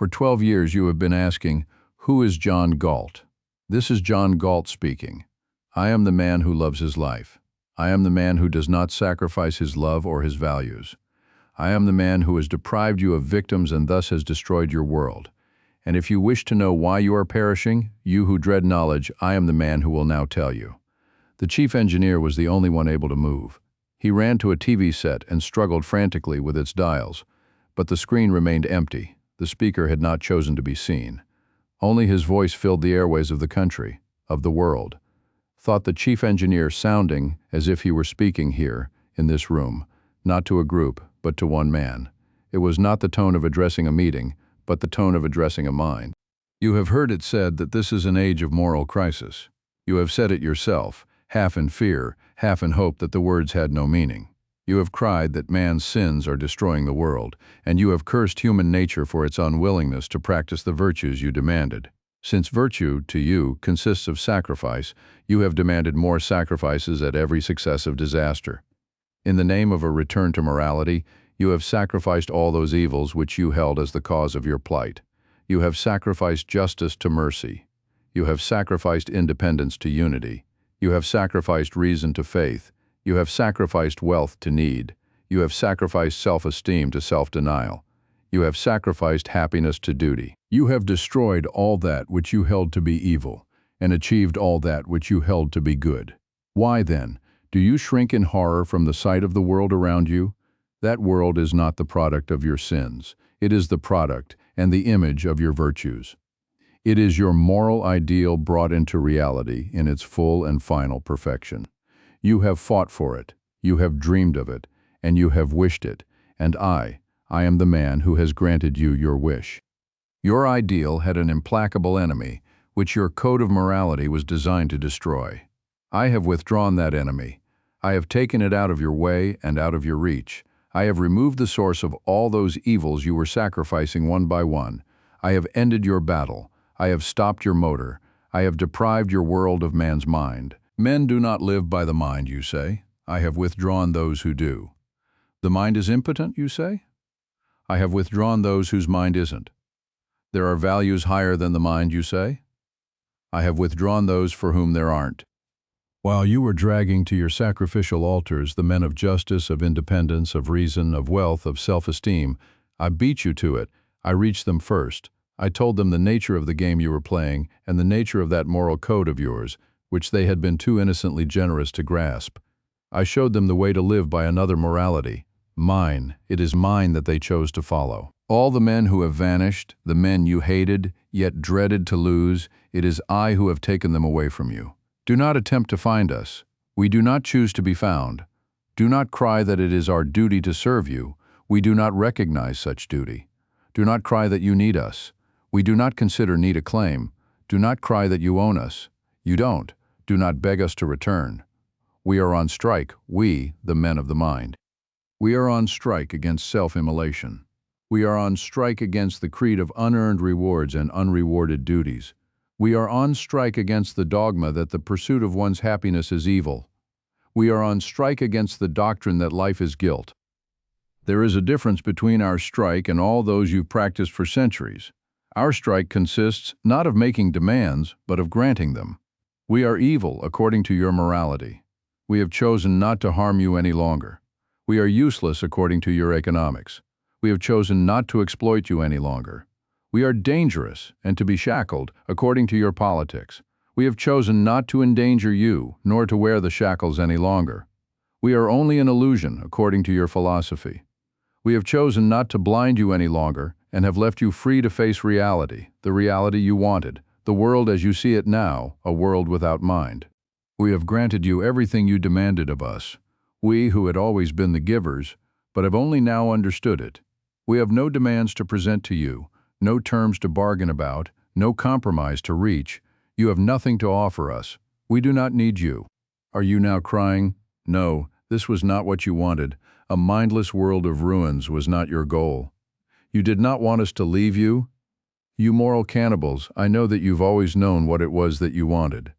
For 12 years you have been asking, who is John Galt? This is John Galt speaking. I am the man who loves his life. I am the man who does not sacrifice his love or his values. I am the man who has deprived you of victims and thus has destroyed your world. And if you wish to know why you are perishing, you who dread knowledge, I am the man who will now tell you. The chief engineer was the only one able to move. He ran to a TV set and struggled frantically with its dials, but the screen remained empty. The speaker had not chosen to be seen. Only his voice filled the airways of the country, of the world. Thought the chief engineer, sounding as if he were speaking here, in this room, not to a group, but to one man. It was not the tone of addressing a meeting, but the tone of addressing a mind. You have heard it said that this is an age of moral crisis. You have said it yourself, half in fear, half in hope that the words had no meaning. You have cried that man's sins are destroying the world, and you have cursed human nature for its unwillingness to practice the virtues you demanded. Since virtue, to you, consists of sacrifice, you have demanded more sacrifices at every successive disaster. In the name of a return to morality, you have sacrificed all those evils which you held as the cause of your plight. You have sacrificed justice to mercy. You have sacrificed independence to unity. You have sacrificed reason to faith. You have sacrificed wealth to need. You have sacrificed self-esteem to self-denial. You have sacrificed happiness to duty. You have destroyed all that which you held to be evil, and achieved all that which you held to be good. Why then, do you shrink in horror from the sight of the world around you? That world is not the product of your sins. It is the product and the image of your virtues. It is your moral ideal brought into reality in its full and final perfection. You have fought for it, you have dreamed of it, and you have wished it, and I am the man who has granted you your wish. Your ideal had an implacable enemy, which your code of morality was designed to destroy. I have withdrawn that enemy. I have taken it out of your way and out of your reach. I have removed the source of all those evils you were sacrificing one by one. I have ended your battle. I have stopped your motor. I have deprived your world of man's mind. Men do not live by the mind, you say. I have withdrawn those who do. The mind is impotent, you say? I have withdrawn those whose mind isn't. There are values higher than the mind, you say? I have withdrawn those for whom there aren't. While you were dragging to your sacrificial altars the men of justice, of independence, of reason, of wealth, of self-esteem, I beat you to it. I reached them first. I told them the nature of the game you were playing and the nature of that moral code of yours, which they had been too innocently generous to grasp. I showed them the way to live by another morality. Mine. It is mine that they chose to follow. All the men who have vanished, the men you hated, yet dreaded to lose, it is I who have taken them away from you. Do not attempt to find us. We do not choose to be found. Do not cry that it is our duty to serve you. We do not recognize such duty. Do not cry that you need us. We do not consider need a claim. Do not cry that you own us. You don't. Do not beg us to return. We are on strike, we, the men of the mind. We are on strike against self-immolation. We are on strike against the creed of unearned rewards and unrewarded duties. We are on strike against the dogma that the pursuit of one's happiness is evil. We are on strike against the doctrine that life is guilt. There is a difference between our strike and all those you've practiced for centuries. Our strike consists not of making demands, but of granting them. We are evil according to your morality. We have chosen not to harm you any longer. We are useless according to your economics. We have chosen not to exploit you any longer. We are dangerous and to be shackled according to your politics. We have chosen not to endanger you, nor to wear the shackles any longer. We are only an illusion according to your philosophy. We have chosen not to blind you any longer and have left you free to face reality, the reality you wanted, the world as you see it now, a world without mind. We have granted you everything you demanded of us. We who had always been the givers, but have only now understood it. We have no demands to present to you, no terms to bargain about, no compromise to reach. You have nothing to offer us. We do not need you. Are you now crying? No, this was not what you wanted. A mindless world of ruins was not your goal. You did not want us to leave you. You moral cannibals, I know that you've always known what it was that you wanted.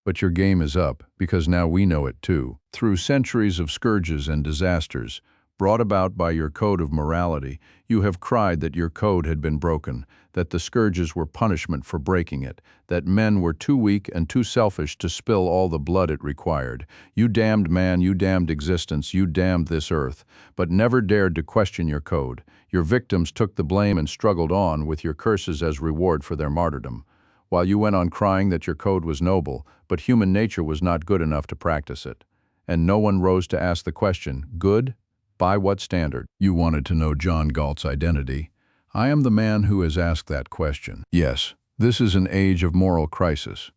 But your game is up, because now we know it too. Through centuries of scourges and disasters, brought about by your code of morality, you have cried that your code had been broken, that the scourges were punishment for breaking it, that men were too weak and too selfish to spill all the blood it required. You damned man, you damned existence, you damned this earth, but never dared to question your code. Your victims took the blame and struggled on with your curses as reward for their martyrdom, while you went on crying that your code was noble, but human nature was not good enough to practice it. And no one rose to ask the question, good? By what standard? You wanted to know John Galt's identity. I am the man who has asked that question. Yes, this is an age of moral crisis.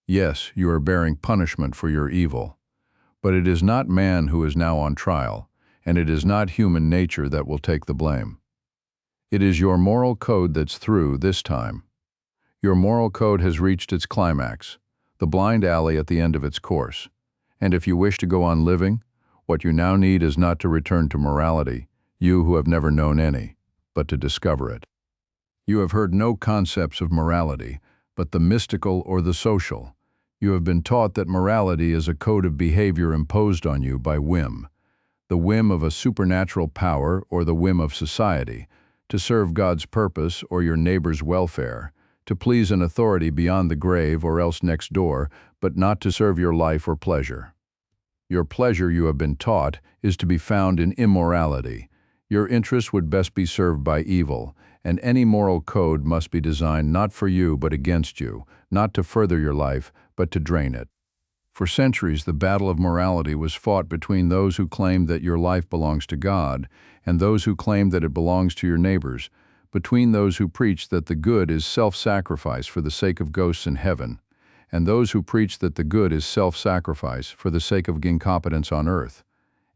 Yes, you are bearing punishment for your evil. But it is not man who is now on trial, and it is not human nature that will take the blame. It is your moral code that's through this time. Your moral code has reached its climax, the blind alley at the end of its course. And if you wish to go on living, what you now need is not to return to morality, you who have never known any, but to discover it. You have heard no concepts of morality, but the mystical or the social. You have been taught that morality is a code of behavior imposed on you by whim, the whim of a supernatural power or the whim of society, to serve God's purpose or your neighbor's welfare, to please an authority beyond the grave or else next door, but not to serve your life or pleasure. Your pleasure, you have been taught, is to be found in immorality. Your interests would best be served by evil, and any moral code must be designed not for you but against you, not to further your life, but to drain it. For centuries, the battle of morality was fought between those who claimed that your life belongs to God and those who claimed that it belongs to your neighbors, between those who preach that the good is self-sacrifice for the sake of ghosts in heaven, and those who preach that the good is self-sacrifice for the sake of incompetence on earth.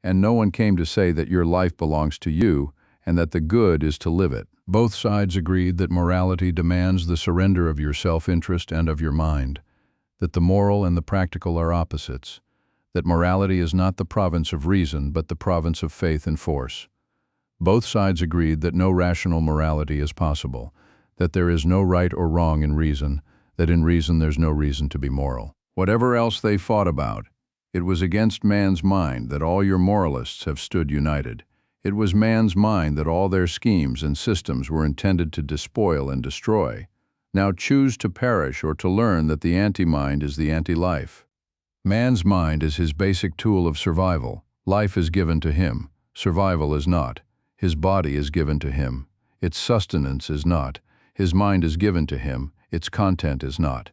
And no one came to say that your life belongs to you and that the good is to live it. Both sides agreed that morality demands the surrender of your self-interest and of your mind, that the moral and the practical are opposites, that morality is not the province of reason but the province of faith and force. Both sides agreed that no rational morality is possible, that there is no right or wrong in reason, that in reason there's no reason to be moral. Whatever else they fought about, it was against man's mind that all your moralists have stood united. It was man's mind that all their schemes and systems were intended to despoil and destroy. Now choose to perish or to learn that the anti-mind is the anti-life. Man's mind is his basic tool of survival. Life is given to him. Survival is not. His body is given to him. Its sustenance is not. His mind is given to him. Its content is not.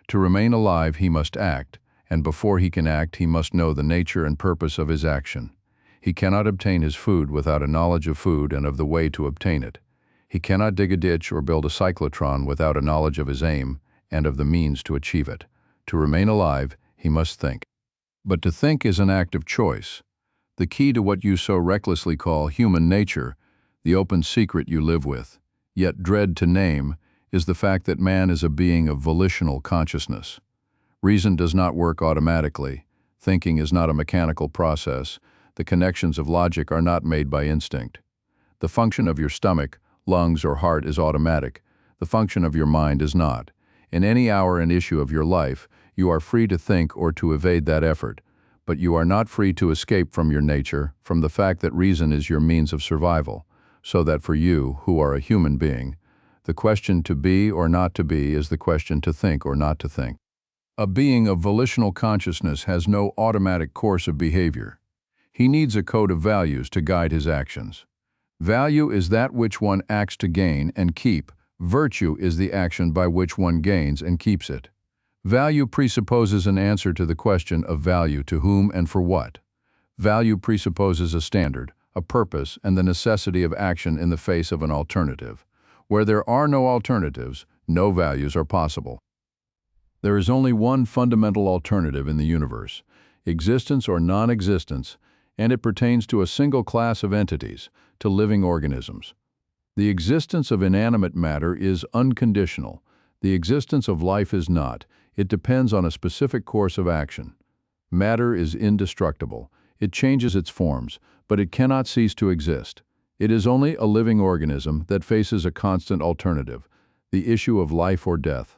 To remain alive, he must act, and before he can act, he must know the nature and purpose of his action. He cannot obtain his food without a knowledge of food and of the way to obtain it. He cannot dig a ditch or build a cyclotron without a knowledge of his aim and of the means to achieve it. To remain alive, he must think. But to think is an act of choice. The key to what you so recklessly call human nature, the open secret you live with, yet dread to name, is the fact that man is a being of volitional consciousness. Reason does not work automatically. Thinking is not a mechanical process. The connections of logic are not made by instinct. The function of your stomach, lungs, or heart is automatic. The function of your mind is not. In any hour and issue of your life, you are free to think or to evade that effort, but you are not free to escape from your nature, from the fact that reason is your means of survival, so that for you, who are a human being, the question to be or not to be is the question to think or not to think. A being of volitional consciousness has no automatic course of behavior. He needs a code of values to guide his actions. Value is that which one acts to gain and keep. Virtue is the action by which one gains and keeps it. Value presupposes an answer to the question of value to whom and for what. Value presupposes a standard, a purpose, and the necessity of action in the face of an alternative. Where there are no alternatives, no values are possible. There is only one fundamental alternative in the universe, existence or non-existence, and it pertains to a single class of entities, to living organisms. The existence of inanimate matter is unconditional. The existence of life is not. It depends on a specific course of action. Matter is indestructible. It changes its forms, but it cannot cease to exist. It is only a living organism that faces a constant alternative, the issue of life or death.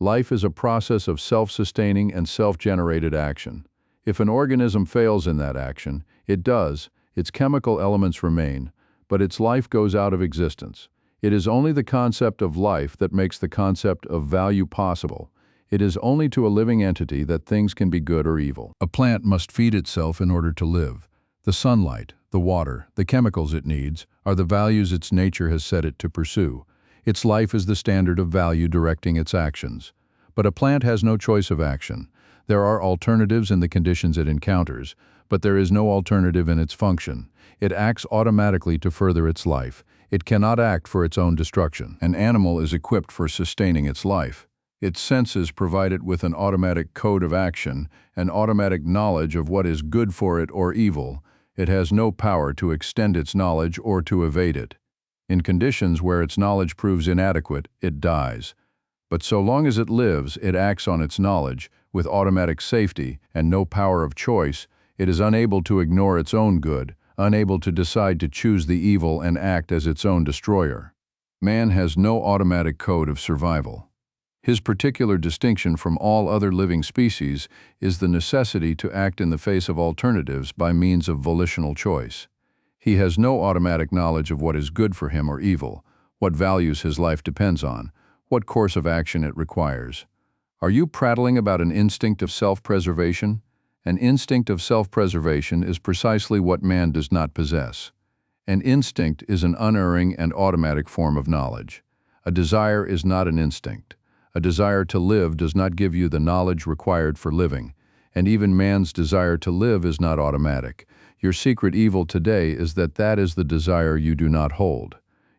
Life is a process of self-sustaining and self-generated action. If an organism fails in that action, it does, its chemical elements remain, but its life goes out of existence. It is only the concept of life that makes the concept of value possible. It is only to a living entity that things can be good or evil. A plant must feed itself in order to live. The sunlight, the water, the chemicals it needs are the values its nature has set it to pursue. Its life is the standard of value directing its actions. But a plant has no choice of action. There are alternatives in the conditions it encounters, but there is no alternative in its function. It acts automatically to further its life. It cannot act for its own destruction. An animal is equipped for sustaining its life. Its senses provide it with an automatic code of action, an automatic knowledge of what is good for it or evil. It has no power to extend its knowledge or to evade it. In conditions where its knowledge proves inadequate, it dies. But so long as it lives, it acts on its knowledge, with automatic safety and no power of choice. It is unable to ignore its own good, unable to decide to choose the evil and act as its own destroyer. Man has no automatic code of survival. His particular distinction from all other living species is the necessity to act in the face of alternatives by means of volitional choice. He has no automatic knowledge of what is good for him or evil, what values his life depends on, what course of action it requires. Are you prattling about an instinct of self-preservation? An instinct of self-preservation is precisely what man does not possess. An instinct is an unerring and automatic form of knowledge. A desire is not an instinct. A desire to live does not give you the knowledge required for living, and even man's desire to live is not automatic. Your secret evil today is that is the desire you do not hold.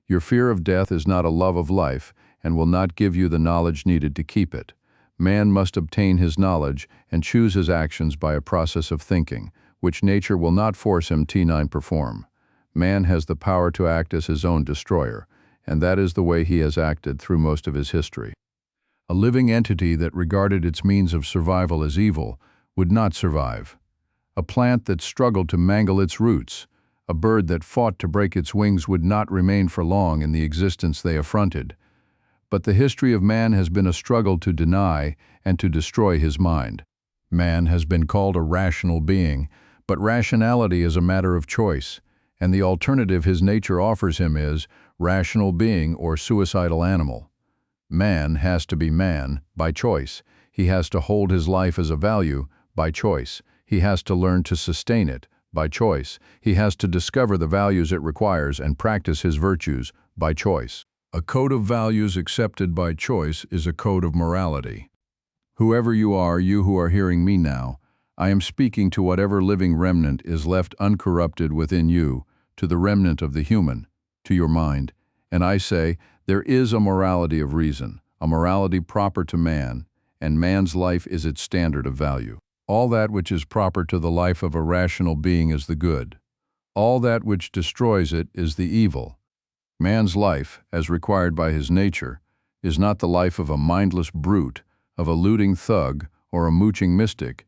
Your fear of death is not a love of life and will not give you the knowledge needed to keep it. Man must obtain his knowledge and choose his actions by a process of thinking, which nature will not force him to perform. Man has the power to act as his own destroyer, and that is the way he has acted through most of his history. A living entity that regarded its means of survival as evil would not survive. A plant that struggled to mangle its roots, a bird that fought to break its wings would not remain for long in the existence they affronted. But the history of man has been a struggle to deny and to destroy his mind. Man has been called a rational being, but rationality is a matter of choice, and the alternative his nature offers him is rational being or suicidal animal. Man has to be man by choice. He has to hold his life as a value by choice. He has to learn to sustain it by choice. He has to discover the values it requires and practice his virtues by choice. A code of values accepted by choice is a code of morality. Whoever you who are hearing me now, I am speaking to whatever living remnant is left uncorrupted within you, to the remnant of the human, to your mind, and I say, there is a morality of reason, a morality proper to man, and man's life is its standard of value. All that which is proper to the life of a rational being is the good. All that which destroys it is the evil. Man's life, as required by his nature, is not the life of a mindless brute, of a looting thug, or a mooching mystic,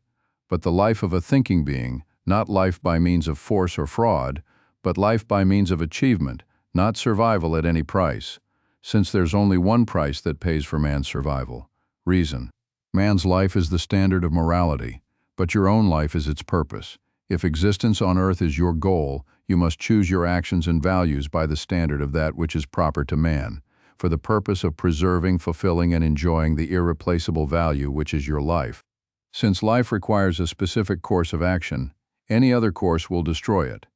but the life of a thinking being, not life by means of force or fraud, but life by means of achievement, not survival at any price. Since there's only one price that pays for man's survival: reason. Man's life is the standard of morality, but your own life is its purpose. If existence on earth is your goal, you must choose your actions and values by the standard of that which is proper to man, for the purpose of preserving, fulfilling, and enjoying the irreplaceable value which is your life. Since life requires a specific course of action, any other course will destroy it.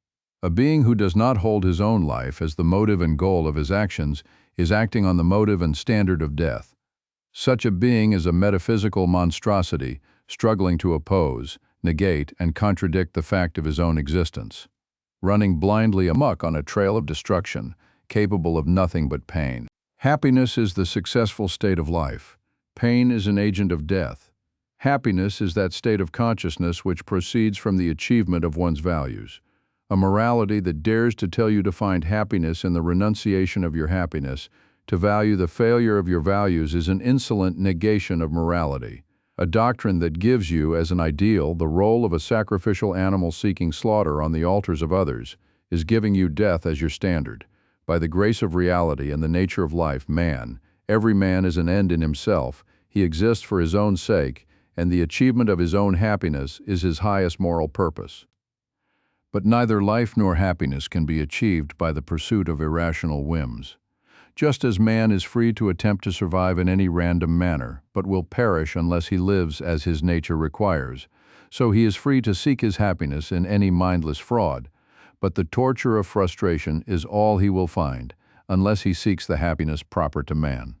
A being who does not hold his own life as the motive and goal of his actions is acting on the motive and standard of death. Such a being is a metaphysical monstrosity, struggling to oppose, negate, and contradict the fact of his own existence, running blindly amok on a trail of destruction, capable of nothing but pain. Happiness is the successful state of life. Pain is an agent of death. Happiness is that state of consciousness which proceeds from the achievement of one's values. A morality that dares to tell you to find happiness in the renunciation of your happiness, to value the failure of your values, is an insolent negation of morality. A doctrine that gives you, as an ideal, the role of a sacrificial animal seeking slaughter on the altars of others, is giving you death as your standard. By the grace of reality and the nature of life, every man is an end in himself. He exists for his own sake, and the achievement of his own happiness is his highest moral purpose. But neither life nor happiness can be achieved by the pursuit of irrational whims. Just as man is free to attempt to survive in any random manner, but will perish unless he lives as his nature requires, so he is free to seek his happiness in any mindless fraud, but the torture of frustration is all he will find, unless he seeks the happiness proper to man.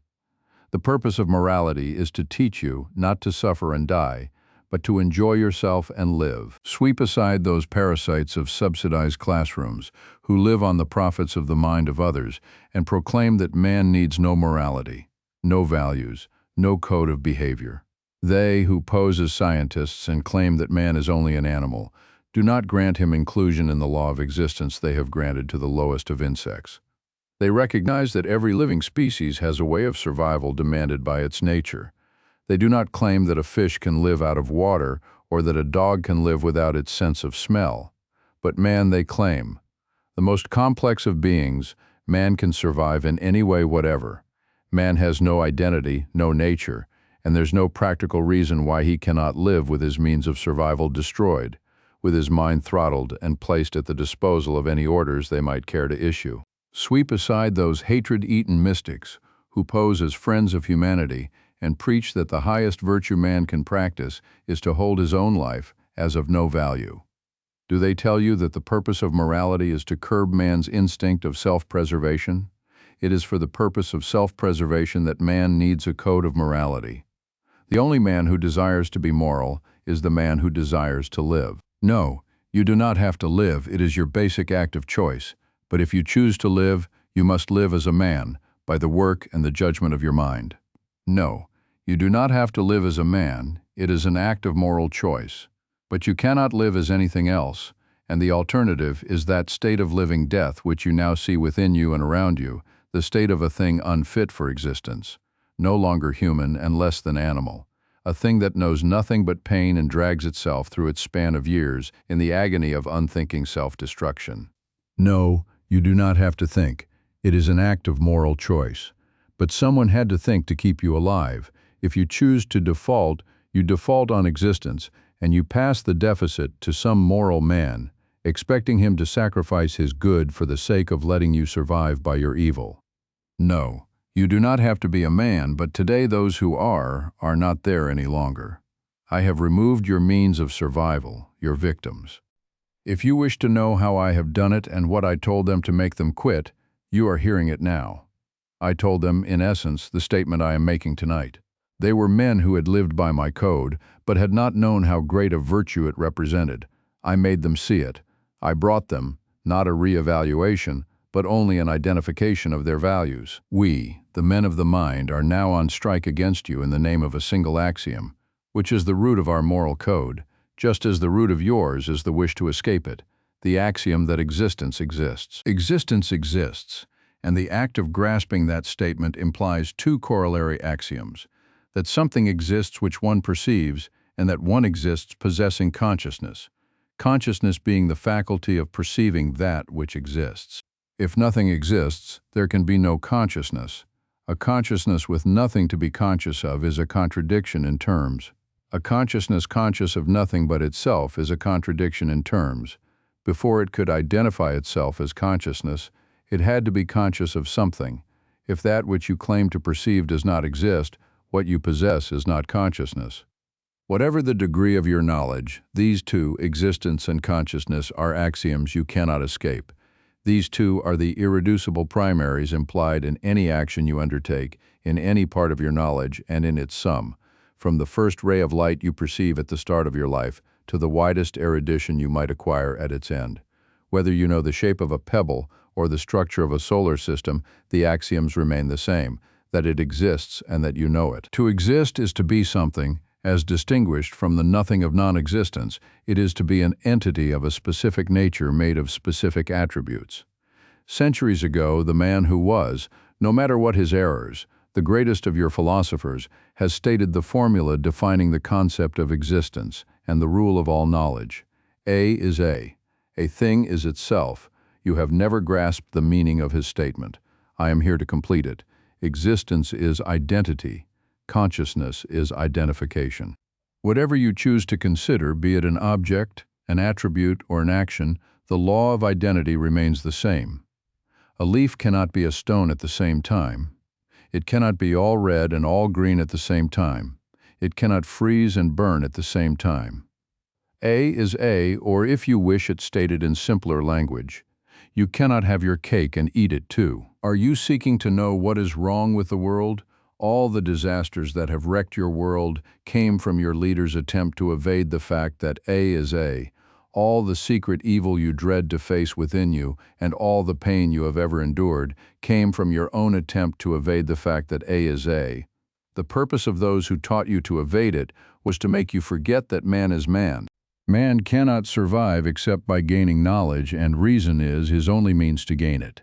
The purpose of morality is to teach you not to suffer and die, but to enjoy yourself and live. Sweep aside those parasites of subsidized classrooms who live on the profits of the mind of others and proclaim that man needs no morality, no values, no code of behavior. They who pose as scientists and claim that man is only an animal do not grant him inclusion in the law of existence they have granted to the lowest of insects. They recognize that every living species has a way of survival demanded by its nature. They do not claim that a fish can live out of water or that a dog can live without its sense of smell. But man they claim. The most complex of beings, man can survive in any way whatever. Man has no identity, no nature, and there's no practical reason why he cannot live with his means of survival destroyed, with his mind throttled and placed at the disposal of any orders they might care to issue. Sweep aside those hatred-eaten mystics who pose as friends of humanity and preach that the highest virtue man can practice is to hold his own life as of no value. Do they tell you that the purpose of morality is to curb man's instinct of self-preservation? It is for the purpose of self-preservation that man needs a code of morality. The only man who desires to be moral is the man who desires to live. No, you do not have to live, it is your basic act of choice. But if you choose to live, you must live as a man, by the work and the judgment of your mind. No, you do not have to live as a man, it is an act of moral choice. But you cannot live as anything else, and the alternative is that state of living death which you now see within you and around you, the state of a thing unfit for existence, no longer human and less than animal, a thing that knows nothing but pain and drags itself through its span of years in the agony of unthinking self-destruction. No, you do not have to think. It is an act of moral choice. But someone had to think to keep you alive. If you choose to default, you default on existence, and you pass the deficit to some moral man, expecting him to sacrifice his good for the sake of letting you survive by your evil. No, you do not have to be a man, but today those who are not there any longer. I have removed your means of survival, your victims. If you wish to know how I have done it and what I told them to make them quit, you are hearing it now. I told them, in essence, the statement I am making tonight. They were men who had lived by my code, but had not known how great a virtue it represented. I made them see it. I brought them, not a re-evaluation, but only an identification of their values. We, the men of the mind, are now on strike against you in the name of a single axiom, which is the root of our moral code, just as the root of yours is the wish to escape it, the axiom that existence exists. Existence exists, and the act of grasping that statement implies two corollary axioms, that something exists which one perceives, and that one exists possessing consciousness, consciousness being the faculty of perceiving that which exists. If nothing exists, there can be no consciousness. A consciousness with nothing to be conscious of is a contradiction in terms. A consciousness conscious of nothing but itself is a contradiction in terms. Before it could identify itself as consciousness, it had to be conscious of something. If that which you claim to perceive does not exist, what you possess is not consciousness. Whatever the degree of your knowledge, these two, existence and consciousness, are axioms you cannot escape. These two are the irreducible primaries implied in any action you undertake, in any part of your knowledge, and in its sum, from the first ray of light you perceive at the start of your life to the widest erudition you might acquire at its end. Whether you know the shape of a pebble or the structure of a solar system, the axioms remain the same, that it exists and that you know it. To exist is to be something, as distinguished from the nothing of non-existence. It is to be an entity of a specific nature made of specific attributes. Centuries ago, the man who was, no matter what his errors, the greatest of your philosophers, has stated the formula defining the concept of existence and the rule of all knowledge. A is A. A thing is itself. You have never grasped the meaning of his statement. I am here to complete it. Existence is identity. Consciousness is identification. Whatever you choose to consider, be it an object, an attribute, or an action, the law of identity remains the same. A leaf cannot be a stone at the same time. It cannot be all red and all green at the same time. It cannot freeze and burn at the same time. A is A, or if you wish it stated in simpler language, you cannot have your cake and eat it too. Are you seeking to know what is wrong with the world? All the disasters that have wrecked your world came from your leader's attempt to evade the fact that A is A. All the secret evil you dread to face within you and all the pain you have ever endured came from your own attempt to evade the fact that A is A. The purpose of those who taught you to evade it was to make you forget that man is man. Man cannot survive except by gaining knowledge, and reason is his only means to gain it.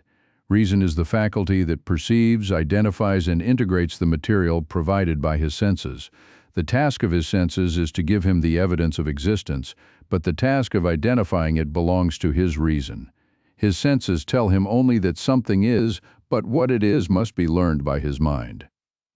Reason is the faculty that perceives, identifies, and integrates the material provided by his senses. The task of his senses is to give him the evidence of existence, but the task of identifying it belongs to his reason. His senses tell him only that something is, but what it is must be learned by his mind.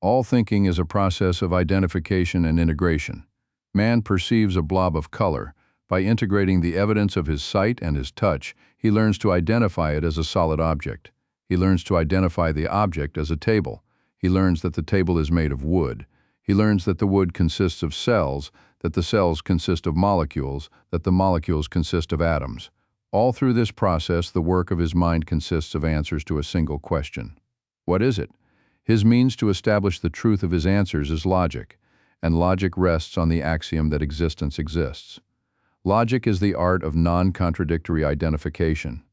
All thinking is a process of identification and integration. Man perceives a blob of color. By integrating the evidence of his sight and his touch, he learns to identify it as a solid object. He learns to identify the object as a table. He learns that the table is made of wood. He learns that the wood consists of cells, that the cells consist of molecules, that the molecules consist of atoms. All through this process, the work of his mind consists of answers to a single question. What is it? His means to establish the truth of his answers is logic, and logic rests on the axiom that existence exists. Logic is the art of non-contradictory identification.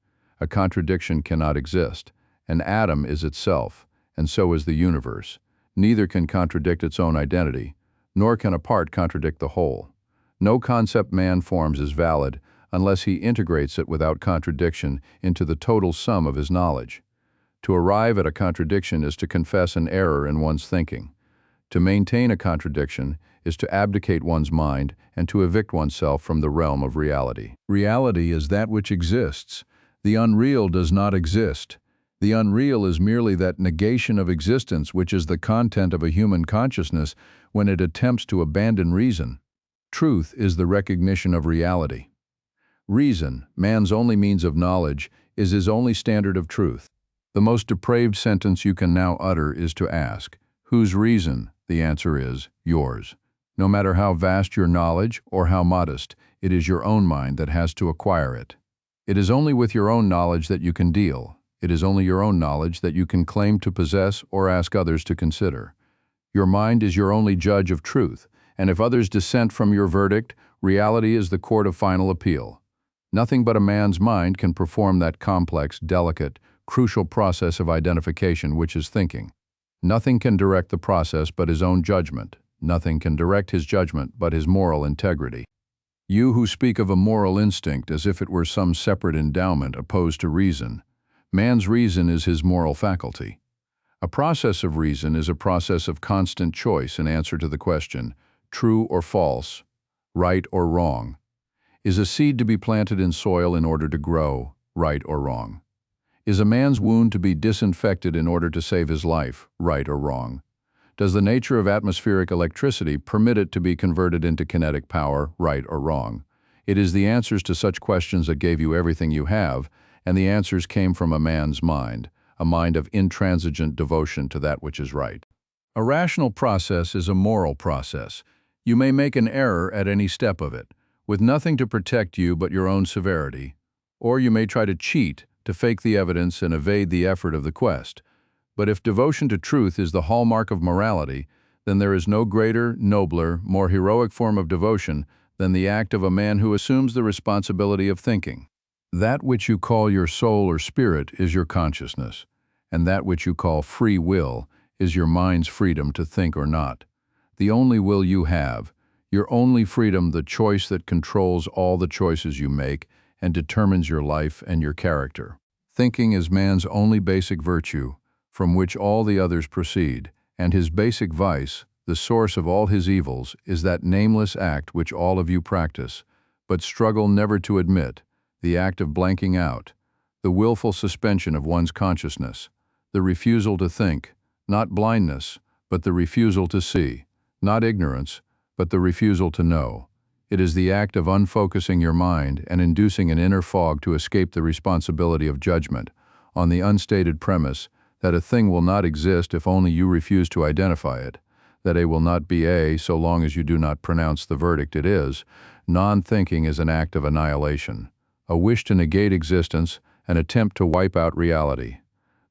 A contradiction cannot exist. An atom is itself, and so is the universe. Neither can contradict its own identity, nor can a part contradict the whole. No concept man forms is valid unless he integrates it without contradiction into the total sum of his knowledge. To arrive at a contradiction is to confess an error in one's thinking. To maintain a contradiction is to abdicate one's mind and to evict oneself from the realm of reality. Reality is that which exists. The unreal does not exist. The unreal is merely that negation of existence which is the content of a human consciousness when it attempts to abandon reason. Truth is the recognition of reality. Reason, man's only means of knowledge, is his only standard of truth. The most depraved sentence you can now utter is to ask, whose reason? The answer is, yours. No matter how vast your knowledge or how modest, it is your own mind that has to acquire it. It is only with your own knowledge that you can deal. It is only your own knowledge that you can claim to possess or ask others to consider. Your mind is your only judge of truth, and if others dissent from your verdict, reality is the court of final appeal. Nothing but a man's mind can perform that complex, delicate, crucial process of identification which is thinking. Nothing can direct the process but his own judgment. Nothing can direct his judgment but his moral integrity. You who speak of a moral instinct as if it were some separate endowment opposed to reason, man's reason is his moral faculty. A process of reason is a process of constant choice in answer to the question, true or false, right or wrong. Is a seed to be planted in soil in order to grow, right or wrong? Is a man's wound to be disinfected in order to save his life, right or wrong? Does the nature of atmospheric electricity permit it to be converted into kinetic power, right or wrong? It is the answers to such questions that gave you everything you have, and the answers came from a man's mind, a mind of intransigent devotion to that which is right. A rational process is a moral process. You may make an error at any step of it, with nothing to protect you but your own severity, or you may try to cheat, to fake the evidence and evade the effort of the quest. But if devotion to truth is the hallmark of morality, then there is no greater, nobler, more heroic form of devotion than the act of a man who assumes the responsibility of thinking. That which you call your soul or spirit is your consciousness, and that which you call free will is your mind's freedom to think or not. The only will you have, your only freedom, the choice that controls all the choices you make and determines your life and your character. Thinking is man's only basic virtue, from which all the others proceed, and his basic vice, the source of all his evils, is that nameless act which all of you practice, but struggle never to admit, the act of blanking out, the willful suspension of one's consciousness, the refusal to think, not blindness, but the refusal to see, not ignorance, but the refusal to know. It is the act of unfocusing your mind and inducing an inner fog to escape the responsibility of judgment, on the unstated premise that a thing will not exist if only you refuse to identify it, that A will not be A so long as you do not pronounce the verdict it is. Non-thinking is an act of annihilation, a wish to negate existence, an attempt to wipe out reality.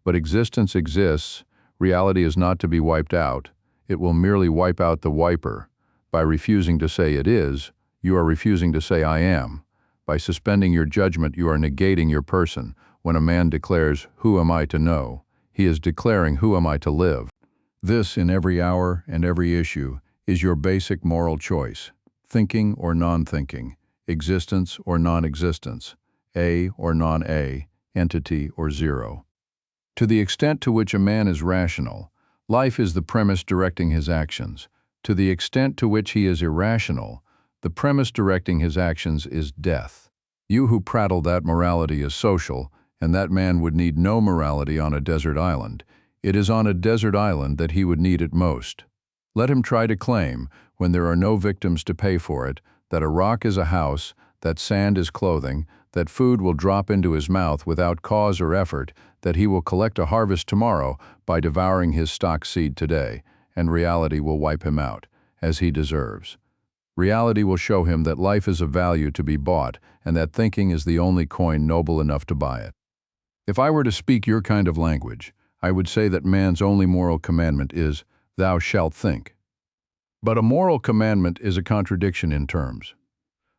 But existence exists, reality is not to be wiped out, it will merely wipe out the wiper. By refusing to say it is, you are refusing to say I am. By suspending your judgment, you are negating your person. When a man declares, "Who am I to know?" he is declaring, "Who am I to live?" This, in every hour and every issue, is your basic moral choice: thinking or non-thinking, existence or non-existence, A or non-A, entity or zero. To the extent to which a man is rational, life is the premise directing his actions. To the extent to which he is irrational, the premise directing his actions is death. You who prattle that morality is social, and that man would need no morality on a desert island, it is on a desert island that he would need it most. Let him try to claim, when there are no victims to pay for it, that a rock is a house, that sand is clothing, that food will drop into his mouth without cause or effort, that he will collect a harvest tomorrow by devouring his stock seed today, and reality will wipe him out, as he deserves. Reality will show him that life is of value to be bought, and that thinking is the only coin noble enough to buy it. If I were to speak your kind of language, I would say that man's only moral commandment is, "Thou shalt think." But a moral commandment is a contradiction in terms.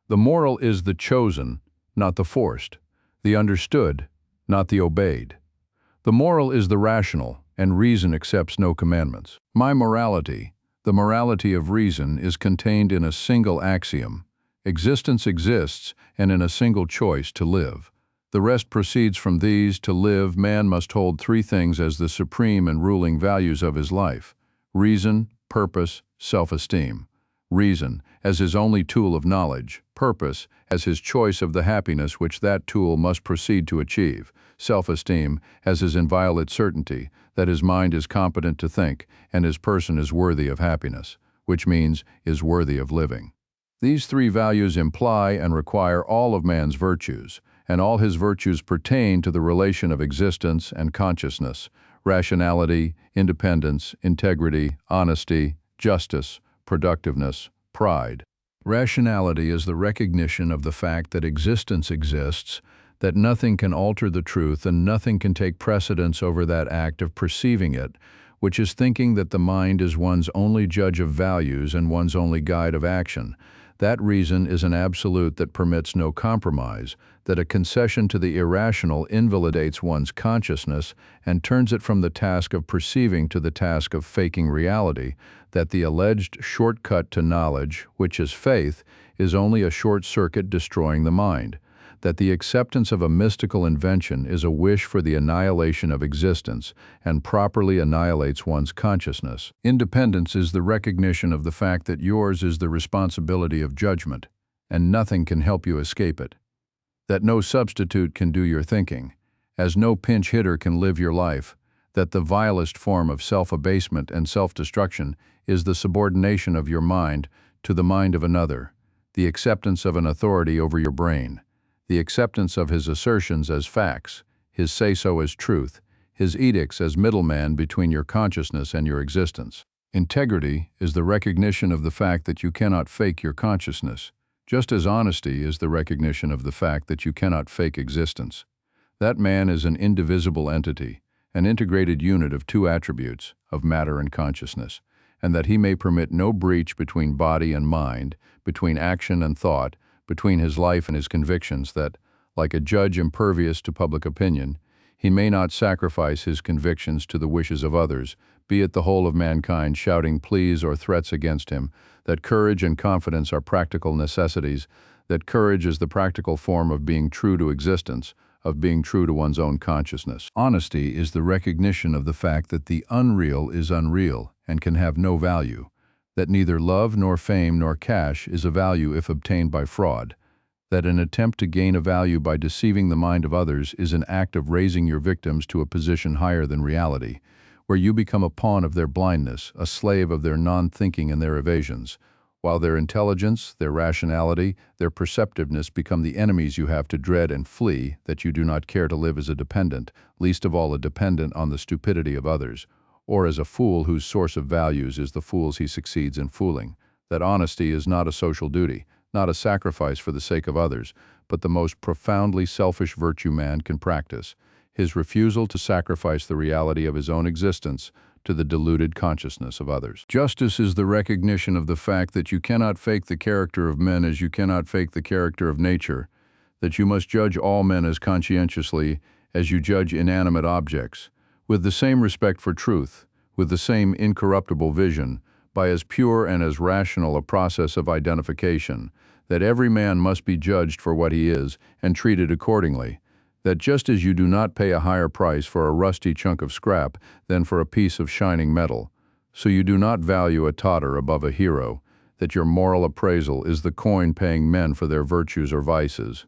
The moral is the chosen, not the forced, the understood, not the obeyed. The moral is the rational, and reason accepts no commandments. My morality, the morality of reason, is contained in a single axiom: existence exists, and in a single choice: to live. The rest proceeds from these. To live, man must hold three things as the supreme and ruling values of his life: reason, purpose, self-esteem. Reason, as his only tool of knowledge; purpose, as his choice of the happiness which that tool must proceed to achieve; self-esteem, as his inviolate certainty that his mind is competent to think, and his person is worthy of happiness, which means is worthy of living. These three values imply and require all of man's virtues, and all his virtues pertain to the relation of existence and consciousness: rationality, independence, integrity, honesty, justice, productiveness, pride. Rationality is the recognition of the fact that existence exists, that nothing can alter the truth and nothing can take precedence over that act of perceiving it, which is thinking that the mind is one's only judge of values and one's only guide of action. That reason is an absolute that permits no compromise, that a concession to the irrational invalidates one's consciousness and turns it from the task of perceiving to the task of faking reality, that the alleged shortcut to knowledge, which is faith, is only a short circuit destroying the mind, that the acceptance of a mystical invention is a wish for the annihilation of existence and properly annihilates one's consciousness. Independence is the recognition of the fact that yours is the responsibility of judgment, and nothing can help you escape it. That no substitute can do your thinking, as no pinch hitter can live your life, that the vilest form of self-abasement and self-destruction is the subordination of your mind to the mind of another, the acceptance of an authority over your brain, the acceptance of his assertions as facts, his say-so as truth, his edicts as middleman between your consciousness and your existence. Integrity is the recognition of the fact that you cannot fake your consciousness, just as honesty is the recognition of the fact that you cannot fake existence. That man is an indivisible entity, an integrated unit of two attributes, of matter and consciousness, and that he may permit no breach between body and mind, between action and thought, between his life and his convictions, that, like a judge impervious to public opinion, he may not sacrifice his convictions to the wishes of others, be it the whole of mankind shouting pleas or threats against him, that courage and confidence are practical necessities, that courage is the practical form of being true to existence, of being true to one's own consciousness. Honesty is the recognition of the fact that the unreal is unreal and can have no value, that neither love nor fame nor cash is a value if obtained by fraud, that an attempt to gain a value by deceiving the mind of others is an act of raising your victims to a position higher than reality, where you become a pawn of their blindness, a slave of their non-thinking and their evasions, while their intelligence, their rationality, their perceptiveness become the enemies you have to dread and flee, that you do not care to live as a dependent, least of all a dependent on the stupidity of others, or as a fool whose source of values is the fools he succeeds in fooling, that honesty is not a social duty, not a sacrifice for the sake of others, but the most profoundly selfish virtue man can practice, his refusal to sacrifice the reality of his own existence to the deluded consciousness of others. Justice is the recognition of the fact that you cannot fake the character of men as you cannot fake the character of nature, that you must judge all men as conscientiously as you judge inanimate objects, with the same respect for truth, with the same incorruptible vision, by as pure and as rational a process of identification, that every man must be judged for what he is and treated accordingly, that just as you do not pay a higher price for a rusty chunk of scrap than for a piece of shining metal, so you do not value a totter above a hero, that your moral appraisal is the coin paying men for their virtues or vices,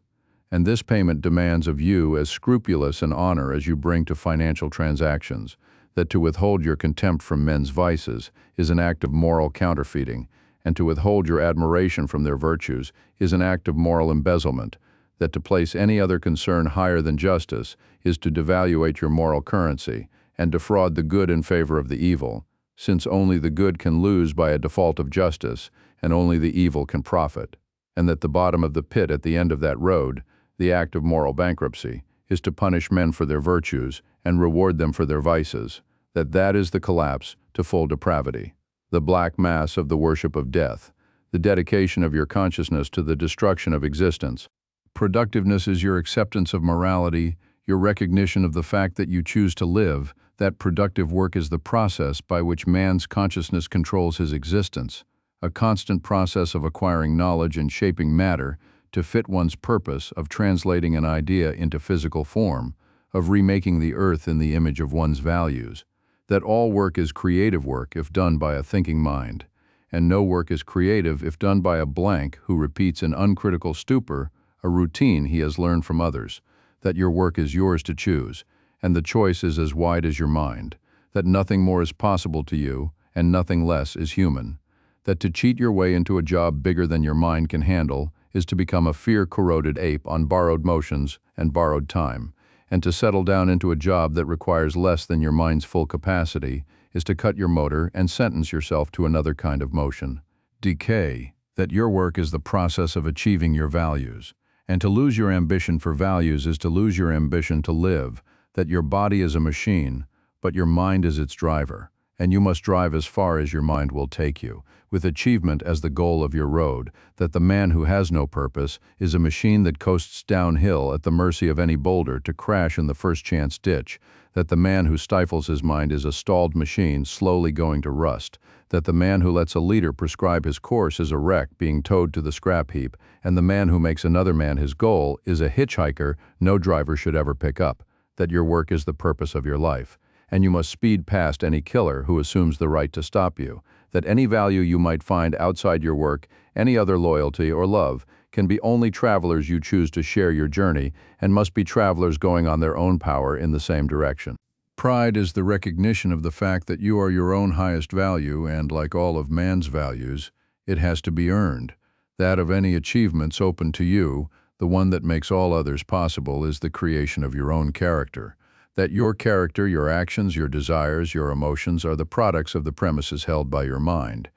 and this payment demands of you as scrupulous an honor as you bring to financial transactions, that to withhold your contempt from men's vices is an act of moral counterfeiting, and to withhold your admiration from their virtues is an act of moral embezzlement, that to place any other concern higher than justice is to devaluate your moral currency and defraud the good in favor of the evil, since only the good can lose by a default of justice and only the evil can profit, and that the bottom of the pit at the end of that road, the act of moral bankruptcy, is to punish men for their virtues and reward them for their vices, that is the collapse to full depravity, the black mass of the worship of death, the dedication of your consciousness to the destruction of existence. Productiveness is your acceptance of morality, your recognition of the fact that you choose to live, that productive work is the process by which man's consciousness controls his existence, a constant process of acquiring knowledge and shaping matter to fit one's purpose, of translating an idea into physical form, of remaking the earth in the image of one's values, that all work is creative work if done by a thinking mind, and no work is creative if done by a blank who repeats in uncritical stupor a routine he has learned from others, that your work is yours to choose, and the choice is as wide as your mind, that nothing more is possible to you, and nothing less is human, that to cheat your way into a job bigger than your mind can handle is to become a fear-corroded ape on borrowed motions and borrowed time, and to settle down into a job that requires less than your mind's full capacity is to cut your motor and sentence yourself to another kind of motion. Decay, that your work is the process of achieving your values, and to lose your ambition for values is to lose your ambition to live, that your body is a machine, but your mind is its driver, and you must drive as far as your mind will take you, with achievement as the goal of your road, that the man who has no purpose is a machine that coasts downhill at the mercy of any boulder to crash in the first chance ditch, that the man who stifles his mind is a stalled machine slowly going to rust, that the man who lets a leader prescribe his course is a wreck being towed to the scrap heap, and the man who makes another man his goal is a hitchhiker no driver should ever pick up, that your work is the purpose of your life, and you must speed past any killer who assumes the right to stop you, that any value you might find outside your work, any other loyalty or love, can be only travelers you choose to share your journey, and must be travelers going on their own power in the same direction. Pride is the recognition of the fact that you are your own highest value, and like all of man's values, it has to be earned. That of any achievements open to you, the one that makes all others possible, is the creation of your own character. That your character, your actions, your desires, your emotions are the products of the premises held by your mind.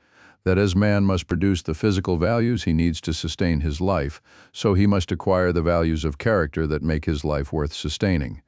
That as man must produce the physical values he needs to sustain his life, so he must acquire the values of character that make his life worth sustaining.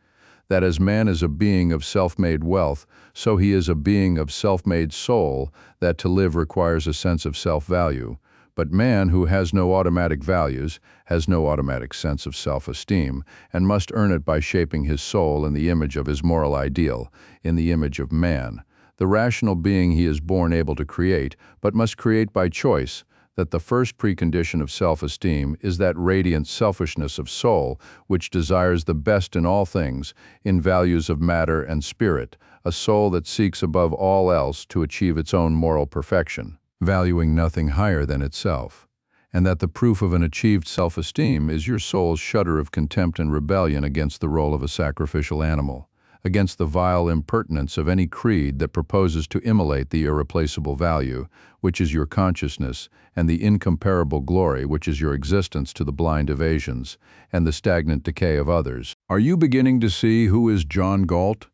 That as man is a being of self-made wealth, so he is a being of self-made soul, that to live requires a sense of self-value. But man who has no automatic values has no automatic sense of self-esteem, and must earn it by shaping his soul in the image of his moral ideal, in the image of man, the rational being he is born able to create, but must create by choice, that the first precondition of self-esteem is that radiant selfishness of soul which desires the best in all things, in values of matter and spirit, a soul that seeks above all else to achieve its own moral perfection, valuing nothing higher than itself, and that the proof of an achieved self-esteem is your soul's shudder of contempt and rebellion against the role of a sacrificial animal, against the vile impertinence of any creed that proposes to immolate the irreplaceable value, which is your consciousness, and the incomparable glory, which is your existence, to the blind evasions and the stagnant decay of others. Are you beginning to see who is John Galt?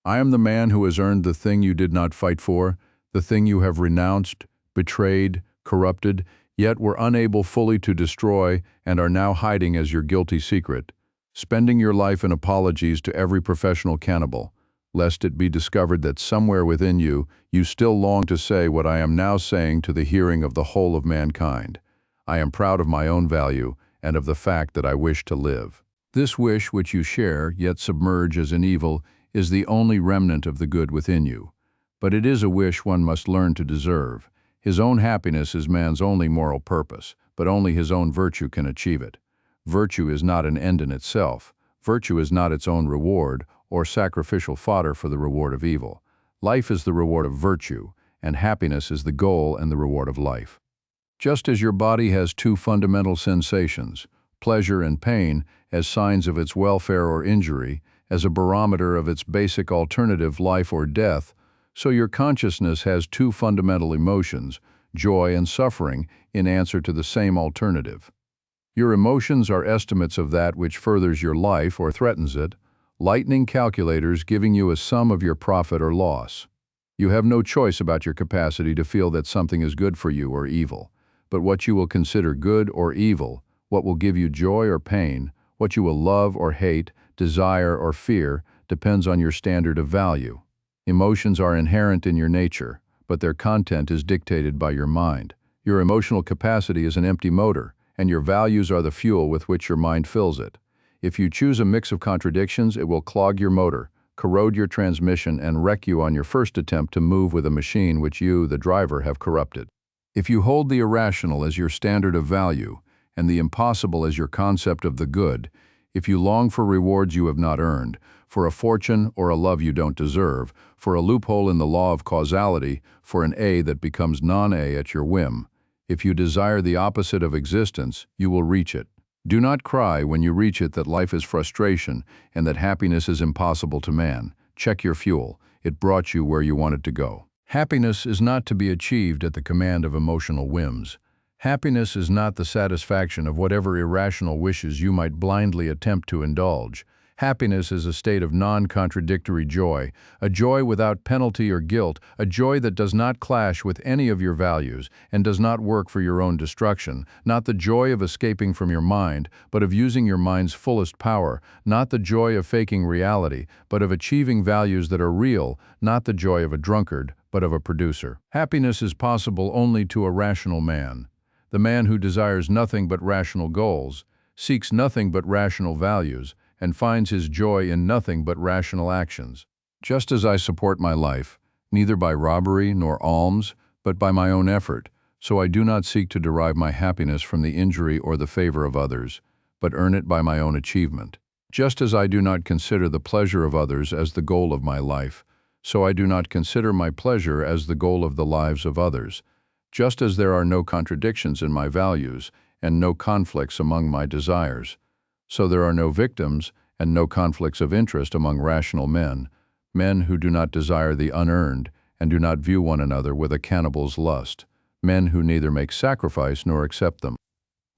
I am the man who has earned the thing you did not fight for, the thing you have renounced, betrayed, corrupted, yet were unable fully to destroy and are now hiding as your guilty secret, spending your life in apologies to every professional cannibal, lest it be discovered that somewhere within you, you still long to say what I am now saying to the hearing of the whole of mankind. I am proud of my own value and of the fact that I wish to live. This wish, which you share, yet submerge as an evil, is the only remnant of the good within you. But it is a wish one must learn to deserve. His own happiness is man's only moral purpose, but only his own virtue can achieve it. Virtue is not an end in itself. Virtue is not its own reward or sacrificial fodder for the reward of evil. Life is the reward of virtue, and happiness is the goal and the reward of life. Just as your body has two fundamental sensations, pleasure and pain, as signs of its welfare or injury, as a barometer of its basic alternative, life or death, so your consciousness has two fundamental emotions, joy and suffering, in answer to the same alternative. Your emotions are estimates of that which furthers your life or threatens it, lightning calculators giving you a sum of your profit or loss. You have no choice about your capacity to feel that something is good for you or evil, but what you will consider good or evil, what will give you joy or pain, what you will love or hate, desire or fear, depends on your standard of value. Emotions are inherent in your nature, but their content is dictated by your mind. Your emotional capacity is an empty motor, and your values are the fuel with which your mind fills it. If you choose a mix of contradictions, it will clog your motor, corrode your transmission, and wreck you on your first attempt to move with a machine which you, the driver, have corrupted. If you hold the irrational as your standard of value, and the impossible as your concept of the good, if you long for rewards you have not earned, for a fortune or a love you don't deserve, for a loophole in the law of causality, for an A that becomes non-A at your whim, if you desire the opposite of existence, you will reach it. Do not cry when you reach it that life is frustration and that happiness is impossible to man. Check your fuel. It brought you where you wanted to go. Happiness is not to be achieved at the command of emotional whims. Happiness is not the satisfaction of whatever irrational wishes you might blindly attempt to indulge. Happiness is a state of non-contradictory joy, a joy without penalty or guilt, a joy that does not clash with any of your values and does not work for your own destruction, not the joy of escaping from your mind, but of using your mind's fullest power, not the joy of faking reality, but of achieving values that are real, not the joy of a drunkard, but of a producer. Happiness is possible only to a rational man. The man who desires nothing but rational goals, seeks nothing but rational values, and finds his joy in nothing but rational actions. Just as I support my life, neither by robbery nor alms, but by my own effort, so I do not seek to derive my happiness from the injury or the favor of others, but earn it by my own achievement. Just as I do not consider the pleasure of others as the goal of my life, so I do not consider my pleasure as the goal of the lives of others. Just as there are no contradictions in my values and no conflicts among my desires, so there are no victims and no conflicts of interest among rational men, men who do not desire the unearned and do not view one another with a cannibal's lust, men who neither make sacrifice nor accept them.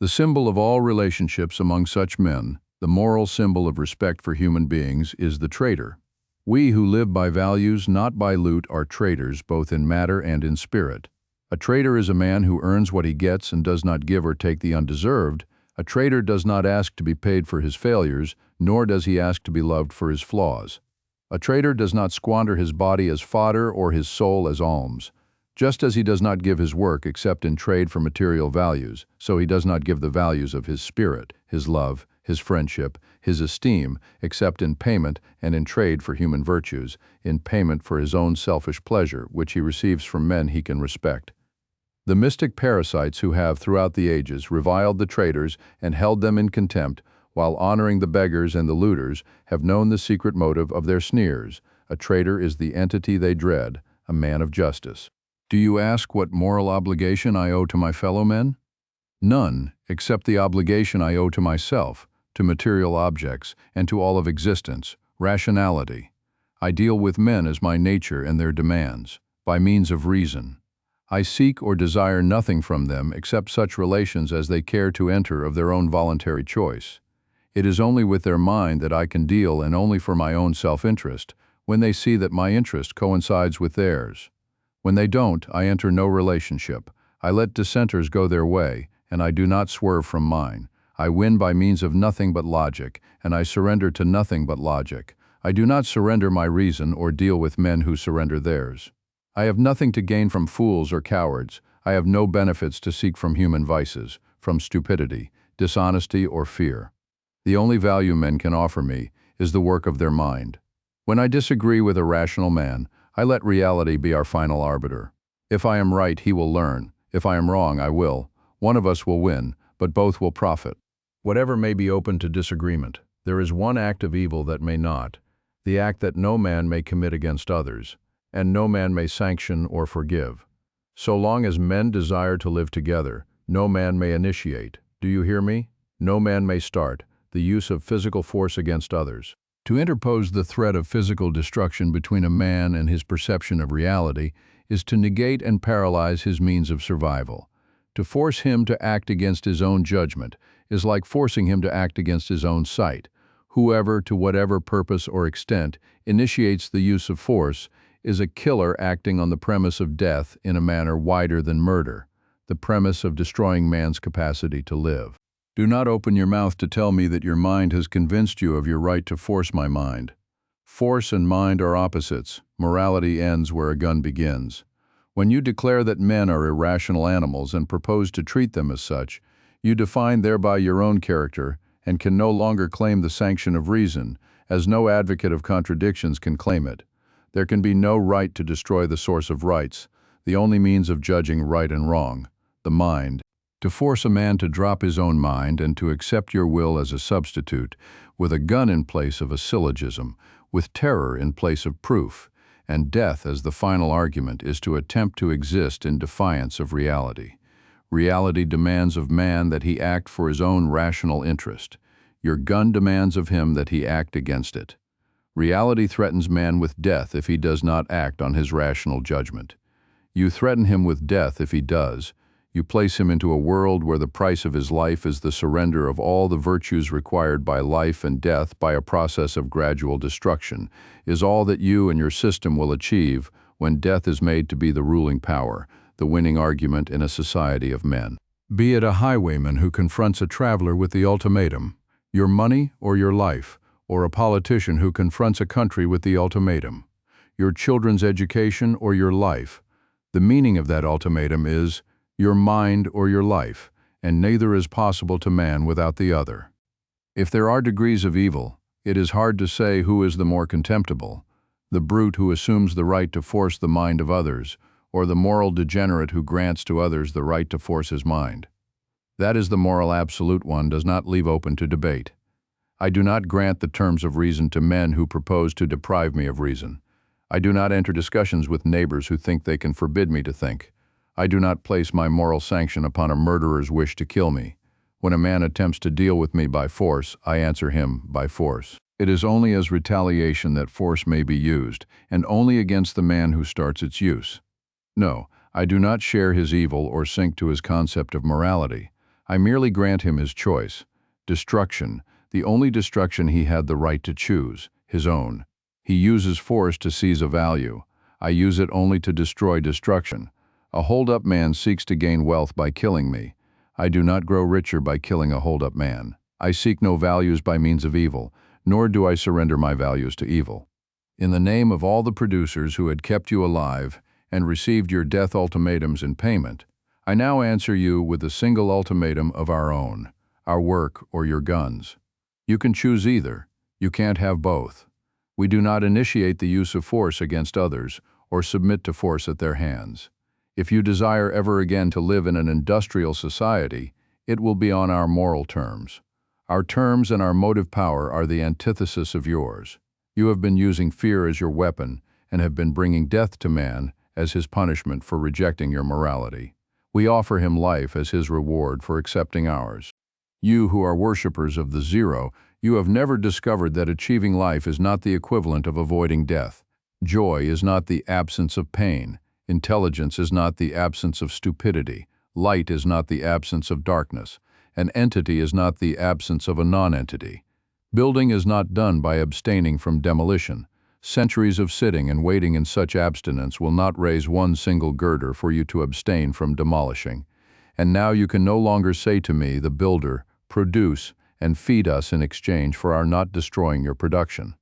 The symbol of all relationships among such men, the moral symbol of respect for human beings, is the traitor. We who live by values, not by loot, are traitors both in matter and in spirit. A traitor is a man who earns what he gets and does not give or take the undeserved. A traitor does not ask to be paid for his failures, nor does he ask to be loved for his flaws. A traitor does not squander his body as fodder or his soul as alms. Just as he does not give his work except in trade for material values, so he does not give the values of his spirit, his love, his friendship, his esteem, except in payment and in trade for human virtues, in payment for his own selfish pleasure, which he receives from men he can respect. The mystic parasites who have, throughout the ages, reviled the traitors and held them in contempt, while honoring the beggars and the looters, have known the secret motive of their sneers. A traitor is the entity they dread, a man of justice. Do you ask what moral obligation I owe to my fellow men? None, except the obligation I owe to myself, to material objects, and to all of existence, rationality. I deal with men as my nature and their demands, by means of reason. I seek or desire nothing from them except such relations as they care to enter of their own voluntary choice. It is only with their mind that I can deal, and only for my own self-interest, when they see that my interest coincides with theirs. When they don't, I enter no relationship. I let dissenters go their way, and I do not swerve from mine. I win by means of nothing but logic, and I surrender to nothing but logic. I do not surrender my reason or deal with men who surrender theirs. I have nothing to gain from fools or cowards. I have no benefits to seek from human vices, from stupidity, dishonesty, or fear. The only value men can offer me is the work of their mind. When I disagree with a rational man, I let reality be our final arbiter. If I am right, he will learn. If I am wrong, I will. One of us will win, but both will profit. Whatever may be open to disagreement, there is one act of evil that may not, the act that no man may commit against others, and no man may sanction or forgive. So long as men desire to live together, no man may initiate, do you hear me? No man may start the use of physical force against others. To interpose the threat of physical destruction between a man and his perception of reality is to negate and paralyze his means of survival. To force him to act against his own judgment is like forcing him to act against his own sight. Whoever, to whatever purpose or extent, initiates the use of force is a killer acting on the premise of death in a manner wider than murder, the premise of destroying man's capacity to live. Do not open your mouth to tell me that your mind has convinced you of your right to force my mind. Force and mind are opposites. Morality ends where a gun begins. When you declare that men are irrational animals and propose to treat them as such, you define thereby your own character and can no longer claim the sanction of reason, as no advocate of contradictions can claim it. There can be no right to destroy the source of rights, the only means of judging right and wrong, the mind. To force a man to drop his own mind and to accept your will as a substitute, with a gun in place of a syllogism, with terror in place of proof, and death as the final argument, is to attempt to exist in defiance of reality. Reality demands of man that he act for his own rational interest. Your gun demands of him that he act against it. Reality threatens man with death if he does not act on his rational judgment. You threaten him with death if he does. You place him into a world where the price of his life is the surrender of all the virtues required by life, and death, by a process of gradual destruction, is all that you and your system will achieve when death is made to be the ruling power, the winning argument in a society of men. Be it a highwayman who confronts a traveler with the ultimatum, your money or your life, or a politician who confronts a country with the ultimatum, your children's education or your life. The meaning of that ultimatum is your mind or your life, and neither is possible to man without the other. If there are degrees of evil, it is hard to say who is the more contemptible, the brute who assumes the right to force the mind of others, or the moral degenerate who grants to others the right to force his mind. That is the moral absolute one does not leave open to debate. I do not grant the terms of reason to men who propose to deprive me of reason. I do not enter discussions with neighbors who think they can forbid me to think. I do not place my moral sanction upon a murderer's wish to kill me. When a man attempts to deal with me by force, I answer him by force. It is only as retaliation that force may be used, and only against the man who starts its use. No, I do not share his evil or sink to his concept of morality. I merely grant him his choice. Destruction, the only destruction he had the right to choose, his own. He uses force to seize a value. I use it only to destroy destruction. A hold-up man seeks to gain wealth by killing me. I do not grow richer by killing a hold-up man. I seek no values by means of evil, nor do I surrender my values to evil. In the name of all the producers who had kept you alive and received your death ultimatums in payment, I now answer you with a single ultimatum of our own, our work or your guns. You can choose either. You can't have both. We do not initiate the use of force against others or submit to force at their hands. If you desire ever again to live in an industrial society, it will be on our moral terms. Our terms and our motive power are the antithesis of yours. You have been using fear as your weapon and have been bringing death to man as his punishment for rejecting your morality. We offer him life as his reward for accepting ours. You who are worshippers of the zero, You have never discovered that achieving life is not the equivalent of avoiding death. Joy is not the absence of pain. Intelligence is not the absence of stupidity. Light is not the absence of darkness. An entity is not the absence of a non-entity. Building is not done by abstaining from demolition. Centuries of sitting and waiting in such abstinence will not raise one single girder for you to abstain from demolishing. And now you can no longer say to me, the builder, produce and feed us in exchange for our not destroying your production.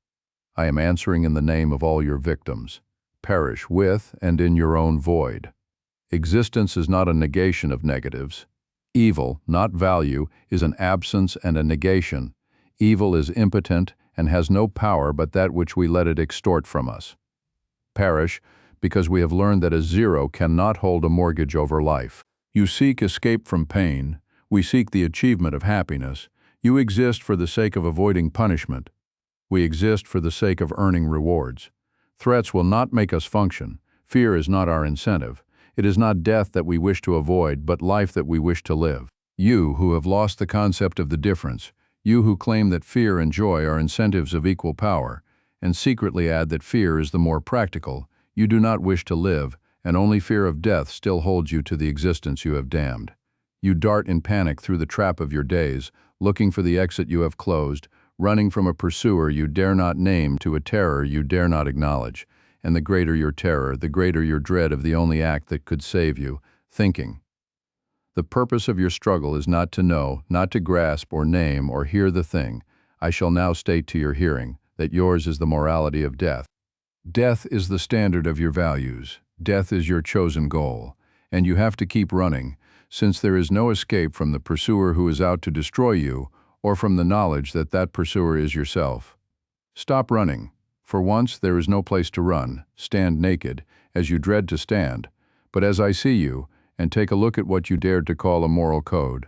I am answering in the name of all your victims. Perish with and in your own void. Existence is not a negation of negatives. Evil, not value, is an absence and a negation. Evil is impotent and has no power but that which we let it extort from us. Perish, because we have learned that a zero cannot hold a mortgage over life. You seek escape from pain. We seek the achievement of happiness. You exist for the sake of avoiding punishment. We exist for the sake of earning rewards. Threats will not make us function. Fear is not our incentive. It is not death that we wish to avoid, but life that we wish to live. You who have lost the concept of the difference, you who claim that fear and joy are incentives of equal power, and secretly add that fear is the more practical, you do not wish to live, and only fear of death still holds you to the existence you have damned. You dart in panic through the trap of your days, looking for the exit you have closed, running from a pursuer you dare not name to a terror you dare not acknowledge, and the greater your terror, the greater your dread of the only act that could save you, thinking. The purpose of your struggle is not to know, not to grasp or name or hear the thing. I shall now state to your hearing that yours is the morality of death. Death is the standard of your values. Death is your chosen goal, and you have to keep running, since there is no escape from the pursuer who is out to destroy you, or from the knowledge that that pursuer is yourself. Stop running. For once, there is no place to run. Stand naked, as you dread to stand. But as I see you, and take a look at what you dared to call a moral code.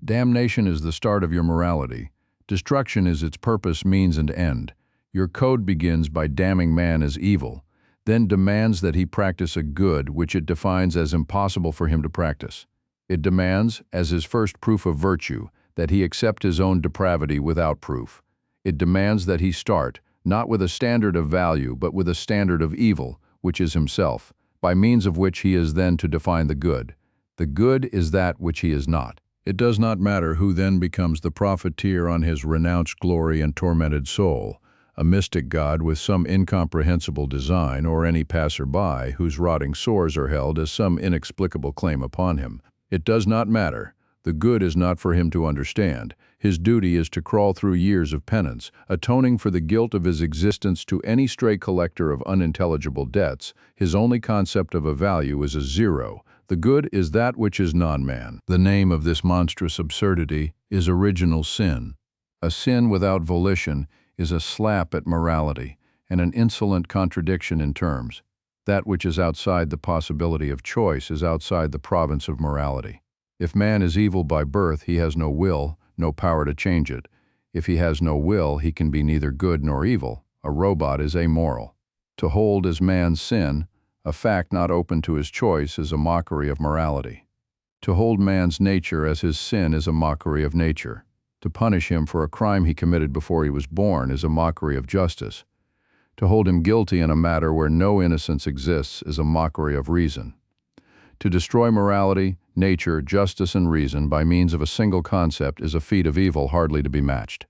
Damnation is the start of your morality. Destruction is its purpose, means, and end. Your code begins by damning man as evil, then demands that he practice a good which it defines as impossible for him to practice. It demands, as his first proof of virtue, that he accept his own depravity without proof. It demands that he start, not with a standard of value, but with a standard of evil, which is himself, by means of which he is then to define the good. The good is that which he is not. It does not matter who then becomes the profiteer on his renounced glory and tormented soul, a mystic god with some incomprehensible design, or any passer-by whose rotting sores are held as some inexplicable claim upon him. It does not matter. The good is not for him to understand. His duty is to crawl through years of penance, atoning for the guilt of his existence to any stray collector of unintelligible debts. His only concept of a value is a zero. The good is that which is non-man. The name of this monstrous absurdity is original sin. A sin without volition is a slap at morality and an insolent contradiction in terms. That which is outside the possibility of choice is outside the province of morality. If man is evil by birth, he has no will, no power to change it. If he has no will, he can be neither good nor evil. A robot is amoral. To hold as man's sin, a fact not open to his choice, is a mockery of morality. To hold man's nature as his sin is a mockery of nature. To punish him for a crime he committed before he was born is a mockery of justice. To hold him guilty in a matter where no innocence exists is a mockery of reason. To destroy morality, nature, justice, and reason by means of a single concept is a feat of evil hardly to be matched.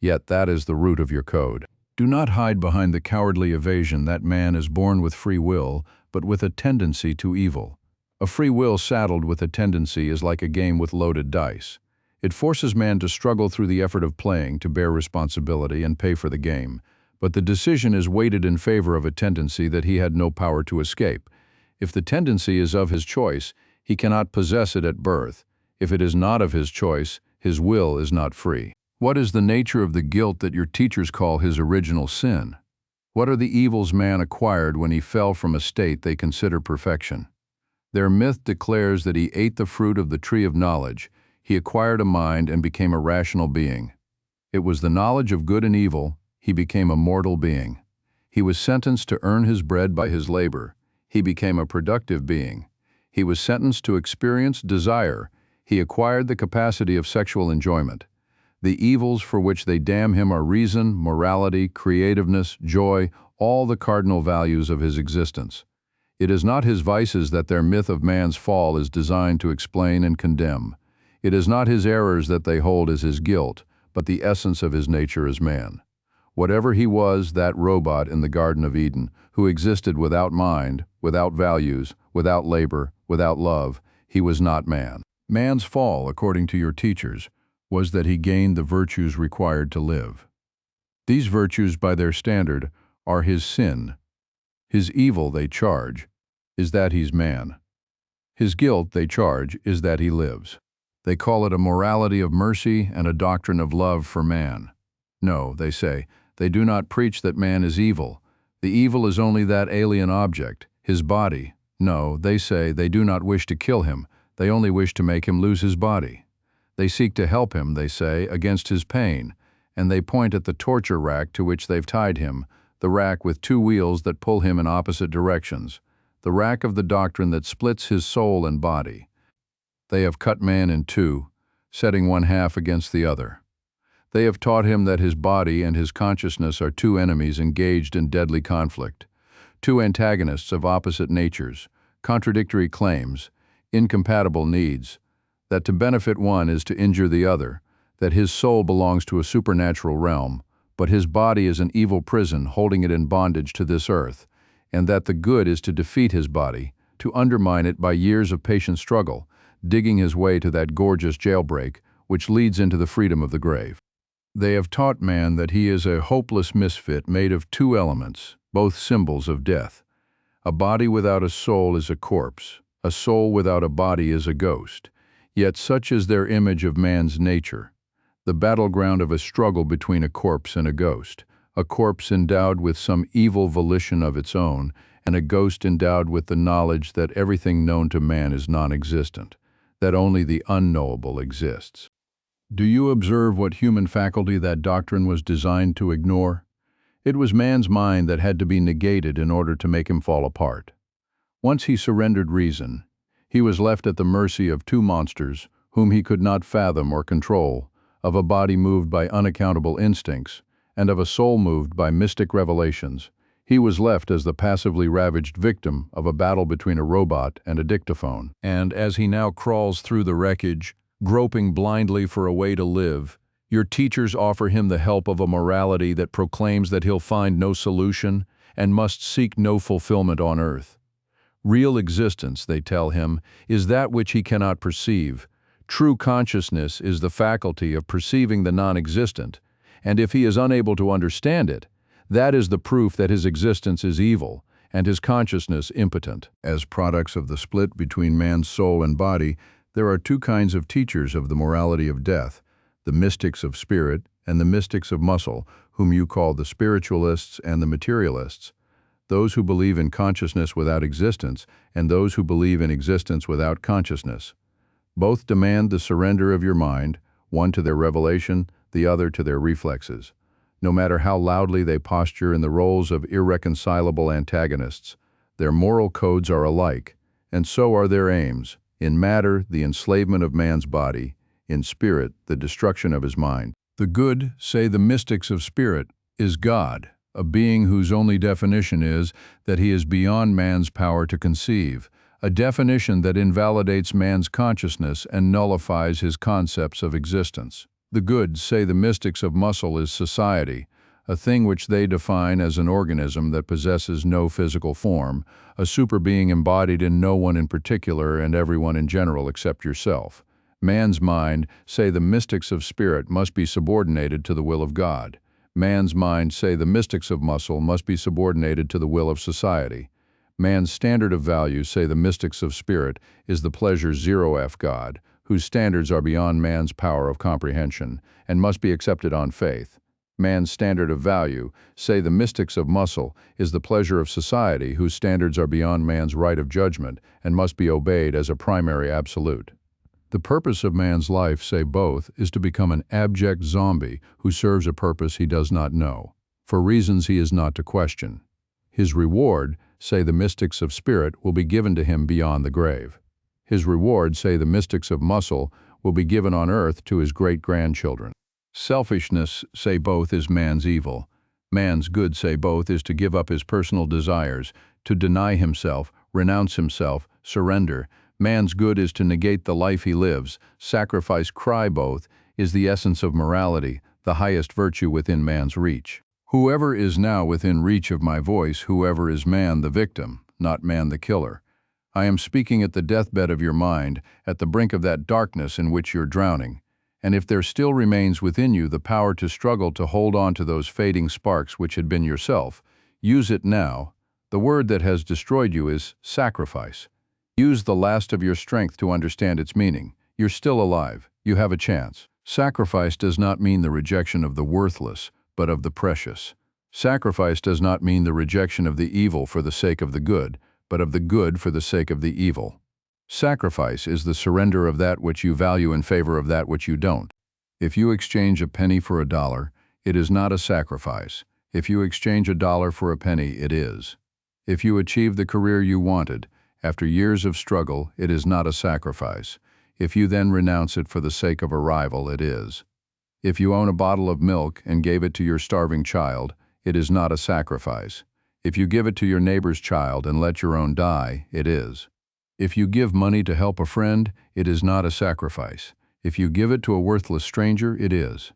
Yet that is the root of your code. Do not hide behind the cowardly evasion that man is born with free will, but with a tendency to evil. A free will saddled with a tendency is like a game with loaded dice. It forces man to struggle through the effort of playing, to bear responsibility and pay for the game. But the decision is weighted in favor of a tendency that he had no power to escape. If the tendency is of his choice, he cannot possess it at birth. If it is not of his choice, his will is not free. What is the nature of the guilt that your teachers call his original sin? What are the evils man acquired when he fell from a state they consider perfection? Their myth declares that he ate the fruit of the tree of knowledge. He acquired a mind and became a rational being. It was the knowledge of good and evil. He became a mortal being. He was sentenced to earn his bread by his labor. He became a productive being. He was sentenced to experience desire. He acquired the capacity of sexual enjoyment. The evils for which they damn him are reason, morality, creativeness, joy, all the cardinal values of his existence. It is not his vices that their myth of man's fall is designed to explain and condemn. It is not his errors that they hold as his guilt, but the essence of his nature as man. Whatever he was, that robot in the Garden of Eden, who existed without mind, without values, without labor, without love, he was not man. Man's fall, according to your teachers, was that he gained the virtues required to live. These virtues, by their standard, are his sin. His evil, they charge, is that he's man. His guilt, they charge, is that he lives. They call it a morality of mercy and a doctrine of love for man. No, they say, they do not preach that man is evil. The evil is only that alien object, his body. No, they say they do not wish to kill him, they only wish to make him lose his body. They seek to help him, they say, against his pain, and they point at the torture rack to which they've tied him, the rack with two wheels that pull him in opposite directions, the rack of the doctrine that splits his soul and body. They have cut man in two, setting one half against the other. They have taught him that his body and his consciousness are two enemies engaged in deadly conflict, two antagonists of opposite natures, contradictory claims, incompatible needs, that to benefit one is to injure the other, that his soul belongs to a supernatural realm, but his body is an evil prison holding it in bondage to this earth, and that the good is to defeat his body, to undermine it by years of patient struggle, digging his way to that gorgeous jailbreak which leads into the freedom of the grave. They have taught man that he is a hopeless misfit made of two elements, both symbols of death. A body without a soul is a corpse. A soul without a body is a ghost. Yet such is their image of man's nature, the battleground of a struggle between a corpse and a corpse endowed with some evil volition of its own, and a ghost endowed with the knowledge that everything known to man is non-existent, that only the unknowable exists. Do you observe what human faculty that doctrine was designed to ignore? It was man's mind that had to be negated in order to make him fall apart. Once he surrendered reason, he was left at the mercy of two monsters whom he could not fathom or control, of a body moved by unaccountable instincts, and of a soul moved by mystic revelations. He was left as the passively ravaged victim of a battle between a robot and a dictaphone. And as he now crawls through the wreckage, groping blindly for a way to live, your teachers offer him the help of a morality that proclaims that he'll find no solution and must seek no fulfillment on earth. Real existence, they tell him, is that which he cannot perceive. True consciousness is the faculty of perceiving the non-existent, and if he is unable to understand it, that is the proof that his existence is evil and his consciousness impotent. As products of the split between man's soul and body, there are two kinds of teachers of the morality of death, the mystics of spirit and the mystics of muscle, whom you call the spiritualists and the materialists, those who believe in consciousness without existence and those who believe in existence without consciousness. Both demand the surrender of your mind, one to their revelation, the other to their reflexes. No matter how loudly they posture in the roles of irreconcilable antagonists, their moral codes are alike, and so are their aims. In matter, the enslavement of man's body; in spirit, the destruction of his mind. The good, say the mystics of spirit, is God, a being whose only definition is that he is beyond man's power to conceive, a definition that invalidates man's consciousness and nullifies his concepts of existence. The good, say the mystics of muscle, is society, a thing which they define as an organism that possesses no physical form, a superbeing embodied in no one in particular and everyone in general except yourself. Man's mind, say the mystics of spirit, must be subordinated to the will of God. Man's mind, say the mystics of muscle, must be subordinated to the will of society. Man's standard of value, say the mystics of spirit, is the pleasure 0F God, whose standards are beyond man's power of comprehension and must be accepted on faith. Man's standard of value, say the mystics of muscle, is the pleasure of society, whose standards are beyond man's right of judgment and must be obeyed as a primary absolute. The purpose of man's life, say both, is to become an abject zombie who serves a purpose he does not know, for reasons he is not to question. His reward, say the mystics of spirit, will be given to him beyond the grave. His reward, say the mystics of muscle, will be given on earth to his great-grandchildren. Selfishness, say both, is man's evil. Man's good, say both, is to give up his personal desires, to deny himself, renounce himself, surrender. Man's good is to negate the life he lives, sacrifice, cry both, is the essence of morality, the highest virtue within man's reach. Whoever is now within reach of my voice, whoever is man the victim, not man the killer. I am speaking at the deathbed of your mind, at the brink of that darkness in which you're drowning. And if there still remains within you the power to struggle to hold on to those fading sparks which had been yourself, use it now. The word that has destroyed you is sacrifice. Use the last of your strength to understand its meaning. You're still alive. You have a chance. Sacrifice does not mean the rejection of the worthless, but of the precious. Sacrifice does not mean the rejection of the evil for the sake of the good, but of the good for the sake of the evil. Sacrifice is the surrender of that which you value in favor of that which you don't. If you exchange a penny for $1, it is not a sacrifice. If you exchange $1 for a penny, it is. If you achieve the career you wanted, after years of struggle, it is not a sacrifice. If you then renounce it for the sake of a rival, it is. If you own a bottle of milk and gave it to your starving child, it is not a sacrifice. If you give it to your neighbor's child and let your own die, it is. If you give money to help a friend, it is not a sacrifice. If you give it to a worthless stranger, it is.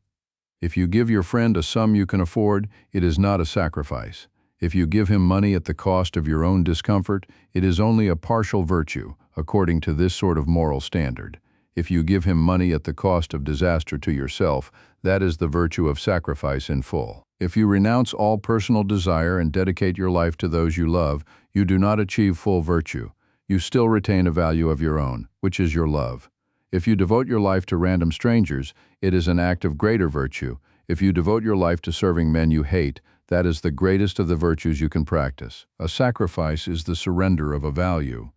If you give your friend a sum you can afford, it is not a sacrifice. If you give him money at the cost of your own discomfort, it is only a partial virtue, according to this sort of moral standard. If you give him money at the cost of disaster to yourself, that is the virtue of sacrifice in full. If you renounce all personal desire and dedicate your life to those you love, you do not achieve full virtue. You still retain a value of your own, which is your love. If you devote your life to random strangers, it is an act of greater virtue. If you devote your life to serving men you hate, that is the greatest of the virtues you can practice. A sacrifice is the surrender of a value.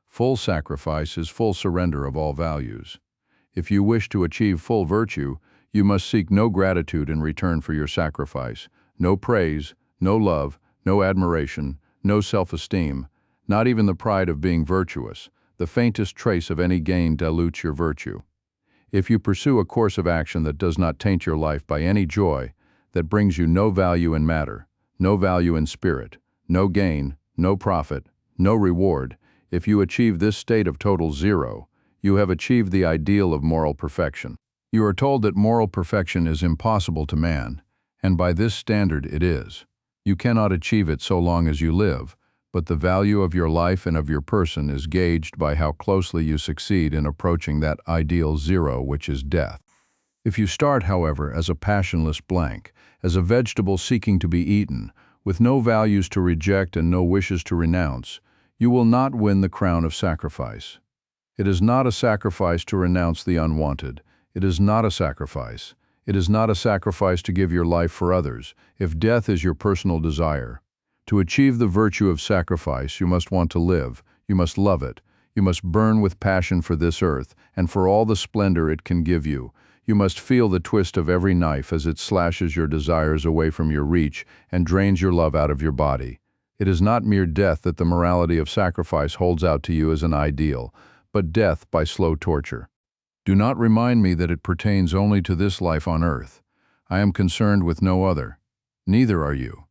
Full sacrifice is full surrender of all values. If you wish to achieve full virtue, you must seek no gratitude in return for your sacrifice, no praise, no love, no admiration, no self-esteem, not even the pride of being virtuous. The faintest trace of any gain dilutes your virtue. If you pursue a course of action that does not taint your life by any joy, that brings you no value in matter, no value in spirit, no gain, no profit, no reward, if you achieve this state of total zero, you have achieved the ideal of moral perfection. You are told that moral perfection is impossible to man, and by this standard it is. You cannot achieve it so long as you live, but the value of your life and of your person is gauged by how closely you succeed in approaching that ideal zero, which is death. If you start, however, as a passionless blank, as a vegetable seeking to be eaten, with no values to reject and no wishes to renounce, you will not win the crown of sacrifice. It is not a sacrifice to renounce the unwanted. It is not a sacrifice. It is not a sacrifice to give your life for others, if death is your personal desire. To achieve the virtue of sacrifice, you must want to live, you must love it, you must burn with passion for this earth and for all the splendor it can give you. You must feel the twist of every knife as it slashes your desires away from your reach and drains your love out of your body. It is not mere death that the morality of sacrifice holds out to you as an ideal, but death by slow torture. Do not remind me that it pertains only to this life on earth. I am concerned with no other. Neither are you.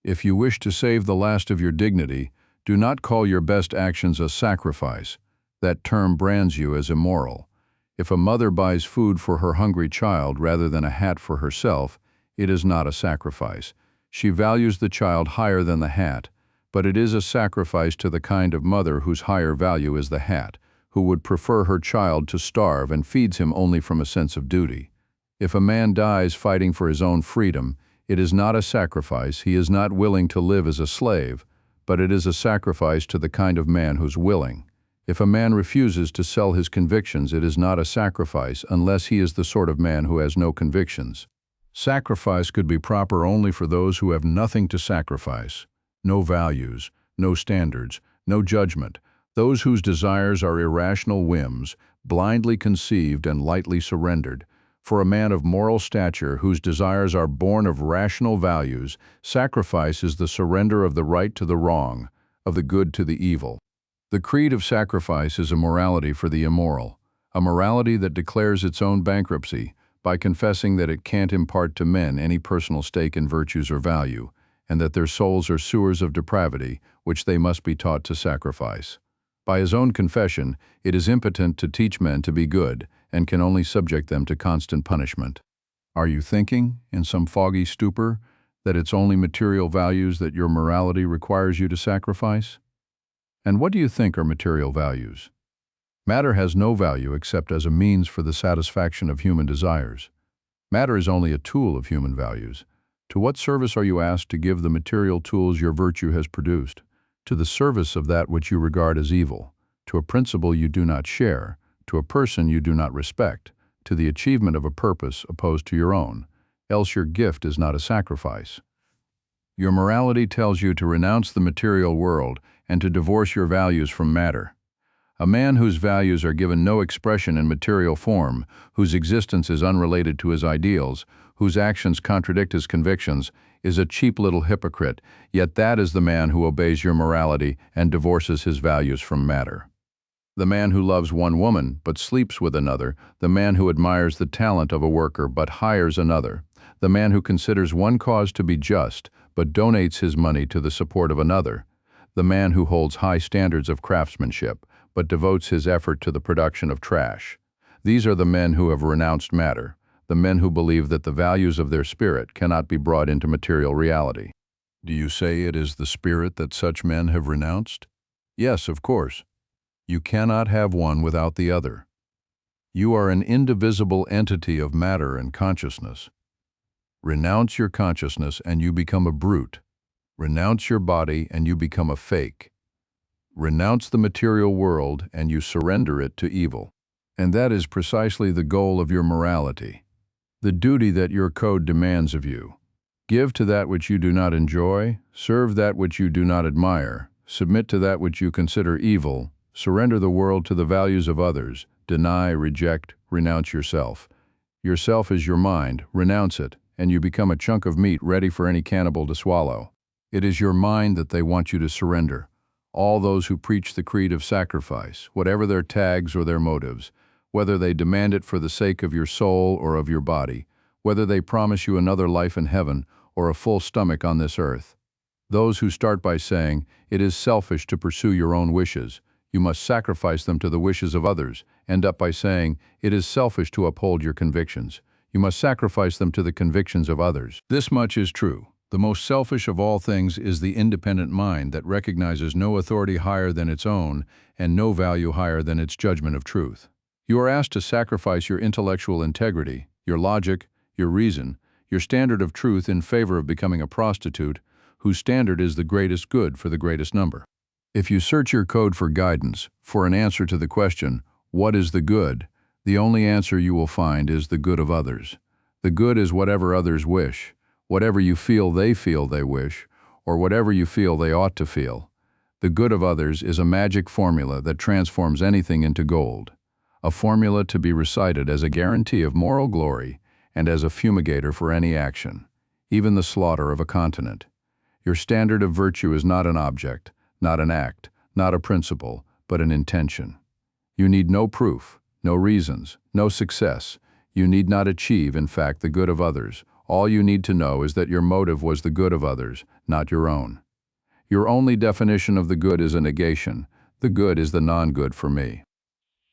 If you wish to save the last of your dignity, do not call your best actions a sacrifice. That term brands you as immoral. If a mother buys food for her hungry child rather than a hat for herself, it is not a sacrifice. She values the child higher than the hat, but it is a sacrifice to the kind of mother whose higher value is the hat, who would prefer her child to starve and feeds him only from a sense of duty. If a man dies fighting for his own freedom, it is not a sacrifice. He is not willing to live as a slave, but it is a sacrifice to the kind of man who's willing. If a man refuses to sell his convictions, it is not a sacrifice unless he is the sort of man who has no convictions. Sacrifice could be proper only for those who have nothing to sacrifice, no values, no standards, no judgment, those whose desires are irrational whims, blindly conceived and lightly surrendered. For a man of moral stature whose desires are born of rational values, sacrifice is the surrender of the right to the wrong, of the good to the evil. The creed of sacrifice is a morality for the immoral, a morality that declares its own bankruptcy, by confessing that it can't impart to men any personal stake in virtues or value, and that their souls are sewers of depravity, which they must be taught to sacrifice. By his own confession, it is impotent to teach men to be good, and can only subject them to constant punishment. Are you thinking, in some foggy stupor, that it's only material values that your morality requires you to sacrifice? And what do you think are material values? Matter has no value except as a means for the satisfaction of human desires. Matter is only a tool of human values. To what service are you asked to give the material tools your virtue has produced? To the service of that which you regard as evil, to a principle you do not share, to a person you do not respect, to the achievement of a purpose opposed to your own, else your gift is not a sacrifice. Your morality tells you to renounce the material world and to divorce your values from matter. A man whose values are given no expression in material form, whose existence is unrelated to his ideals, whose actions contradict his convictions, is a cheap little hypocrite, yet that is the man who obeys your morality and divorces his values from matter. The man who loves one woman but sleeps with another, the man who admires the talent of a worker but hires another, the man who considers one cause to be just but donates his money to the support of another, the man who holds high standards of craftsmanship but devotes his effort to the production of trash. These are the men who have renounced matter, the men who believe that the values of their spirit cannot be brought into material reality. Do you say it is the spirit that such men have renounced? Yes, of course. You cannot have one without the other. You are an indivisible entity of matter and consciousness. Renounce your consciousness and you become a brute. Renounce your body and you become a fake. Renounce the material world and you surrender it to evil. And that is precisely the goal of your morality, the duty that your code demands of you. Give to that which you do not enjoy, serve that which you do not admire, submit to that which you consider evil, surrender the world to the values of others, deny, reject, renounce yourself. Yourself is your mind, renounce it, and you become a chunk of meat ready for any cannibal to swallow. It is your mind that they want you to surrender. All those who preach the creed of sacrifice, whatever their tags or their motives, whether they demand it for the sake of your soul or of your body, whether they promise you another life in heaven or a full stomach on this earth. Those who start by saying, it is selfish to pursue your own wishes, you must sacrifice them to the wishes of others, end up by saying, it is selfish to uphold your convictions, you must sacrifice them to the convictions of others. This much is true. The most selfish of all things is the independent mind that recognizes no authority higher than its own and no value higher than its judgment of truth. You are asked to sacrifice your intellectual integrity, your logic, your reason, your standard of truth in favor of becoming a prostitute, whose standard is the greatest good for the greatest number. If you search your code for guidance, for an answer to the question, what is the good? The only answer you will find is the good of others. The good is whatever others wish, whatever you feel they wish, or whatever you feel they ought to feel. The good of others is a magic formula that transforms anything into gold, a formula to be recited as a guarantee of moral glory and as a fumigator for any action, even the slaughter of a continent. Your standard of virtue is not an object, not an act, not a principle, but an intention. You need no proof, no reasons, no success. You need not achieve, in fact, the good of others. All you need to know is that your motive was the good of others, not your own. Your only definition of the good is a negation. The good is the non-good for me.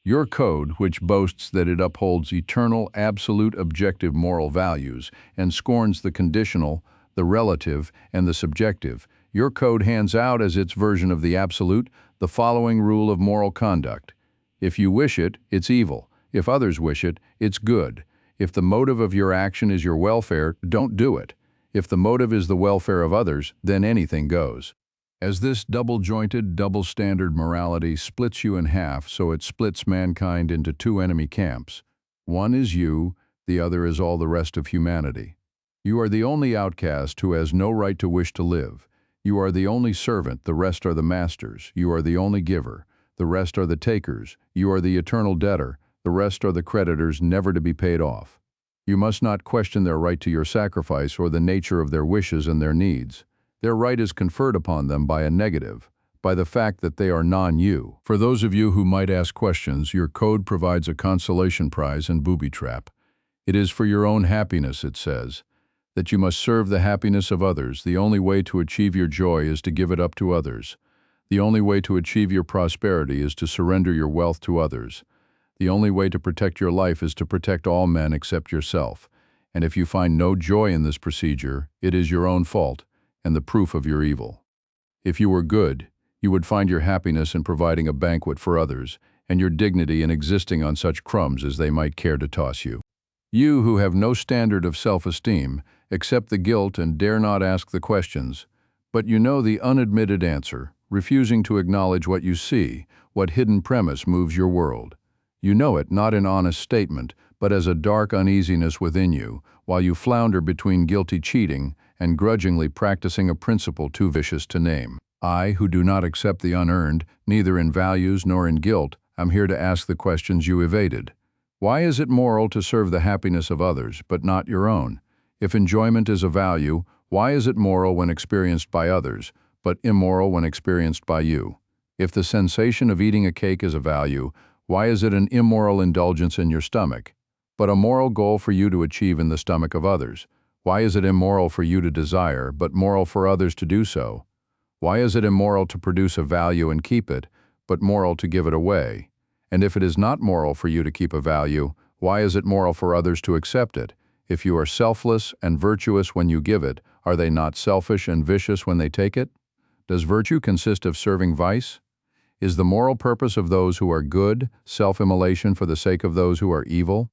Your code, which boasts that it upholds eternal, absolute, objective moral values and scorns the conditional, the relative, and the subjective, your code hands out as its version of the absolute the following rule of moral conduct. If you wish it, it's evil. If others wish it, it's good. If the motive of your action is your welfare, don't do it. If the motive is the welfare of others, then anything goes. As this double-jointed, double-standard morality splits you in half, so it splits mankind into two enemy camps. One is you, the other is all the rest of humanity. You are the only outcast who has no right to wish to live. You are the only servant, the rest are the masters. You are the only giver, the rest are the takers. You are the eternal debtor, the rest are the creditors never to be paid off. You must not question their right to your sacrifice or the nature of their wishes and their needs. Their right is conferred upon them by a negative, by the fact that they are non-you. For those of you who might ask questions, your code provides a consolation prize and booby trap. It is for your own happiness, it says, that you must serve the happiness of others. The only way to achieve your joy is to give it up to others. The only way to achieve your prosperity is to surrender your wealth to others. The only way to protect your life is to protect all men except yourself. And if you find no joy in this procedure, it is your own fault and the proof of your evil. If you were good, you would find your happiness in providing a banquet for others, and your dignity in existing on such crumbs as they might care to toss you. You who have no standard of self-esteem, accept the guilt and dare not ask the questions, but you know the unadmitted answer, refusing to acknowledge what you see, what hidden premise moves your world. You know it not in honest statement, but as a dark uneasiness within you, while you flounder between guilty cheating and grudgingly practicing a principle too vicious to name. I, who do not accept the unearned, neither in values nor in guilt, am here to ask the questions you evaded. Why is it moral to serve the happiness of others, but not your own? If enjoyment is a value, why is it moral when experienced by others, but immoral when experienced by you? If the sensation of eating a cake is a value, why is it an immoral indulgence in your stomach, but a moral goal for you to achieve in the stomach of others? Why is it immoral for you to desire, but moral for others to do so? Why is it immoral to produce a value and keep it, but moral to give it away? And if it is not moral for you to keep a value, why is it moral for others to accept it? If you are selfless and virtuous when you give it, are they not selfish and vicious when they take it? Does virtue consist of serving vice? Is the moral purpose of those who are good self-immolation for the sake of those who are evil?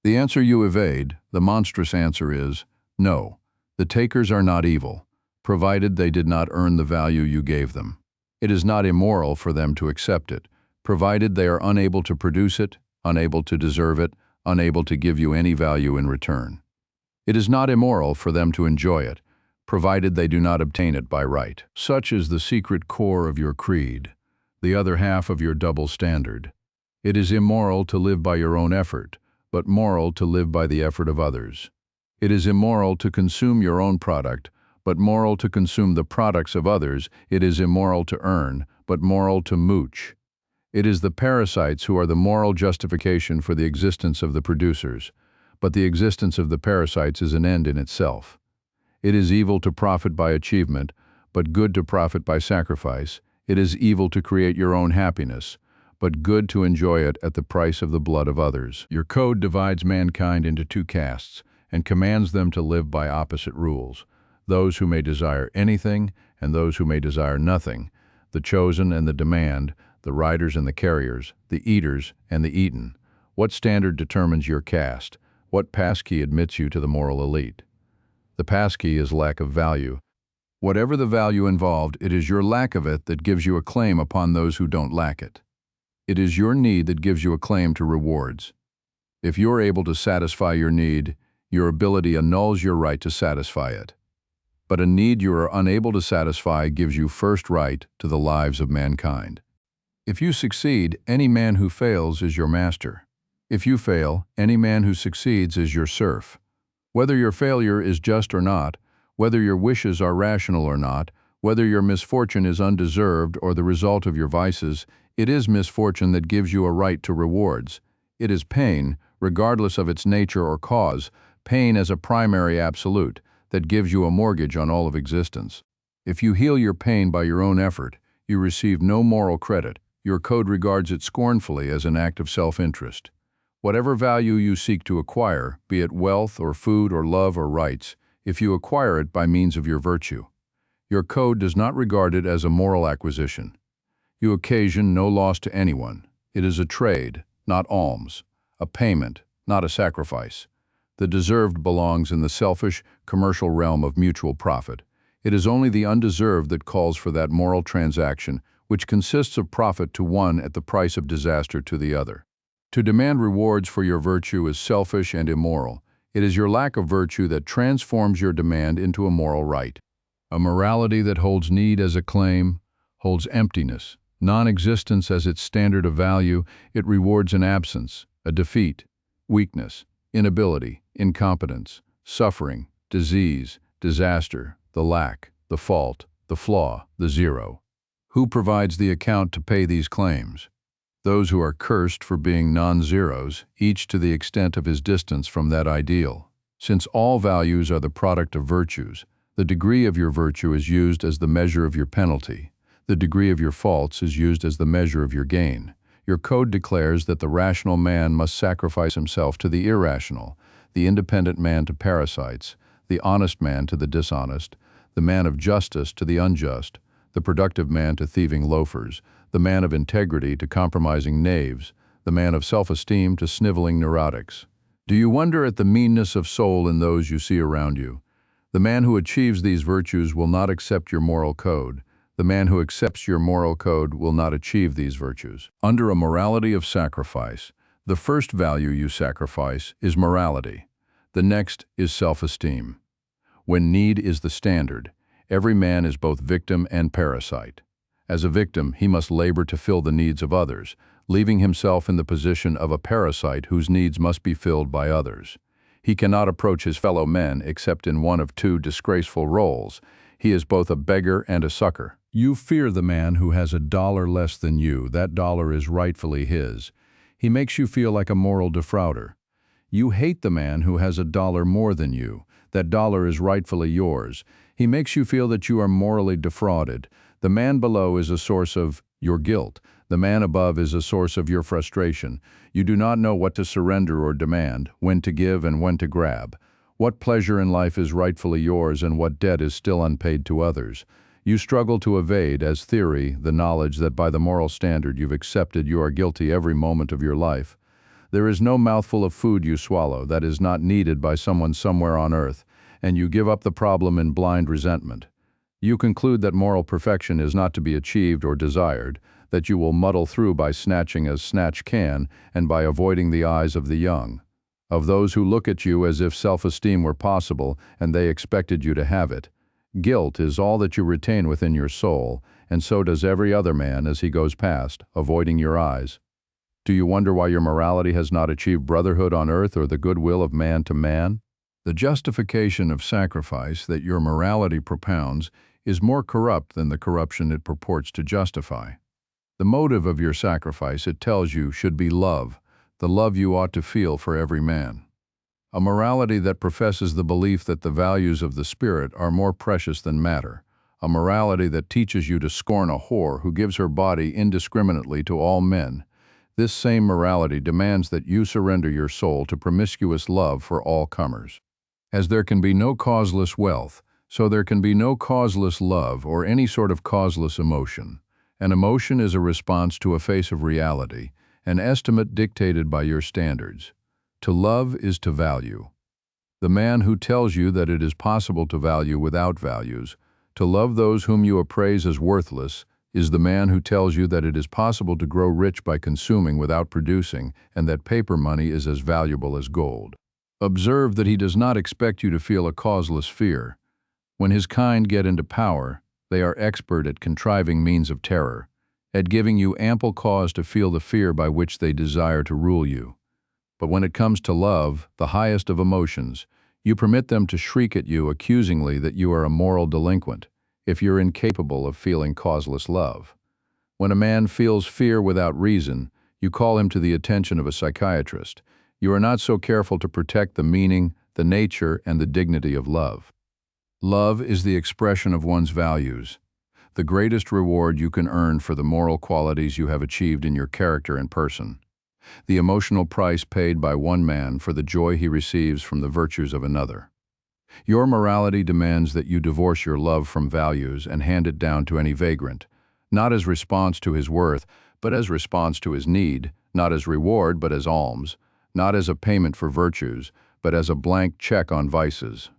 The answer you evade, the monstrous answer is, no, the takers are not evil, provided they did not earn the value you gave them. It is not immoral for them to accept it, provided they are unable to produce it, unable to deserve it, unable to give you any value in return. It is not immoral for them to enjoy it, provided they do not obtain it by right. Such is the secret core of your creed, the other half of your double standard. It is immoral to live by your own effort, but moral to live by the effort of others. It is immoral to consume your own product, but moral to consume the products of others. It is immoral to earn, but moral to mooch. It is the parasites who are the moral justification for the existence of the producers, but the existence of the parasites is an end in itself. It is evil to profit by achievement, but good to profit by sacrifice. It is evil to create your own happiness, but good to enjoy it at the price of the blood of others. Your code divides mankind into two castes and commands them to live by opposite rules: those who may desire anything and those who may desire nothing, the chosen and the demand, the riders and the carriers, the eaters and the eaten. What standard determines your caste? What passkey admits you to the moral elite? The passkey is lack of value. Whatever the value involved, it is your lack of it that gives you a claim upon those who don't lack it. It is your need that gives you a claim to rewards. If you are able to satisfy your need, your ability annuls your right to satisfy it. But a need you are unable to satisfy gives you first right to the lives of mankind. If you succeed, any man who fails is your master. If you fail, any man who succeeds is your serf. Whether your failure is just or not, whether your wishes are rational or not, whether your misfortune is undeserved or the result of your vices, it is misfortune that gives you a right to rewards. It is pain, regardless of its nature or cause, pain as a primary absolute, that gives you a mortgage on all of existence. If you heal your pain by your own effort, you receive no moral credit. Your code regards it scornfully as an act of self-interest. Whatever value you seek to acquire, be it wealth or food or love or rights, if you acquire it by means of your virtue, your code does not regard it as a moral acquisition. You occasion no loss to anyone. It is a trade, not alms, a payment, not a sacrifice. The deserved belongs in the selfish, commercial realm of mutual profit. It is only the undeserved that calls for that moral transaction, which consists of profit to one at the price of disaster to the other. To demand rewards for your virtue is selfish and immoral. It is your lack of virtue that transforms your demand into a moral right. A morality that holds need as a claim, holds emptiness, non-existence as its standard of value. It rewards an absence, a defeat, weakness, inability, incompetence, suffering, disease, disaster, the lack, the fault, the flaw, the zero. Who provides the account to pay these claims? Those who are cursed for being non-zeros, each to the extent of his distance from that ideal. Since all values are the product of virtues, the degree of your virtue is used as the measure of your penalty. The degree of your faults is used as the measure of your gain. Your code declares that the rational man must sacrifice himself to the irrational, the independent man to parasites, the honest man to the dishonest, the man of justice to the unjust, the productive man to thieving loafers, the man of integrity to compromising knaves, the man of self-esteem to sniveling neurotics. Do you wonder at the meanness of soul in those you see around you? The man who achieves these virtues will not accept your moral code. The man who accepts your moral code will not achieve these virtues. Under a morality of sacrifice, the first value you sacrifice is morality. The next is self-esteem. When need is the standard, every man is both victim and parasite. As a victim, he must labor to fill the needs of others, leaving himself in the position of a parasite whose needs must be filled by others. He cannot approach his fellow men except in one of two disgraceful roles. He is both a beggar and a sucker. You fear the man who has $1 less than you. That dollar is rightfully his. He makes you feel like a moral defrauder. You hate the man who has $1 more than you. That dollar is rightfully yours. He makes you feel that you are morally defrauded. The man below is a source of your guilt. The man above is a source of your frustration. You do not know what to surrender or demand, when to give and when to grab. What pleasure in life is rightfully yours and what debt is still unpaid to others. You struggle to evade, as theory, the knowledge that by the moral standard you've accepted you are guilty every moment of your life. There is no mouthful of food you swallow that is not needed by someone somewhere on earth, and you give up the problem in blind resentment. You conclude that moral perfection is not to be achieved or desired, that you will muddle through by snatching as snatch can and by avoiding the eyes of the young, of those who look at you as if self-esteem were possible and they expected you to have it. Guilt is all that you retain within your soul, and so does every other man as he goes past, avoiding your eyes. Do you wonder why your morality has not achieved brotherhood on earth or the goodwill of man to man? The justification of sacrifice that your morality propounds is more corrupt than the corruption it purports to justify. The motive of your sacrifice, it tells you, should be love, the love you ought to feel for every man. A morality that professes the belief that the values of the spirit are more precious than matter. A morality that teaches you to scorn a whore who gives her body indiscriminately to all men. This same morality demands that you surrender your soul to promiscuous love for all comers. As there can be no causeless wealth, so there can be no causeless love or any sort of causeless emotion. An emotion is a response to a face of reality, an estimate dictated by your standards. To love is to value. The man who tells you that it is possible to value without values, to love those whom you appraise as worthless, is the man who tells you that it is possible to grow rich by consuming without producing, and that paper money is as valuable as gold. Observe that he does not expect you to feel a causeless fear. When his kind get into power, they are expert at contriving means of terror, at giving you ample cause to feel the fear by which they desire to rule you. But when it comes to love, the highest of emotions, you permit them to shriek at you accusingly that you are a moral delinquent, if you're incapable of feeling causeless love. When a man feels fear without reason, you call him to the attention of a psychiatrist. You are not so careful to protect the meaning, the nature, and the dignity of love. Love is the expression of one's values, the greatest reward you can earn for the moral qualities you have achieved in your character and person. The emotional price paid by one man for the joy he receives from the virtues of another. Your morality demands that you divorce your love from values and hand it down to any vagrant, not as response to his worth, but as response to his need, not as reward, but as alms, not as a payment for virtues, but as a blank check on vices.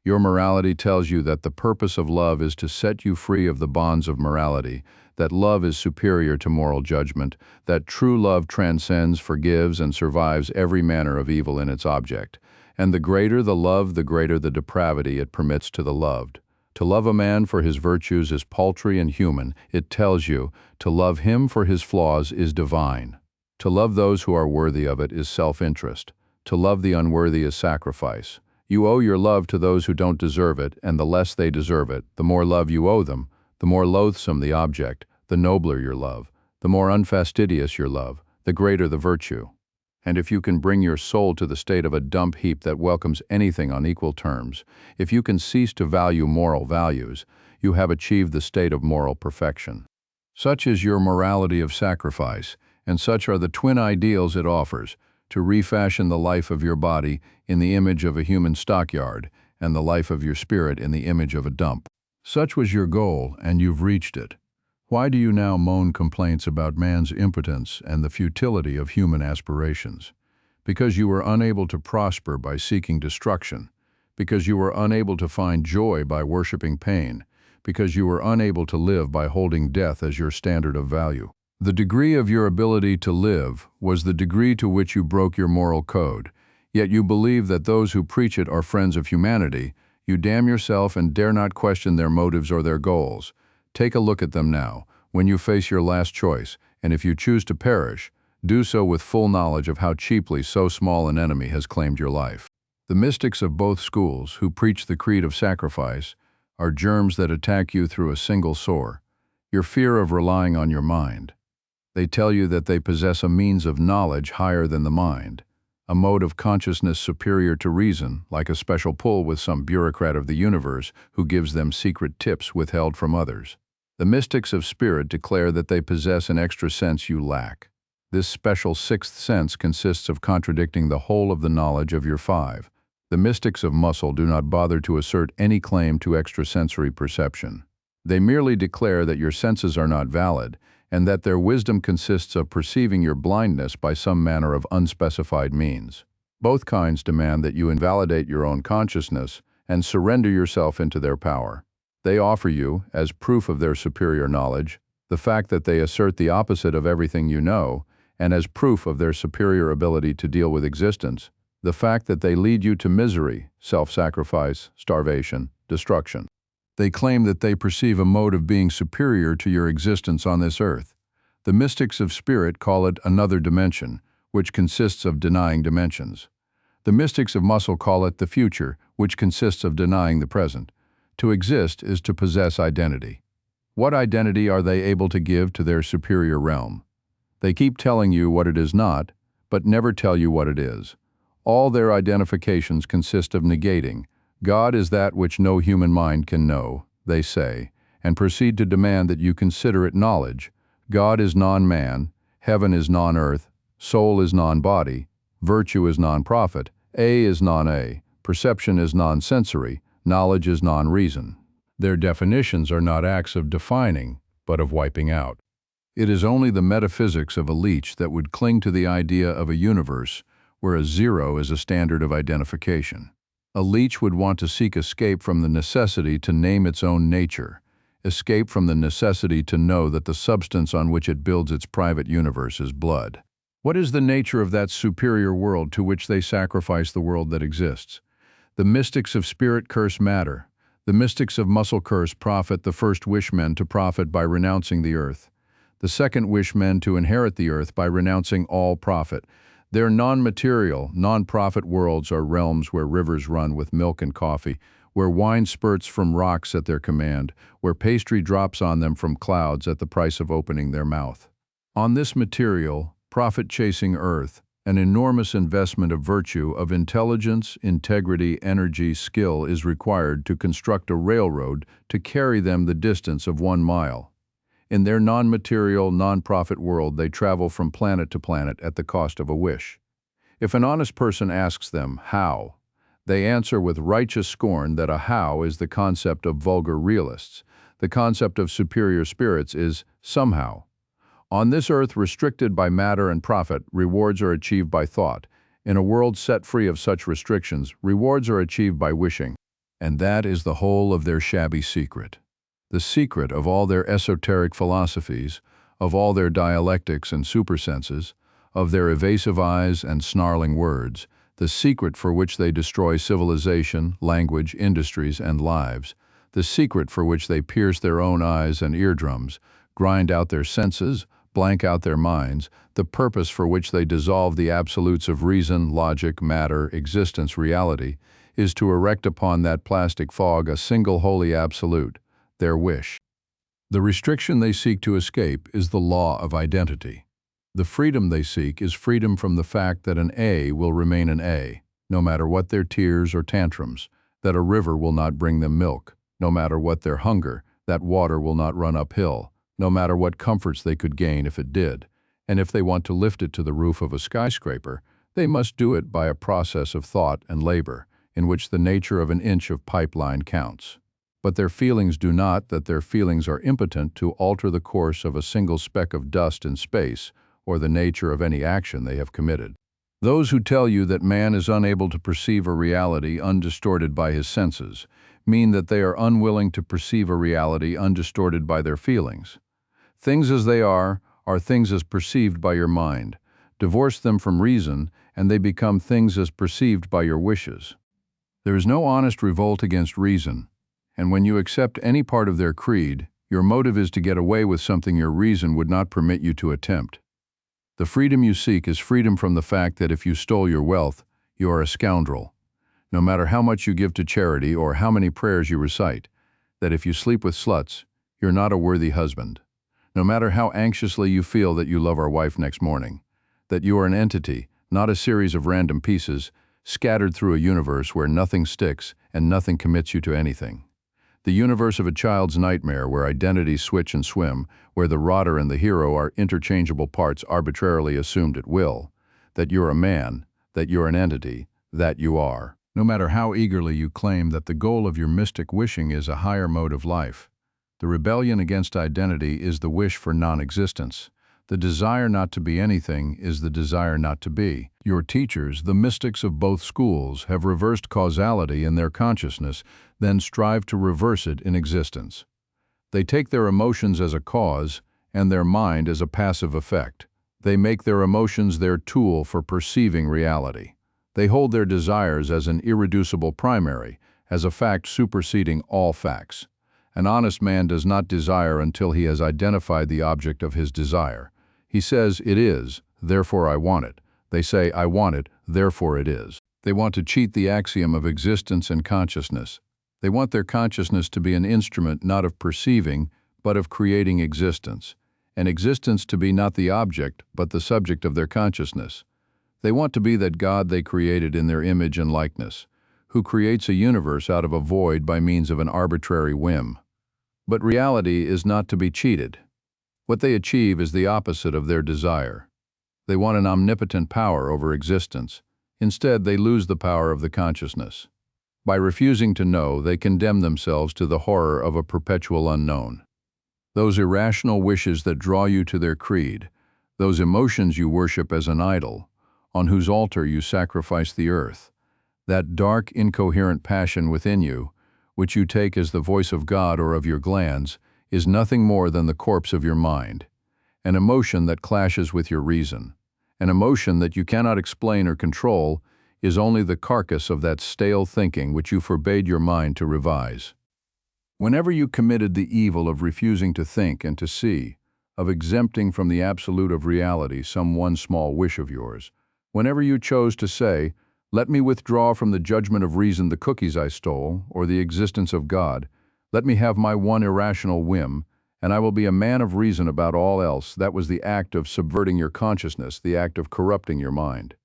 Your morality tells you that the purpose of love is to set you free of the bonds of morality, that love is superior to moral judgment, that true love transcends, forgives, and survives every manner of evil in its object. And the greater the love, the greater the depravity it permits to the loved. To love a man for his virtues is paltry and human, it tells you. To love him for his flaws is divine. To love those who are worthy of it is self-interest. To love the unworthy is sacrifice. You owe your love to those who don't deserve it, and the less they deserve it, the more love you owe them, the more loathsome the object, the nobler your love, The more unfastidious your love, the greater the virtue. And if you can bring your soul to the state of a dump heap that welcomes anything on equal terms, if you can cease to value moral values, you have achieved the state of moral perfection. Such is your morality of sacrifice, and such are the twin ideals it offers, to refashion the life of your body in the image of a human stockyard, and the life of your spirit in the image of a dump. Such was your goal, and you've reached it. Why do you now moan complaints about man's impotence and the futility of human aspirations? Because you were unable to prosper by seeking destruction, because you were unable to find joy by worshiping pain, because you were unable to live by holding death as your standard of value. The degree of your ability to live was the degree to which you broke your moral code, yet you believe that those who preach it are friends of humanity. You damn yourself and dare not question their motives or their goals. Take a look at them now, when you face your last choice, and if you choose to perish, do so with full knowledge of how cheaply so small an enemy has claimed your life. The mystics of both schools, who preach the creed of sacrifice, are germs that attack you through a single sore, your fear of relying on your mind. They tell you that they possess a means of knowledge higher than the mind, a mode of consciousness superior to reason, like a special pull with some bureaucrat of the universe who gives them secret tips withheld from others. The mystics of spirit declare that they possess an extra sense you lack. This special sixth sense consists of contradicting the whole of the knowledge of your five. The mystics of muscle do not bother to assert any claim to extrasensory perception. They merely declare that your senses are not valid, and that their wisdom consists of perceiving your blindness by some manner of unspecified means. Both kinds demand that you invalidate your own consciousness and surrender yourself into their power. They offer you, as proof of their superior knowledge, the fact that they assert the opposite of everything you know, and as proof of their superior ability to deal with existence, the fact that they lead you to misery, self-sacrifice, starvation, destruction. They claim that they perceive a mode of being superior to your existence on this earth. The mystics of spirit call it another dimension, which consists of denying dimensions. The mystics of muscle call it the future, which consists of denying the present. To exist is to possess identity. What identity are they able to give to their superior realm? They keep telling you what it is not, but never tell you what it is. All their identifications consist of negating. God is that which no human mind can know, they say, and proceed to demand that you consider it knowledge. God is non-man, heaven is non-earth, soul is non-body, virtue is non-profit, A is non-A, perception is non-sensory, knowledge is non-reason. Their definitions are not acts of defining, but of wiping out. It is only the metaphysics of a leech that would cling to the idea of a universe where a zero is a standard of identification. A leech would want to seek escape from the necessity to name its own nature, escape from the necessity to know that the substance on which it builds its private universe is blood. What is the nature of that superior world to which they sacrifice the world that exists? The mystics of spirit curse matter. The mystics of muscle curse profit. The first wish men to profit by renouncing the earth. The second wish men to inherit the earth by renouncing all profit. Their non-material, non-profit worlds are realms where rivers run with milk and coffee, where wine spurts from rocks at their command, where pastry drops on them from clouds at the price of opening their mouth. On this material, profit-chasing earth, an enormous investment of virtue, of intelligence, integrity, energy, skill is required to construct a railroad to carry them the distance of 1 mile. In their non-material, non-profit world, they travel from planet to planet at the cost of a wish. If an honest person asks them, how, they answer with righteous scorn that a how is the concept of vulgar realists. The concept of superior spirits is somehow. On this earth restricted by matter and profit, rewards are achieved by thought. In a world set free of such restrictions, rewards are achieved by wishing. And that is the whole of their shabby secret. The secret of all their esoteric philosophies, of all their dialectics and supersenses, of their evasive eyes and snarling words, the secret for which they destroy civilization, language, industries, and lives, the secret for which they pierce their own eyes and eardrums, grind out their senses, blank out their minds, the purpose for which they dissolve the absolutes of reason, logic, matter, existence, reality, is to erect upon that plastic fog a single holy absolute, their wish. The restriction they seek to escape is the law of identity. The freedom they seek is freedom from the fact that an A will remain an A, no matter what their tears or tantrums, that a river will not bring them milk, no matter what their hunger, that water will not run uphill, no matter what comforts they could gain if it did, and if they want to lift it to the roof of a skyscraper, they must do it by a process of thought and labor, in which the nature of an inch of pipeline counts. But their feelings do not, that their feelings are impotent to alter the course of a single speck of dust in space, or the nature of any action they have committed. Those who tell you that man is unable to perceive a reality undistorted by his senses mean that they are unwilling to perceive a reality undistorted by their feelings. Things as they are things as perceived by your mind. Divorce them from reason, and they become things as perceived by your wishes. There is no honest revolt against reason, and when you accept any part of their creed, your motive is to get away with something your reason would not permit you to attempt. The freedom you seek is freedom from the fact that if you stole your wealth, you are a scoundrel. No matter how much you give to charity or how many prayers you recite, that if you sleep with sluts, you're not a worthy husband. No matter how anxiously you feel that you love our wife next morning, that you are an entity, not a series of random pieces, scattered through a universe where nothing sticks and nothing commits you to anything. The universe of a child's nightmare where identities switch and swim, where the rotter and the hero are interchangeable parts arbitrarily assumed at will, that you're a man, that you're an entity, that you are. No matter how eagerly you claim that the goal of your mystic wishing is a higher mode of life, the rebellion against identity is the wish for non-existence. The desire not to be anything is the desire not to be. Your teachers, the mystics of both schools, have reversed causality in their consciousness, then strive to reverse it in existence. They take their emotions as a cause and their mind as a passive effect. They make their emotions their tool for perceiving reality. They hold their desires as an irreducible primary, as a fact superseding all facts. An honest man does not desire until he has identified the object of his desire. He says, "It is, therefore I want it." They say, "I want it, therefore it is." They want to cheat the axiom of existence and consciousness. They want their consciousness to be an instrument not of perceiving, but of creating existence, and existence to be not the object, but the subject of their consciousness. They want to be that God they created in their image and likeness, who creates a universe out of a void by means of an arbitrary whim. But reality is not to be cheated. What they achieve is the opposite of their desire. They want an omnipotent power over existence. Instead, they lose the power of the consciousness. By refusing to know, they condemn themselves to the horror of a perpetual unknown. Those irrational wishes that draw you to their creed, those emotions you worship as an idol, on whose altar you sacrifice the earth, that dark, incoherent passion within you, which you take as the voice of God or of your glands, is nothing more than the corpse of your mind, an emotion that clashes with your reason. An emotion that you cannot explain or control is only the carcass of that stale thinking which you forbade your mind to revise. Whenever you committed the evil of refusing to think and to see, of exempting from the absolute of reality some one small wish of yours, whenever you chose to say, "Let me withdraw from the judgment of reason the cookies I stole, or the existence of God. Let me have my one irrational whim, and I will be a man of reason about all else," that was the act of subverting your consciousness, the act of corrupting your mind.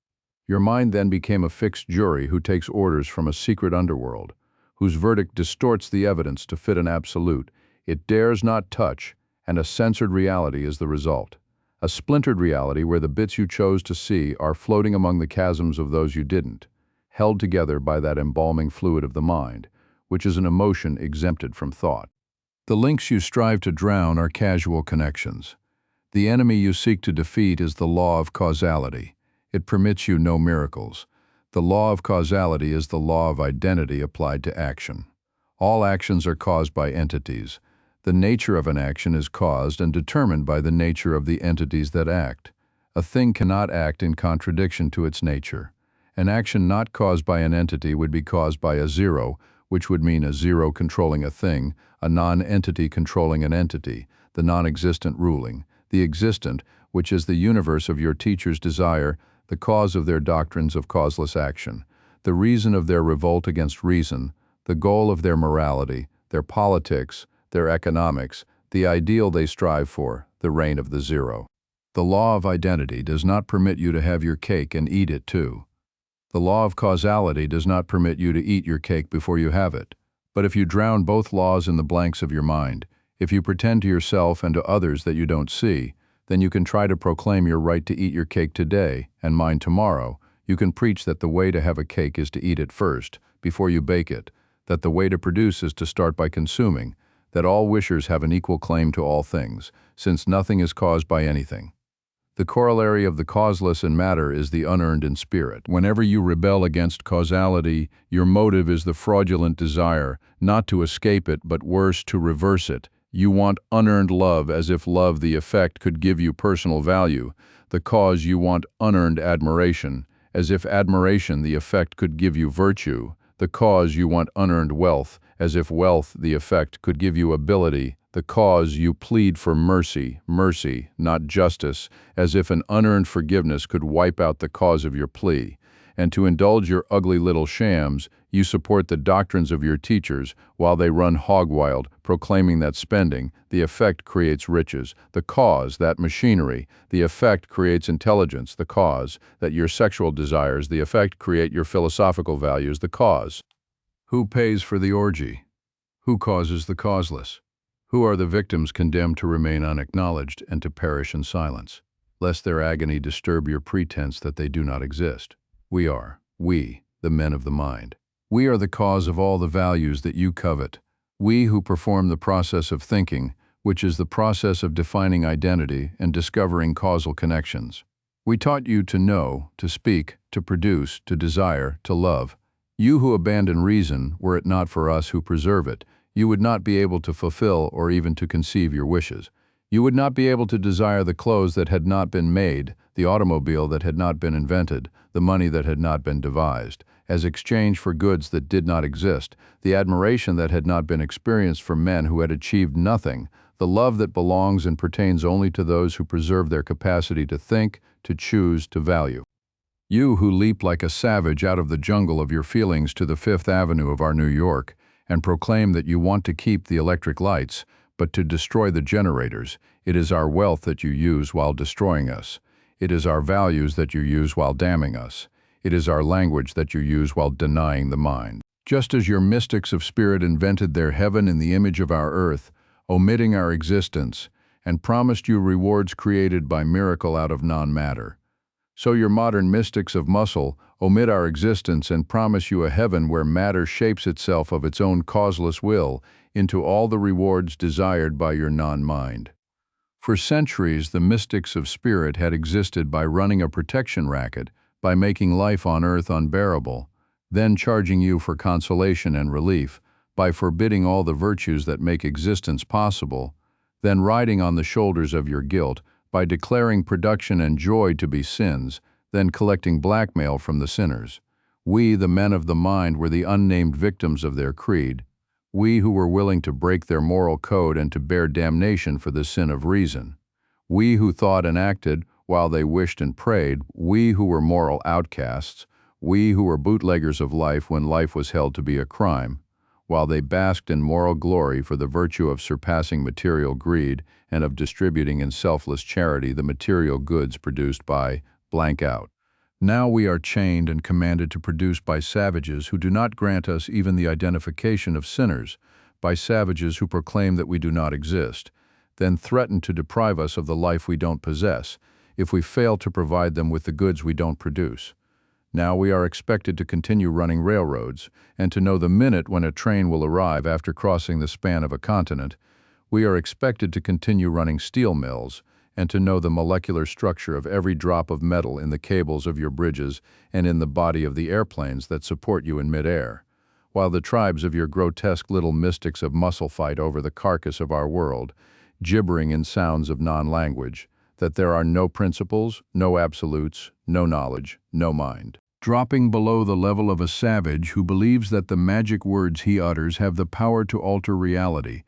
Your mind then became a fixed jury who takes orders from a secret underworld, whose verdict distorts the evidence to fit an absolute it dares not touch, and a censored reality is the result. A splintered reality where the bits you chose to see are floating among the chasms of those you didn't, held together by that embalming fluid of the mind, which is an emotion exempted from thought. The links you strive to drown are casual connections. The enemy you seek to defeat is the law of causality. It permits you no miracles. The law of causality is the law of identity applied to action. All actions are caused by entities. The nature of an action is caused and determined by the nature of the entities that act. A thing cannot act in contradiction to its nature. An action not caused by an entity would be caused by a zero, which would mean a zero controlling a thing, a non-entity controlling an entity, the non-existent ruling, the existent, which is the universe of your teacher's desire, the cause of their doctrines of causeless action, the reason of their revolt against reason, the goal of their morality, their politics, their economics, the ideal they strive for, the reign of the zero. The law of identity does not permit you to have your cake and eat it too. The law of causality does not permit you to eat your cake before you have it. But if you drown both laws in the blanks of your mind, if you pretend to yourself and to others that you don't see, then you can try to proclaim your right to eat your cake today and mine tomorrow. You can preach that the way to have a cake is to eat it first, before you bake it, that the way to produce is to start by consuming, that all wishers have an equal claim to all things, since nothing is caused by anything. The corollary of the causeless in matter is the unearned in spirit. Whenever you rebel against causality, your motive is the fraudulent desire, not to escape it, but worse, to reverse it. You want unearned love, as if love, the effect, could give you personal value. The cause, you want unearned admiration, as if admiration, the effect, could give you virtue. The cause, you want unearned wealth, as if wealth, the effect, could give you ability. The cause, you plead for mercy, mercy, not justice, as if an unearned forgiveness could wipe out the cause of your plea. And to indulge your ugly little shams, you support the doctrines of your teachers while they run hog-wild, proclaiming that spending, the effect, creates riches. The cause, that machinery, the effect, creates intelligence. The cause, that your sexual desires, the effect, create your philosophical values. The cause. Who pays for the orgy? Who causes the causeless? Who are the victims condemned to remain unacknowledged and to perish in silence, lest their agony disturb your pretense that they do not exist? We are, we, the men of the mind. We are the cause of all the values that you covet. We who perform the process of thinking, which is the process of defining identity and discovering causal connections. We taught you to know, to speak, to produce, to desire, to love. You who abandon reason, were it not for us who preserve it, you would not be able to fulfill or even to conceive your wishes. You would not be able to desire the clothes that had not been made, the automobile that had not been invented, the money that had not been devised, as exchange for goods that did not exist, the admiration that had not been experienced for men who had achieved nothing, the love that belongs and pertains only to those who preserve their capacity to think, to choose, to value. You who leap like a savage out of the jungle of your feelings to the Fifth Avenue of our New York, and proclaim that you want to keep the electric lights, but to destroy the generators. It is our wealth that you use while destroying us. It is our values that you use while damning us. It is our language that you use while denying the mind. Just as your mystics of spirit invented their heaven in the image of our earth, omitting our existence, and promised you rewards created by miracle out of non-matter, so your modern mystics of muscle omit our existence and promise you a heaven where matter shapes itself of its own causeless will into all the rewards desired by your non-mind. For centuries, the mystics of spirit had existed by running a protection racket, by making life on earth unbearable, then charging you for consolation and relief, by forbidding all the virtues that make existence possible, then riding on the shoulders of your guilt, by declaring production and joy to be sins, then collecting blackmail from the sinners. We, the men of the mind, were the unnamed victims of their creed. We who were willing to break their moral code and to bear damnation for the sin of reason. We who thought and acted while they wished and prayed. We who were moral outcasts. We who were bootleggers of life when life was held to be a crime, while they basked in moral glory for the virtue of surpassing material greed and of distributing in selfless charity the material goods produced by blank out. Now we are chained and commanded to produce by savages who do not grant us even the identification of sinners, by savages who proclaim that we do not exist, then threaten to deprive us of the life we don't possess if we fail to provide them with the goods we don't produce. Now we are expected to continue running railroads and to know the minute when a train will arrive after crossing the span of a continent. We are expected to continue running steel mills and to know the molecular structure of every drop of metal in the cables of your bridges and in the body of the airplanes that support you in midair, while the tribes of your grotesque little mystics of muscle fight over the carcass of our world, gibbering in sounds of non-language, that there are no principles, no absolutes, no knowledge, no mind. Dropping below the level of a savage who believes that the magic words he utters have the power to alter reality.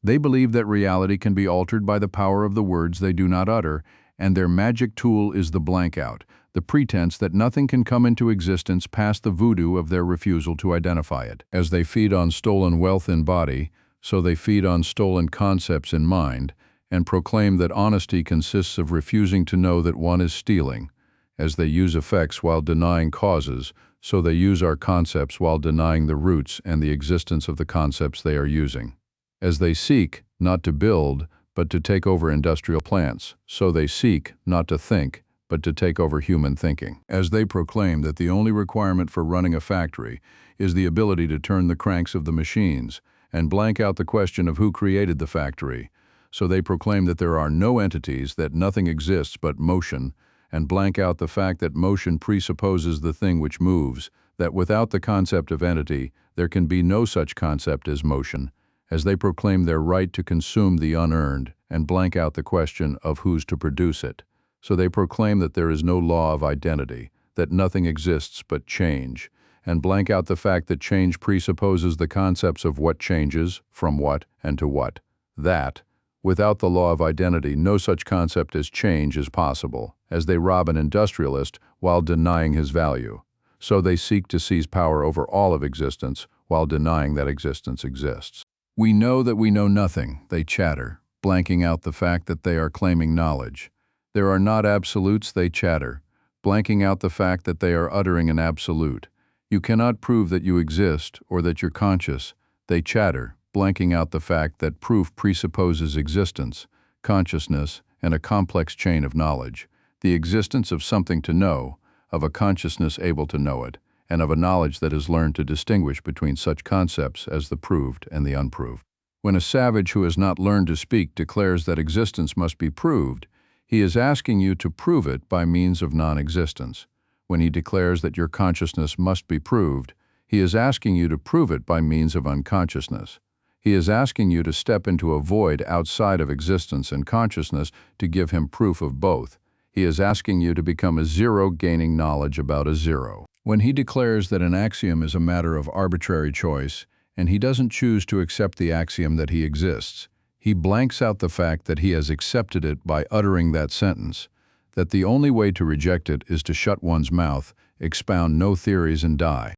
They believe that reality can be altered by the power of the words they do not utter, and their magic tool is the blank out, the pretense that nothing can come into existence past the voodoo of their refusal to identify it. As they feed on stolen wealth in body, so they feed on stolen concepts in mind and proclaim that honesty consists of refusing to know that one is stealing, as they use effects while denying causes, so they use our concepts while denying the roots and the existence of the concepts they are using. As they seek not to build, but to take over industrial plants, so they seek not to think, but to take over human thinking. As they proclaim that the only requirement for running a factory is the ability to turn the cranks of the machines and blank out the question of who created the factory, so they proclaim that there are no entities, that nothing exists but motion, and blank out the fact that motion presupposes the thing which moves, that without the concept of entity, there can be no such concept as motion, as they proclaim their right to consume the unearned and blank out the question of who's to produce it. So they proclaim that there is no law of identity, that nothing exists but change, and blank out the fact that change presupposes the concepts of what changes, from what, and to what. That, without the law of identity, no such concept as change is possible, as they rob an industrialist while denying his value. So they seek to seize power over all of existence while denying that existence exists. We know that we know nothing, they chatter, blanking out the fact that they are claiming knowledge. There are not absolutes, they chatter, blanking out the fact that they are uttering an absolute. You cannot prove that you exist or that you're conscious, they chatter, blanking out the fact that proof presupposes existence, consciousness, and a complex chain of knowledge, the existence of something to know, of a consciousness able to know it, and of a knowledge that has learned to distinguish between such concepts as the proved and the unproved. When a savage who has not learned to speak declares that existence must be proved, he is asking you to prove it by means of non-existence. When he declares that your consciousness must be proved, he is asking you to prove it by means of unconsciousness. He is asking you to step into a void outside of existence and consciousness to give him proof of both. He is asking you to become a zero gaining knowledge about a zero. When he declares that an axiom is a matter of arbitrary choice, and he doesn't choose to accept the axiom that he exists, he blanks out the fact that he has accepted it by uttering that sentence, that the only way to reject it is to shut one's mouth, expound no theories, and die.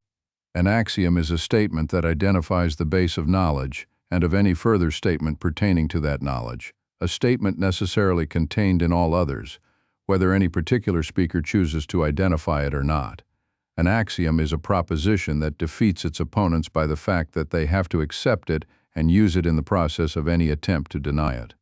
An axiom is a statement that identifies the base of knowledge and of any further statement pertaining to that knowledge, a statement necessarily contained in all others, whether any particular speaker chooses to identify it or not. An axiom is a proposition that defeats its opponents by the fact that they have to accept it and use it in the process of any attempt to deny it.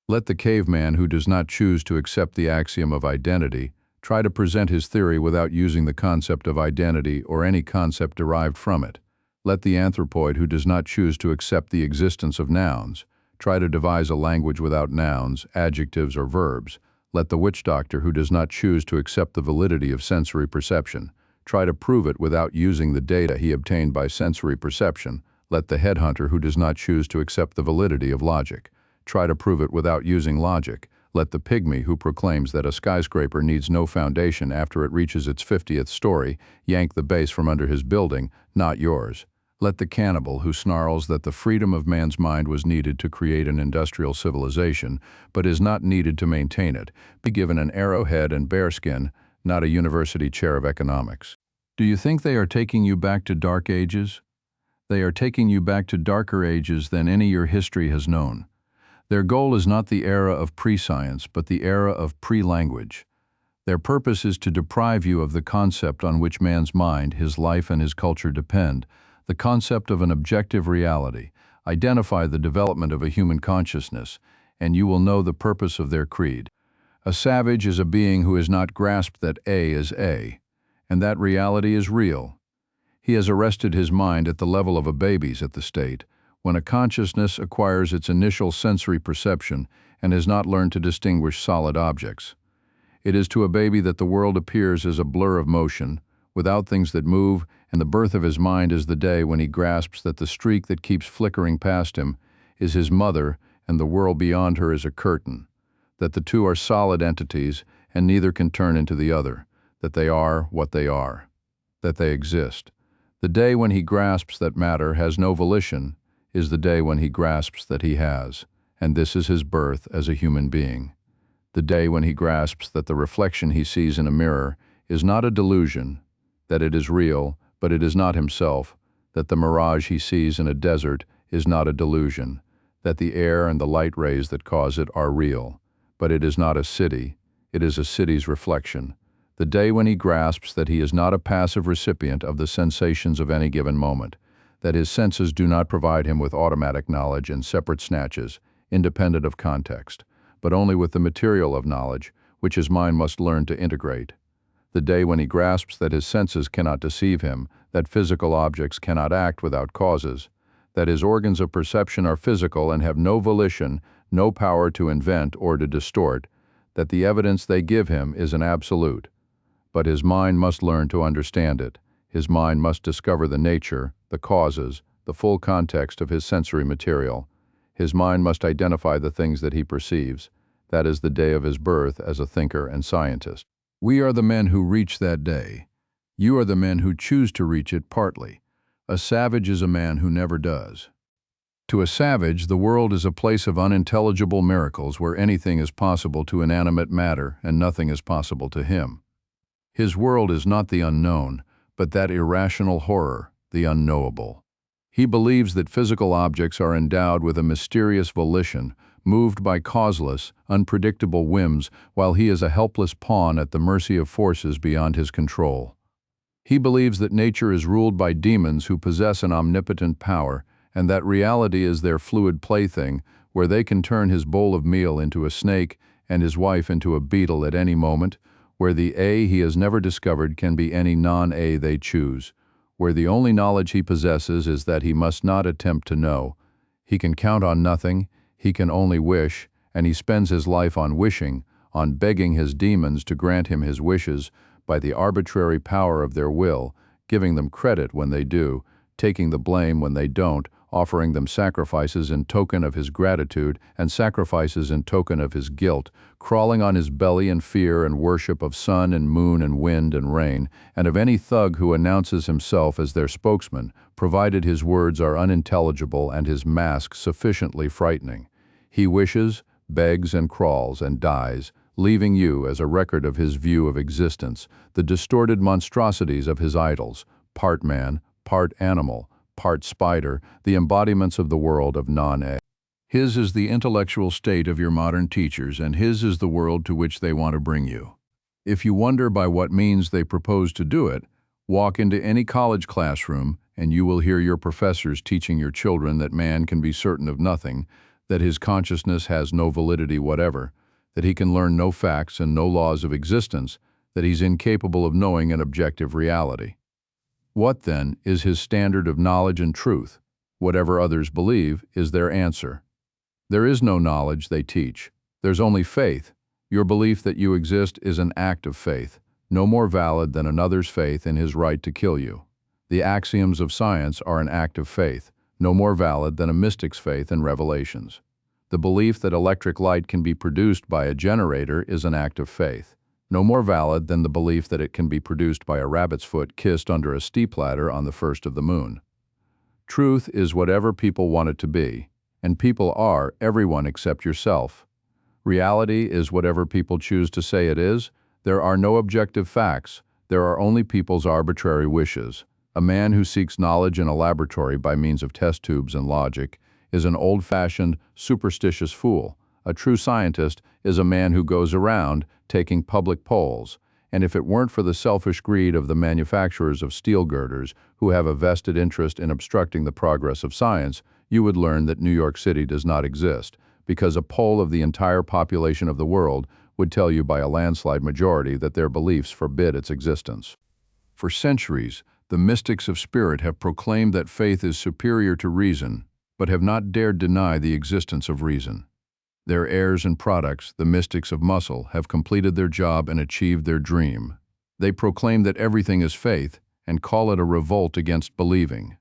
Let the caveman who does not choose to accept the axiom of identity try to present his theory without using the concept of identity or any concept derived from it. Let the anthropoid who does not choose to accept the existence of nouns try to devise a language without nouns, adjectives, or verbs. Let the witch doctor who does not choose to accept the validity of sensory perception try to prove it without using the data he obtained by sensory perception. Let the headhunter who does not choose to accept the validity of logic try to prove it without using logic. Let the pygmy who proclaims that a skyscraper needs no foundation after it reaches its 50th story yank the base from under his building, not yours. Let the cannibal who snarls that the freedom of man's mind was needed to create an industrial civilization, but is not needed to maintain it, be given an arrowhead and bearskin, not a university chair of economics. Do you think they are taking you back to dark ages? They are taking you back to darker ages than any your history has known. Their goal is not the era of pre-science, but the era of pre-language. Their purpose is to deprive you of the concept on which man's mind, his life, and his culture depend, the concept of an objective reality. Identify the development of a human consciousness, and you will know the purpose of their creed. A savage is a being who has not grasped that A is A, and that reality is real. He has arrested his mind at the level of a baby's at the state, when a consciousness acquires its initial sensory perception and has not learned to distinguish solid objects. It is to a baby that the world appears as a blur of motion, without things that move, and the birth of his mind is the day when he grasps that the streak that keeps flickering past him is his mother and the world beyond her is a curtain, that the two are solid entities and neither can turn into the other, that they are what they are, that they exist. The day when he grasps that matter has no volition is the day when he grasps that he has, and this is his birth as a human being. The day when he grasps that the reflection he sees in a mirror is not a delusion, that it is real, but it is not himself, that the mirage he sees in a desert is not a delusion, that the air and the light rays that cause it are real, but it is not a city, it is a city's reflection. The day when he grasps that he is not a passive recipient of the sensations of any given moment, that his senses do not provide him with automatic knowledge in separate snatches, independent of context, but only with the material of knowledge, which his mind must learn to integrate. The day when he grasps that his senses cannot deceive him, that physical objects cannot act without causes, that his organs of perception are physical and have no volition, no power to invent or to distort, that the evidence they give him is an absolute. But his mind must learn to understand it. His mind must discover the nature, the causes, the full context of his sensory material. His mind must identify the things that he perceives. That is the day of his birth as a thinker and scientist. We are the men who reach that day. You are the men who choose to reach it partly. A savage is a man who never does. To a savage, the world is a place of unintelligible miracles where anything is possible to inanimate matter and nothing is possible to him. His world is not the unknown, but that irrational horror, the unknowable. He believes that physical objects are endowed with a mysterious volition, moved by causeless, unpredictable whims, while he is a helpless pawn at the mercy of forces beyond his control. He believes that nature is ruled by demons who possess an omnipotent power, and that reality is their fluid plaything, where they can turn his bowl of meal into a snake and his wife into a beetle at any moment, where the A he has never discovered can be any non-A they choose, where the only knowledge he possesses is that he must not attempt to know. He can count on nothing, he can only wish, and he spends his life on wishing, on begging his demons to grant him his wishes by the arbitrary power of their will, giving them credit when they do, taking the blame when they don't, offering them sacrifices in token of his gratitude and sacrifices in token of his guilt, crawling on his belly in fear and worship of sun and moon and wind and rain, and of any thug who announces himself as their spokesman, provided his words are unintelligible and his mask sufficiently frightening. He wishes, begs and crawls and dies, leaving you as a record of his view of existence, the distorted monstrosities of his idols, part man, part animal, part spider, the embodiments of the world of non-A. His is the intellectual state of your modern teachers, and his is the world to which they want to bring you. If you wonder by what means they propose to do it, walk into any college classroom and you will hear your professors teaching your children that man can be certain of nothing, that his consciousness has no validity whatever, that he can learn no facts and no laws of existence, that he's incapable of knowing an objective reality. What, then, is his standard of knowledge and truth? Whatever others believe is their answer. There is no knowledge, they teach. There's only faith. Your belief that you exist is an act of faith, no more valid than another's faith in his right to kill you. The axioms of science are an act of faith, no more valid than a mystic's faith in revelations. The belief that electric light can be produced by a generator is an act of faith, no more valid than the belief that it can be produced by a rabbit's foot kissed under a stepladder on the first of the moon. Truth is whatever people want it to be, and people are everyone except yourself. Reality is whatever people choose to say it is. There are no objective facts. There are only people's arbitrary wishes. A man who seeks knowledge in a laboratory by means of test tubes and logic is an old-fashioned, superstitious fool. A true scientist is a man who goes around taking public polls, and if it weren't for the selfish greed of the manufacturers of steel girders who have a vested interest in obstructing the progress of science, you would learn that New York City does not exist, because a poll of the entire population of the world would tell you by a landslide majority that their beliefs forbid its existence. For centuries, the mystics of spirit have proclaimed that faith is superior to reason, but have not dared deny the existence of reason. Their heirs and products, the mystics of muscle, have completed their job and achieved their dream. They proclaim that everything is faith and call it a revolt against believing.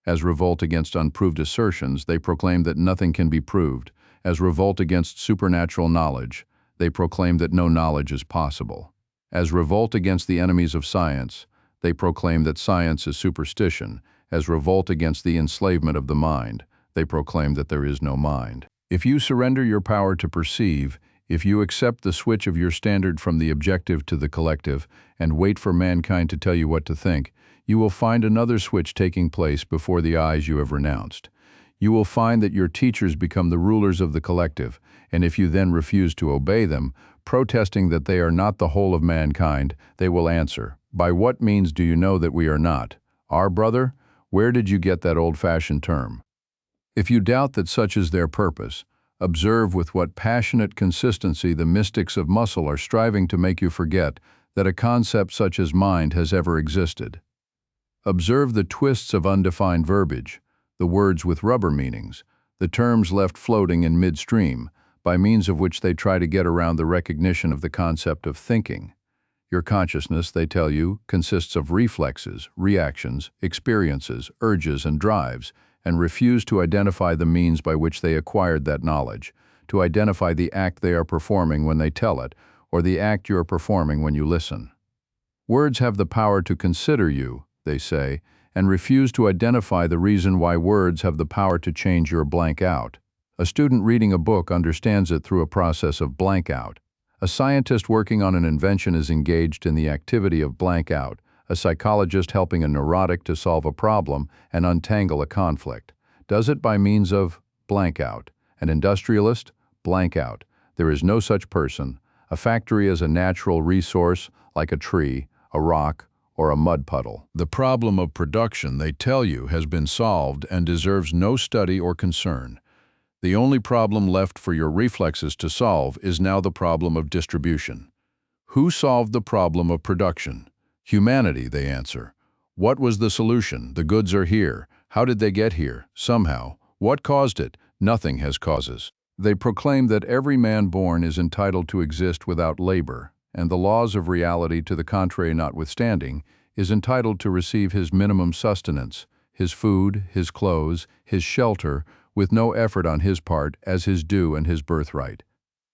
As revolt against unproved assertions, they proclaim that nothing can be proved. As revolt against supernatural knowledge, they proclaim that no knowledge is possible. As revolt against the enemies of science, they proclaim that science is superstition. As revolt against the enslavement of the mind, they proclaim that there is no mind. If you surrender your power to perceive, if you accept the switch of your standard from the objective to the collective and wait for mankind to tell you what to think, you will find another switch taking place before the eyes you have renounced. You will find that your teachers become the rulers of the collective, and if you then refuse to obey them, protesting that they are not the whole of mankind, they will answer, "By what means do you know that we are not? Our brother? Where did you get that old-fashioned term?" If you doubt that such is their purpose, observe with what passionate consistency the mystics of muscle are striving to make you forget that a concept such as mind has ever existed. Observe the twists of undefined verbiage, the words with rubber meanings, the terms left floating in midstream, by means of which they try to get around the recognition of the concept of thinking. Your consciousness, they tell you, consists of reflexes, reactions, experiences, urges, and drives, and refuse to identify the means by which they acquired that knowledge, to identify the act they are performing when they tell it, or the act you are performing when you listen. Words have the power to consider you, they say, and refuse to identify the reason why words have the power to change your blank out. A student reading a book understands it through a process of blank out. A scientist working on an invention is engaged in the activity of blank out, a psychologist helping a neurotic to solve a problem and untangle a conflict. Does it by means of blank out. An industrialist, blank out. There is no such person. A factory is a natural resource, like a tree, a rock, or a mud puddle. The problem of production, they tell you, has been solved and deserves no study or concern. The only problem left for your reflexes to solve is now the problem of distribution. Who solved the problem of production? Humanity, they answer. What was the solution? The goods are here. How did they get here? Somehow. What caused it? Nothing has causes. They proclaim that every man born is entitled to exist without labor, and the laws of reality to the contrary notwithstanding, is entitled to receive his minimum sustenance, his food, his clothes, his shelter, with no effort on his part, as his due and his birthright.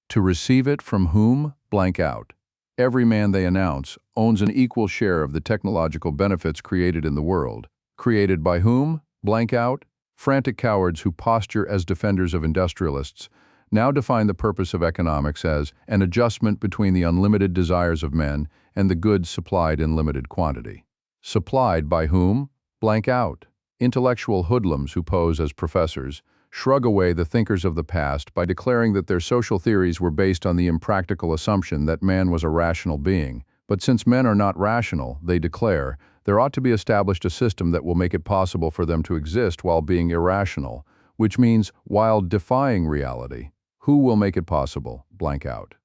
To receive it from whom? Blank out. Every man, they announce, owns an equal share of the technological benefits created in the world. Created by whom? Blank out. Frantic cowards who posture as defenders of industrialists now define the purpose of economics as an adjustment between the unlimited desires of men and the goods supplied in limited quantity. Supplied by whom? Blank out. Intellectual hoodlums who pose as professors shrug away the thinkers of the past by declaring that their social theories were based on the impractical assumption that man was a rational being. But since men are not rational, they declare, there ought to be established a system that will make it possible for them to exist while being irrational, which means while defying reality. Who will make it possible? Blank out.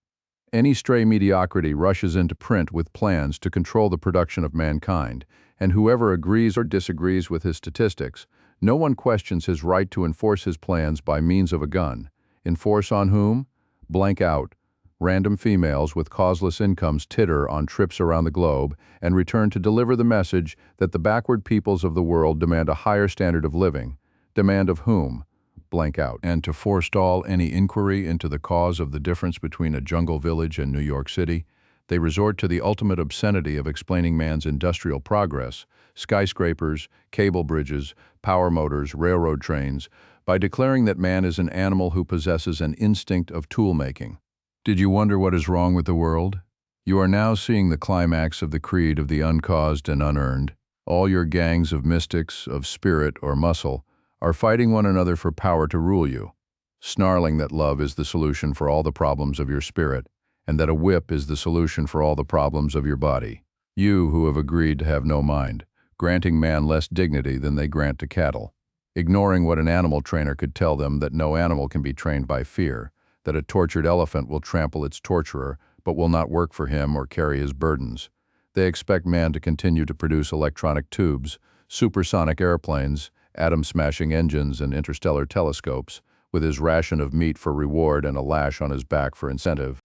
Any stray mediocrity rushes into print with plans to control the production of mankind, and whoever agrees or disagrees with his statistics, no one questions his right to enforce his plans by means of a gun. Enforce on whom? Blank out. Random females with causeless incomes titter on trips around the globe and return to deliver the message that the backward peoples of the world demand a higher standard of living. Demand of whom? Blank out. And to forestall any inquiry into the cause of the difference between a jungle village and New York City, they resort to the ultimate obscenity of explaining man's industrial progress, skyscrapers, cable bridges, power motors, railroad trains, by declaring that man is an animal who possesses an instinct of tool-making. Did you wonder what is wrong with the world? You are now seeing the climax of the creed of the uncaused and unearned. All your gangs of mystics, of spirit or muscle, are fighting one another for power to rule you, snarling that love is the solution for all the problems of your spirit, and that a whip is the solution for all the problems of your body. You who have agreed to have no mind, granting man less dignity than they grant to cattle, ignoring what an animal trainer could tell them that no animal can be trained by fear, that a tortured elephant will trample its torturer but will not work for him or carry his burdens. They expect man to continue to produce electronic tubes, supersonic airplanes, atom-smashing engines and interstellar telescopes, with his ration of meat for reward and a lash on his back for incentive.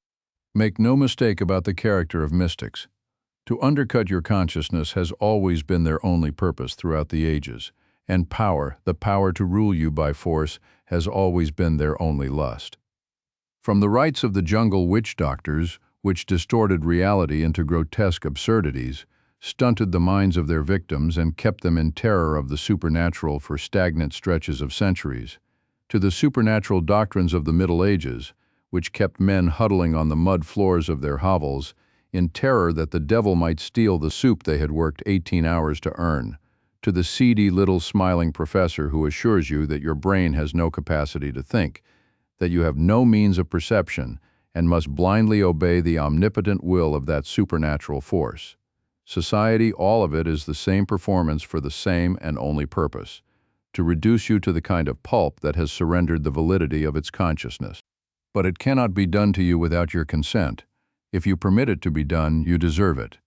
Make no mistake about the character of mystics. To undercut your consciousness has always been their only purpose throughout the ages, and power, the power to rule you by force, has always been their only lust. From the rites of the jungle witch doctors, which distorted reality into grotesque absurdities, stunted the minds of their victims and kept them in terror of the supernatural for stagnant stretches of centuries, to the supernatural doctrines of the Middle Ages, which kept men huddling on the mud floors of their hovels, in terror that the devil might steal the soup they had worked 18 hours to earn, to the seedy little smiling professor who assures you that your brain has no capacity to think, that you have no means of perception, and must blindly obey the omnipotent will of that supernatural force. Society, all of it, is the same performance for the same and only purpose: to reduce you to the kind of pulp that has surrendered the validity of its consciousness. But it cannot be done to you without your consent. If you permit it to be done, you deserve it.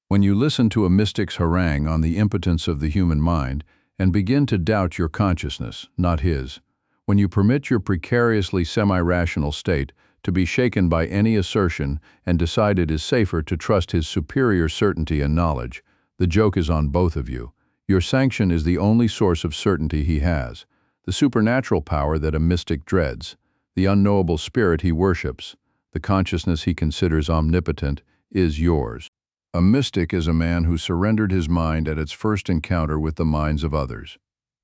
When you listen to a mystic's harangue on the impotence of the human mind and begin to doubt your consciousness, not his, when you permit your precariously semi-rational state to be shaken by any assertion and decide it is safer to trust his superior certainty and knowledge, the joke is on both of you. Your sanction is the only source of certainty he has, the supernatural power that a mystic dreads, the unknowable spirit he worships, the consciousness he considers omnipotent, is yours. A mystic is a man who surrendered his mind at its first encounter with the minds of others.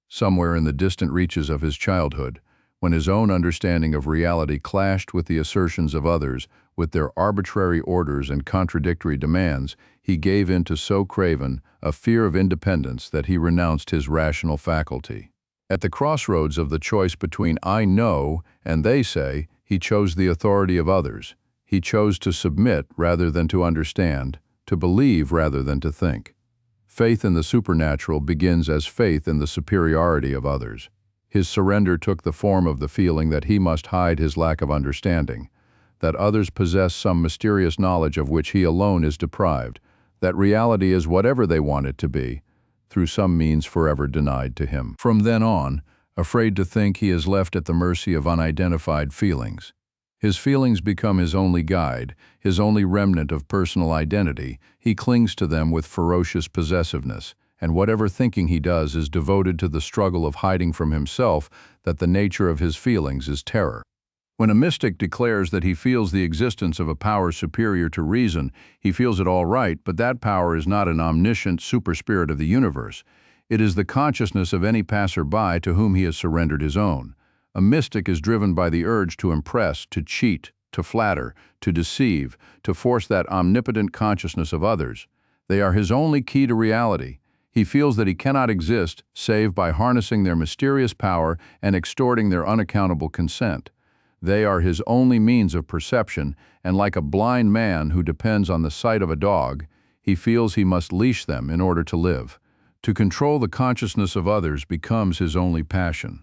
Somewhere in the distant reaches of his childhood, when his own understanding of reality clashed with the assertions of others, with their arbitrary orders and contradictory demands, he gave in to so craven a fear of independence that he renounced his rational faculty. At the crossroads of the choice between I know and they say, he chose the authority of others. He chose to submit rather than to understand, to believe rather than to think. Faith in the supernatural begins as faith in the superiority of others. His surrender took the form of the feeling that he must hide his lack of understanding, that others possess some mysterious knowledge of which he alone is deprived, that reality is whatever they want it to be, through some means forever denied to him. From then on, afraid to think, he is left at the mercy of unidentified feelings. His feelings become his only guide, his only remnant of personal identity. He clings to them with ferocious possessiveness, and whatever thinking he does is devoted to the struggle of hiding from himself that the nature of his feelings is terror. When a mystic declares that he feels the existence of a power superior to reason, he feels it all right, but that power is not an omniscient superspirit of the universe. It is the consciousness of any passer-by to whom he has surrendered his own. A mystic is driven by the urge to impress, to cheat, to flatter, to deceive, to force that omnipotent consciousness of others. They are his only key to reality. He feels that he cannot exist save by harnessing their mysterious power and extorting their unaccountable consent. They are his only means of perception, and like a blind man who depends on the sight of a dog, he feels he must leash them in order to live. To control the consciousness of others becomes his only passion.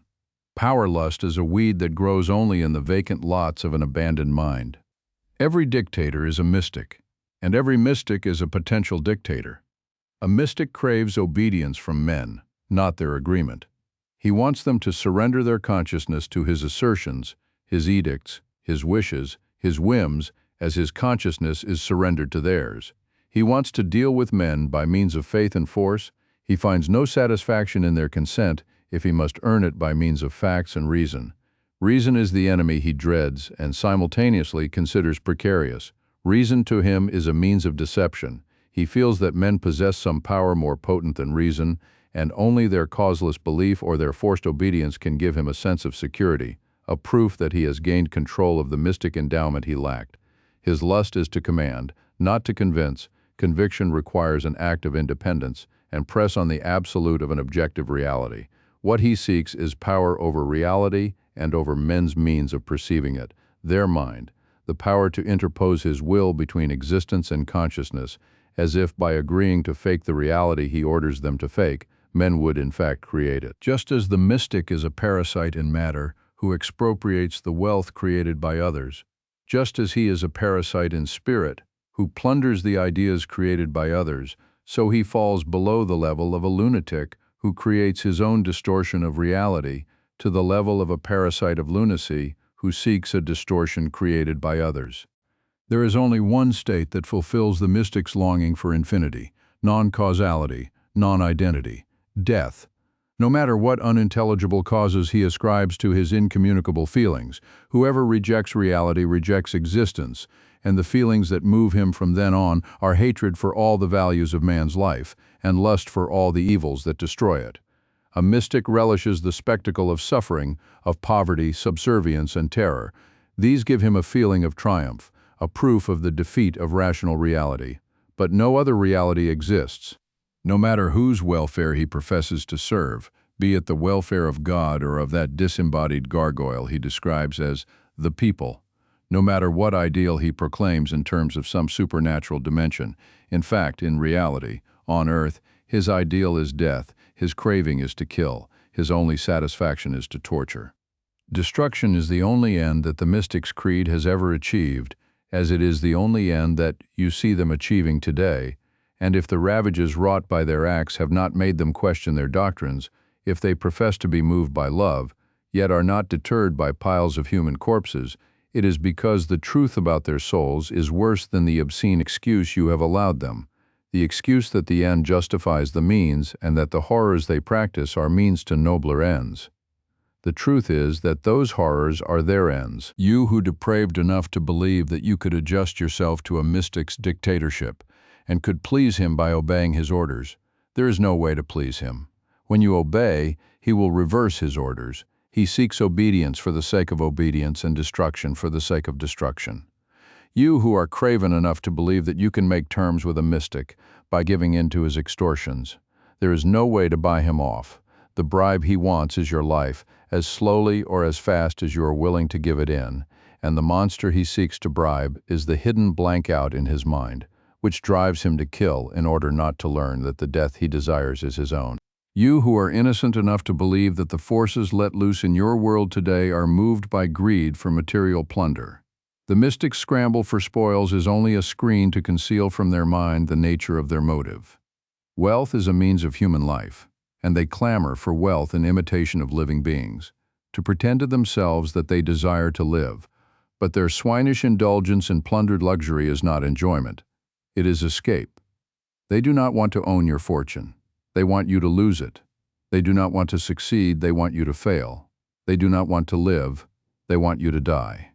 Power lust is a weed that grows only in the vacant lots of an abandoned mind. Every dictator is a mystic, and every mystic is a potential dictator. A mystic craves obedience from men, not their agreement. He wants them to surrender their consciousness to his assertions, his edicts, his wishes, his whims, as his consciousness is surrendered to theirs. He wants to deal with men by means of faith and force. He finds no satisfaction in their consent if he must earn it by means of facts and reason. Reason is the enemy he dreads and simultaneously considers precarious. Reason to him is a means of deception. He feels that men possess some power more potent than reason, and only their causeless belief or their forced obedience can give him a sense of security, a proof that he has gained control of the mystic endowment he lacked. His lust is to command, not to convince. Conviction requires an act of independence and press on the absolute of an objective reality. What he seeks is power over reality and over men's means of perceiving it, their mind, the power to interpose his will between existence and consciousness, as if by agreeing to fake the reality he orders them to fake, men would in fact create it. Just as the mystic is a parasite in matter who expropriates the wealth created by others, just as he is a parasite in spirit who plunders the ideas created by others, so he falls below the level of a lunatic who creates his own distortion of reality to the level of a parasite of lunacy who seeks a distortion created by others. There is only one state that fulfills the mystic's longing for infinity, non-causality, non-identity, death. No matter what unintelligible causes he ascribes to his incommunicable feelings, whoever rejects reality rejects existence, and the feelings that move him from then on are hatred for all the values of man's life, and lust for all the evils that destroy it. A mystic relishes the spectacle of suffering, of poverty, subservience, and terror. These give him a feeling of triumph, a proof of the defeat of rational reality. But no other reality exists. no matter whose welfare he professes to serve, be it the welfare of God or of that disembodied gargoyle he describes as the people, no matter what ideal he proclaims in terms of some supernatural dimension. In fact, in reality, on earth, his ideal is death, his craving is to kill, his only satisfaction is to torture. Destruction is the only end that the mystic's creed has ever achieved, as it is the only end that you see them achieving today, and if the ravages wrought by their acts have not made them question their doctrines, if they profess to be moved by love, yet are not deterred by piles of human corpses, it is because the truth about their souls is worse than the obscene excuse you have allowed them, the excuse that the end justifies the means and that the horrors they practice are means to nobler ends. The truth is that those horrors are their ends. You who depraved enough to believe that you could adjust yourself to a mystic's dictatorship and could please him by obeying his orders, there is no way to please him. When you obey, he will reverse his orders. He seeks obedience for the sake of obedience and destruction for the sake of destruction. You who are craven enough to believe that you can make terms with a mystic by giving in to his extortions, there is no way to buy him off. The bribe he wants is your life, as slowly or as fast as you are willing to give it in, and the monster he seeks to bribe is the hidden blank out in his mind, which drives him to kill in order not to learn that the death he desires is his own. You who are innocent enough to believe that the forces let loose in your world today are moved by greed for material plunder. The mystic's scramble for spoils is only a screen to conceal from their mind the nature of their motive. Wealth is a means of human life, and they clamor for wealth in imitation of living beings, to pretend to themselves that they desire to live, but their swinish indulgence in plundered luxury is not enjoyment. It is escape. They do not want to own your fortune. They want you to lose it. They do not want to succeed, they want you to fail. They do not want to live, they want you to die.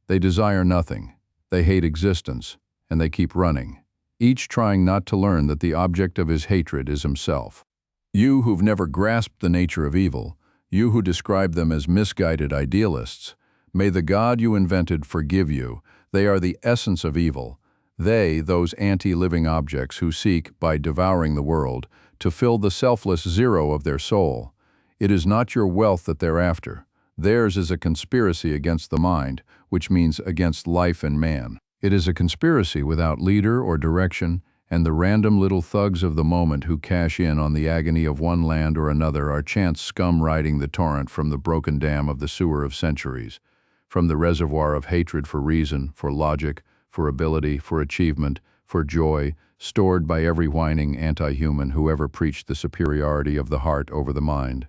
They desire nothing. They hate existence, and they keep running, each trying not to learn that the object of his hatred is himself. You who've never grasped the nature of evil, you who describe them as misguided idealists, may the God you invented forgive you. They are the essence of evil. They, those anti-living objects who seek, by devouring the world, to fill the selfless zero of their soul. It is not your wealth that they're after. Theirs is a conspiracy against the mind, which means against life and man. It is a conspiracy without leader or direction, and the random little thugs of the moment who cash in on the agony of one land or another are chance scum riding the torrent from the broken dam of the sewer of centuries, from the reservoir of hatred for reason, for logic, for ability, for achievement, for joy, stored by every whining anti-human who ever preached the superiority of the heart over the mind.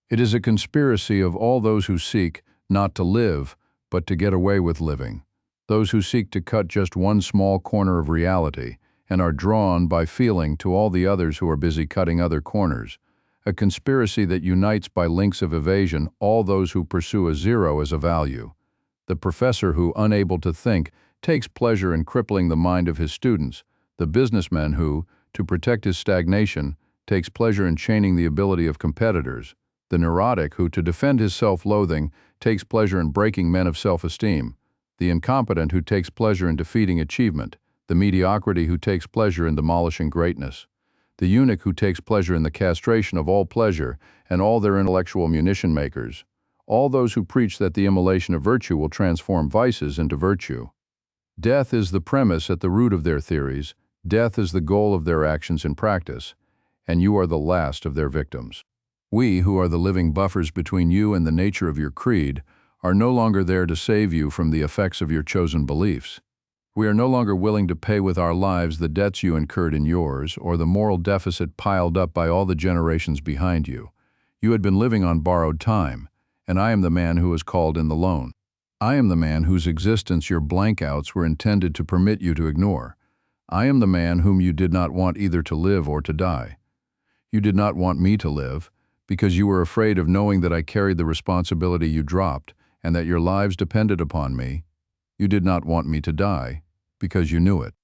It is a conspiracy of all those who seek not to live, but to get away with living, those who seek to cut just one small corner of reality, and are drawn by feeling to all the others who are busy cutting other corners, a conspiracy that unites by links of evasion all those who pursue a zero as a value. The professor who, unable to think, takes pleasure in crippling the mind of his students, the businessman who, to protect his stagnation, takes pleasure in chaining the ability of competitors, the neurotic who, to defend his self-loathing, takes pleasure in breaking men of self-esteem, the incompetent who takes pleasure in defeating achievement, the mediocrity who takes pleasure in demolishing greatness, the eunuch who takes pleasure in the castration of all pleasure and all their intellectual munition makers, all those who preach that the immolation of virtue will transform vices into virtue. Death is the premise at the root of their theories, death is the goal of their actions in practice, and you are the last of their victims. We, who are the living buffers between you and the nature of your creed, are no longer there to save you from the effects of your chosen beliefs. We are no longer willing to pay with our lives the debts you incurred in yours, or the moral deficit piled up by all the generations behind you. You had been living on borrowed time, and I am the man who has called in the loan. I am the man whose existence your blankouts were intended to permit you to ignore. I am the man whom you did not want either to live or to die. You did not want me to live, because you were afraid of knowing that I carried the responsibility you dropped, and that your lives depended upon me. You did not want me to die, because you knew it.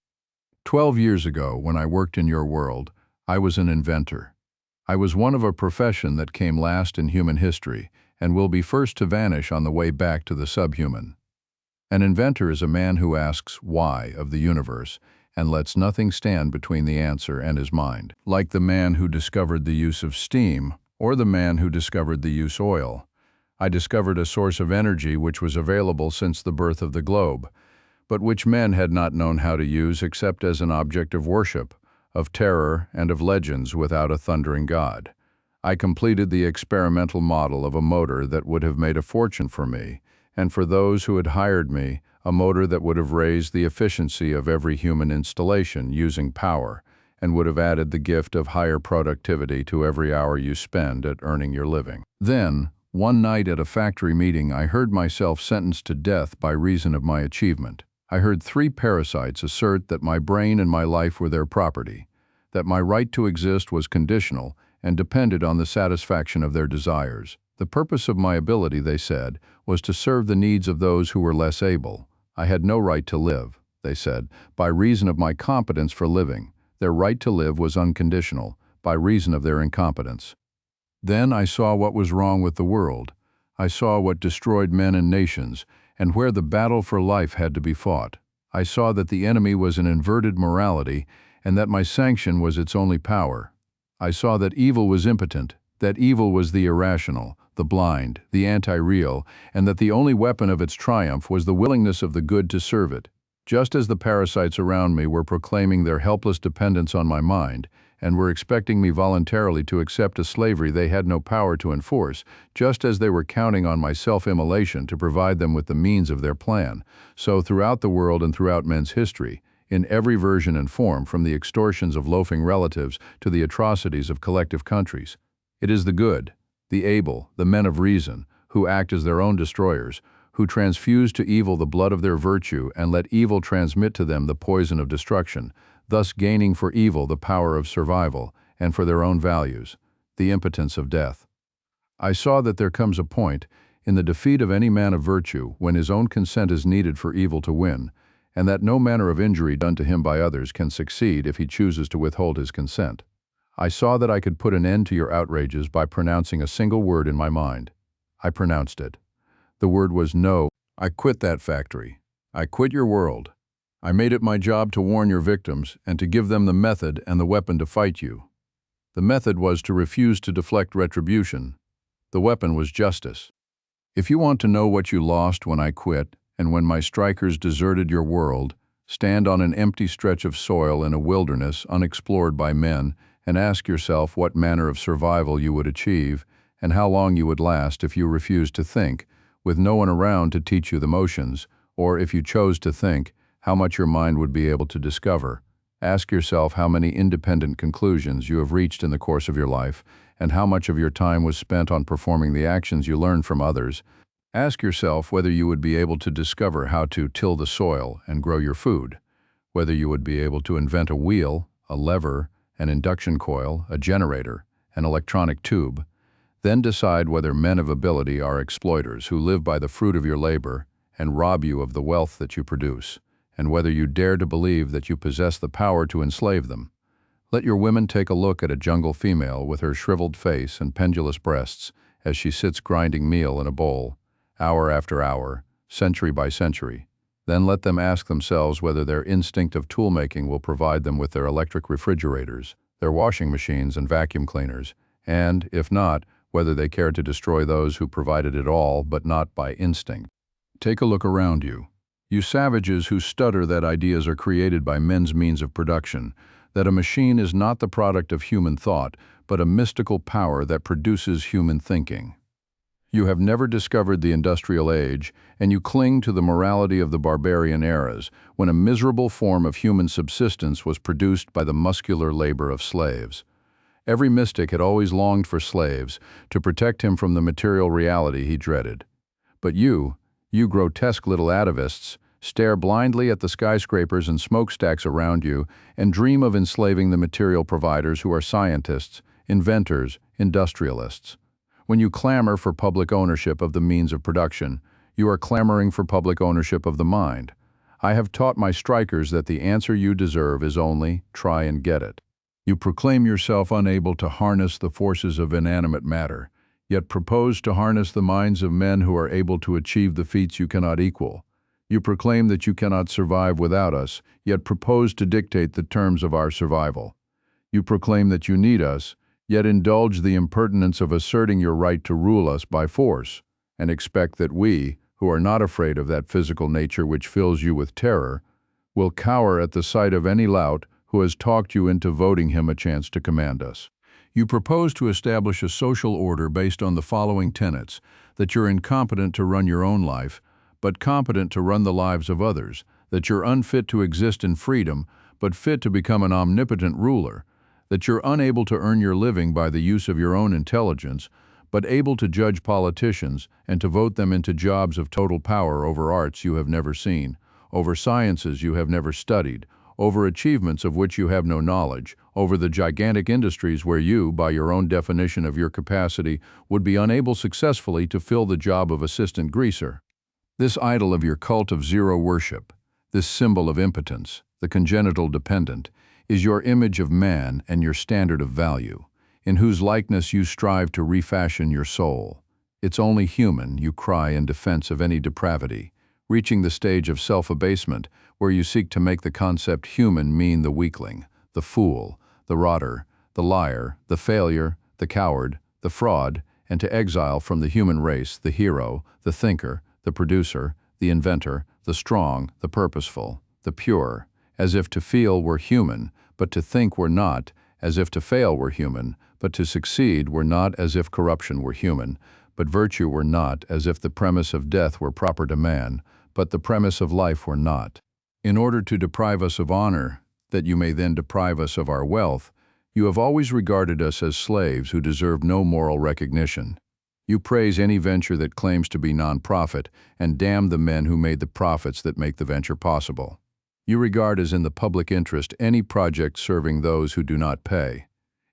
12 years ago, when I worked in your world, I was an inventor. I was one of a profession that came last in human history, and will be first to vanish on the way back to the subhuman. An inventor is a man who asks why of the universe, and lets nothing stand between the answer and his mind. Like the man who discovered the use of steam, or the man who discovered the use of oil. I discovered a source of energy which was available since the birth of the globe, but which men had not known how to use except as an object of worship, of terror, and of legends without a thundering God. I completed the experimental model of a motor that would have made a fortune for me, and for those who had hired me, a motor that would have raised the efficiency of every human installation using power, and would have added the gift of higher productivity to every hour you spend at earning your living. Then, one night at a factory meeting, I heard myself sentenced to death by reason of my achievement. I heard 3 parasites assert that my brain and my life were their property, that my right to exist was conditional and depended on the satisfaction of their desires. The purpose of my ability, they said, was to serve the needs of those who were less able. I had no right to live, they said, by reason of my competence for living. Their right to live was unconditional, by reason of their incompetence. Then I saw what was wrong with the world. I saw what destroyed men and nations, and where the battle for life had to be fought. I saw that the enemy was an inverted morality, and that my sanction was its only power. I saw that evil was impotent, that evil was the irrational, the blind, the anti-real, and that the only weapon of its triumph was the willingness of the good to serve it. Just as the parasites around me were proclaiming their helpless dependence on my mind, and were expecting me voluntarily to accept a slavery they had no power to enforce, just as they were counting on my self-immolation to provide them with the means of their plan, so throughout the world and throughout men's history, in every version and form, from the extortions of loafing relatives to the atrocities of collective countries, it is the good, the able, the men of reason, who act as their own destroyers, who transfuse to evil the blood of their virtue and let evil transmit to them the poison of destruction, thus gaining for evil the power of survival, and for their own values, the impotence of death. I saw that there comes a point, in the defeat of any man of virtue, when his own consent is needed for evil to win, and that no manner of injury done to him by others can succeed if he chooses to withhold his consent. I saw that I could put an end to your outrages by pronouncing a single word in my mind. I pronounced it. The word was no. I quit that factory. I quit your world. I made it my job to warn your victims and to give them the method and the weapon to fight you. The method was to refuse to deflect retribution. The weapon was justice. If you want to know what you lost when I quit and when my strikers deserted your world, stand on an empty stretch of soil in a wilderness unexplored by men and ask yourself what manner of survival you would achieve and how long you would last if you refused to think, with no one around to teach you the motions, or if you chose to think, how much your mind would be able to discover. Ask yourself how many independent conclusions you have reached in the course of your life, and how much of your time was spent on performing the actions you learned from others. Ask yourself whether you would be able to discover how to till the soil and grow your food, whether you would be able to invent a wheel, a lever, an induction coil, a generator, an electronic tube. Then decide whether men of ability are exploiters who live by the fruit of your labor and rob you of the wealth that you produce, and whether you dare to believe that you possess the power to enslave them. Let your women take a look at a jungle female with her shriveled face and pendulous breasts as she sits grinding meal in a bowl, hour after hour, century by century. Then let them ask themselves whether their instinct of tool-making will provide them with their electric refrigerators, their washing machines and vacuum cleaners, and, if not, whether they care to destroy those who provided it all, but not by instinct. Take a look around you. You savages who stutter that ideas are created by men's means of production, that a machine is not the product of human thought, but a mystical power that produces human thinking. You have never discovered the industrial age, and you cling to the morality of the barbarian eras, when a miserable form of human subsistence was produced by the muscular labor of slaves. Every mystic had always longed for slaves, to protect him from the material reality he dreaded. But you grotesque little atavists, stare blindly at the skyscrapers and smokestacks around you and dream of enslaving the material providers who are scientists, inventors, industrialists. When you clamor for public ownership of the means of production, you are clamoring for public ownership of the mind. I have taught my strikers that the answer you deserve is only, try and get it. You proclaim yourself unable to harness the forces of inanimate matter, yet propose to harness the minds of men who are able to achieve the feats you cannot equal. You proclaim that you cannot survive without us, yet propose to dictate the terms of our survival. You proclaim that you need us, yet indulge the impertinence of asserting your right to rule us by force, and expect that we, who are not afraid of that physical nature which fills you with terror, will cower at the sight of any lout who has talked you into voting him a chance to command us. You propose to establish a social order based on the following tenets: that you're incompetent to run your own life, but competent to run the lives of others, that you're unfit to exist in freedom, but fit to become an omnipotent ruler, that you're unable to earn your living by the use of your own intelligence, but able to judge politicians and to vote them into jobs of total power over arts you have never seen, over sciences you have never studied, over achievements of which you have no knowledge, over the gigantic industries where you, by your own definition of your capacity, would be unable successfully to fill the job of assistant greaser. This idol of your cult of zero worship, this symbol of impotence, the congenital dependent, is your image of man and your standard of value, in whose likeness you strive to refashion your soul. It's only human, you cry in defense of any depravity, reaching the stage of self-abasement where you seek to make the concept human mean the weakling, the fool, the rotter, the liar, the failure, the coward, the fraud, and to exile from the human race the hero, the thinker, the producer, the inventor, the strong, the purposeful, the pure, as if to feel were human, but to think were not, as if to fail were human, but to succeed were not, as if corruption were human, but virtue were not, as if the premise of death were proper to man, but the premise of life were not. In order to deprive us of honor, that you may then deprive us of our wealth, you have always regarded us as slaves who deserve no moral recognition. You praise any venture that claims to be non-profit and damn the men who made the profits that make the venture possible. You regard as in the public interest any project serving those who do not pay.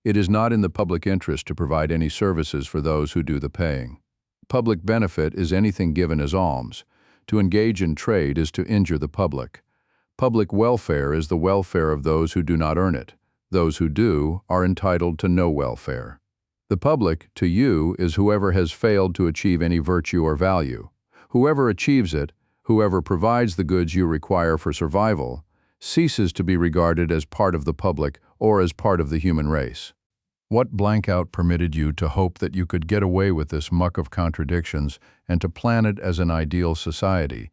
It is not in the public interest to provide any services for those who do the paying. Public benefit is anything given as alms. To engage in trade is to injure the public. Public welfare is the welfare of those who do not earn it. Those who do are entitled to no welfare. The public, to you, is whoever has failed to achieve any virtue or value. Whoever achieves it, whoever provides the goods you require for survival, ceases to be regarded as part of the public or as part of the human race. What blank out permitted you to hope that you could get away with this muck of contradictions and to plan it as an ideal society,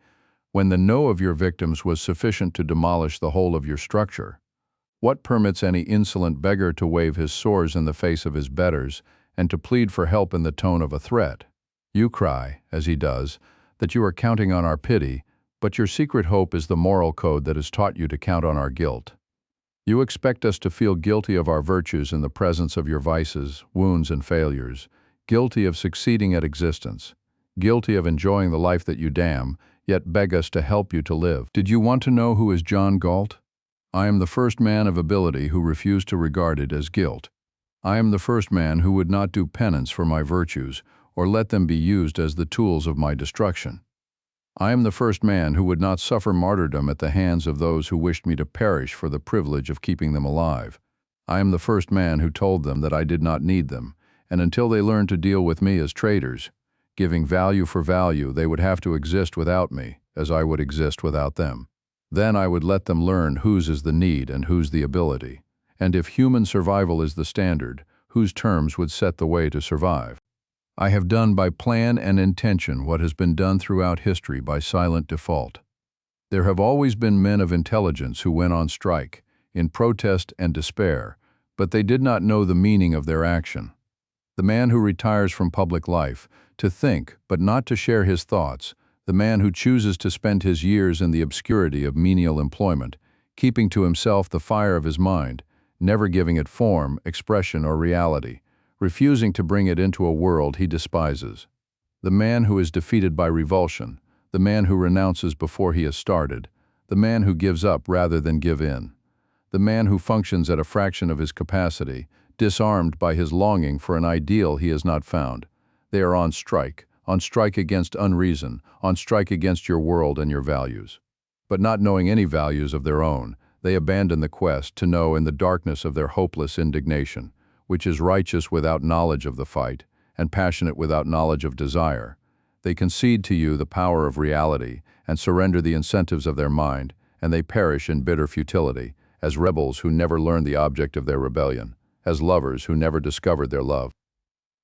when the no of your victims was sufficient to demolish the whole of your structure? What permits any insolent beggar to wave his swords in the face of his betters and to plead for help in the tone of a threat? You cry, as he does, that you are counting on our pity, but your secret hope is the moral code that has taught you to count on our guilt. You expect us to feel guilty of our virtues in the presence of your vices, wounds, and failures, guilty of succeeding at existence, guilty of enjoying the life that you damn, yet beg us to help you to live. Did you want to know who is John Galt? I am the first man of ability who refused to regard it as guilt. I am the first man who would not do penance for my virtues or let them be used as the tools of my destruction. I am the first man who would not suffer martyrdom at the hands of those who wished me to perish for the privilege of keeping them alive. I am the first man who told them that I did not need them, and until they learned to deal with me as traders, giving value for value, they would have to exist without me, as I would exist without them. Then I would let them learn whose is the need and whose the ability, and if human survival is the standard, whose terms would set the way to survive. I have done by plan and intention what has been done throughout history by silent default. There have always been men of intelligence who went on strike, in protest and despair, but they did not know the meaning of their action. The man who retires from public life, to think but not to share his thoughts, the man who chooses to spend his years in the obscurity of menial employment, keeping to himself the fire of his mind, never giving it form, expression, or reality, refusing to bring it into a world he despises. The man who is defeated by revulsion, the man who renounces before he has started, the man who gives up rather than give in, the man who functions at a fraction of his capacity, disarmed by his longing for an ideal he has not found. They are on strike against unreason, on strike against your world and your values. But not knowing any values of their own, they abandon the quest to know in the darkness of their hopeless indignation, which is righteous without knowledge of the fight, and passionate without knowledge of desire. They concede to you the power of reality and surrender the incentives of their mind, and they perish in bitter futility, as rebels who never learned the object of their rebellion, as lovers who never discovered their love.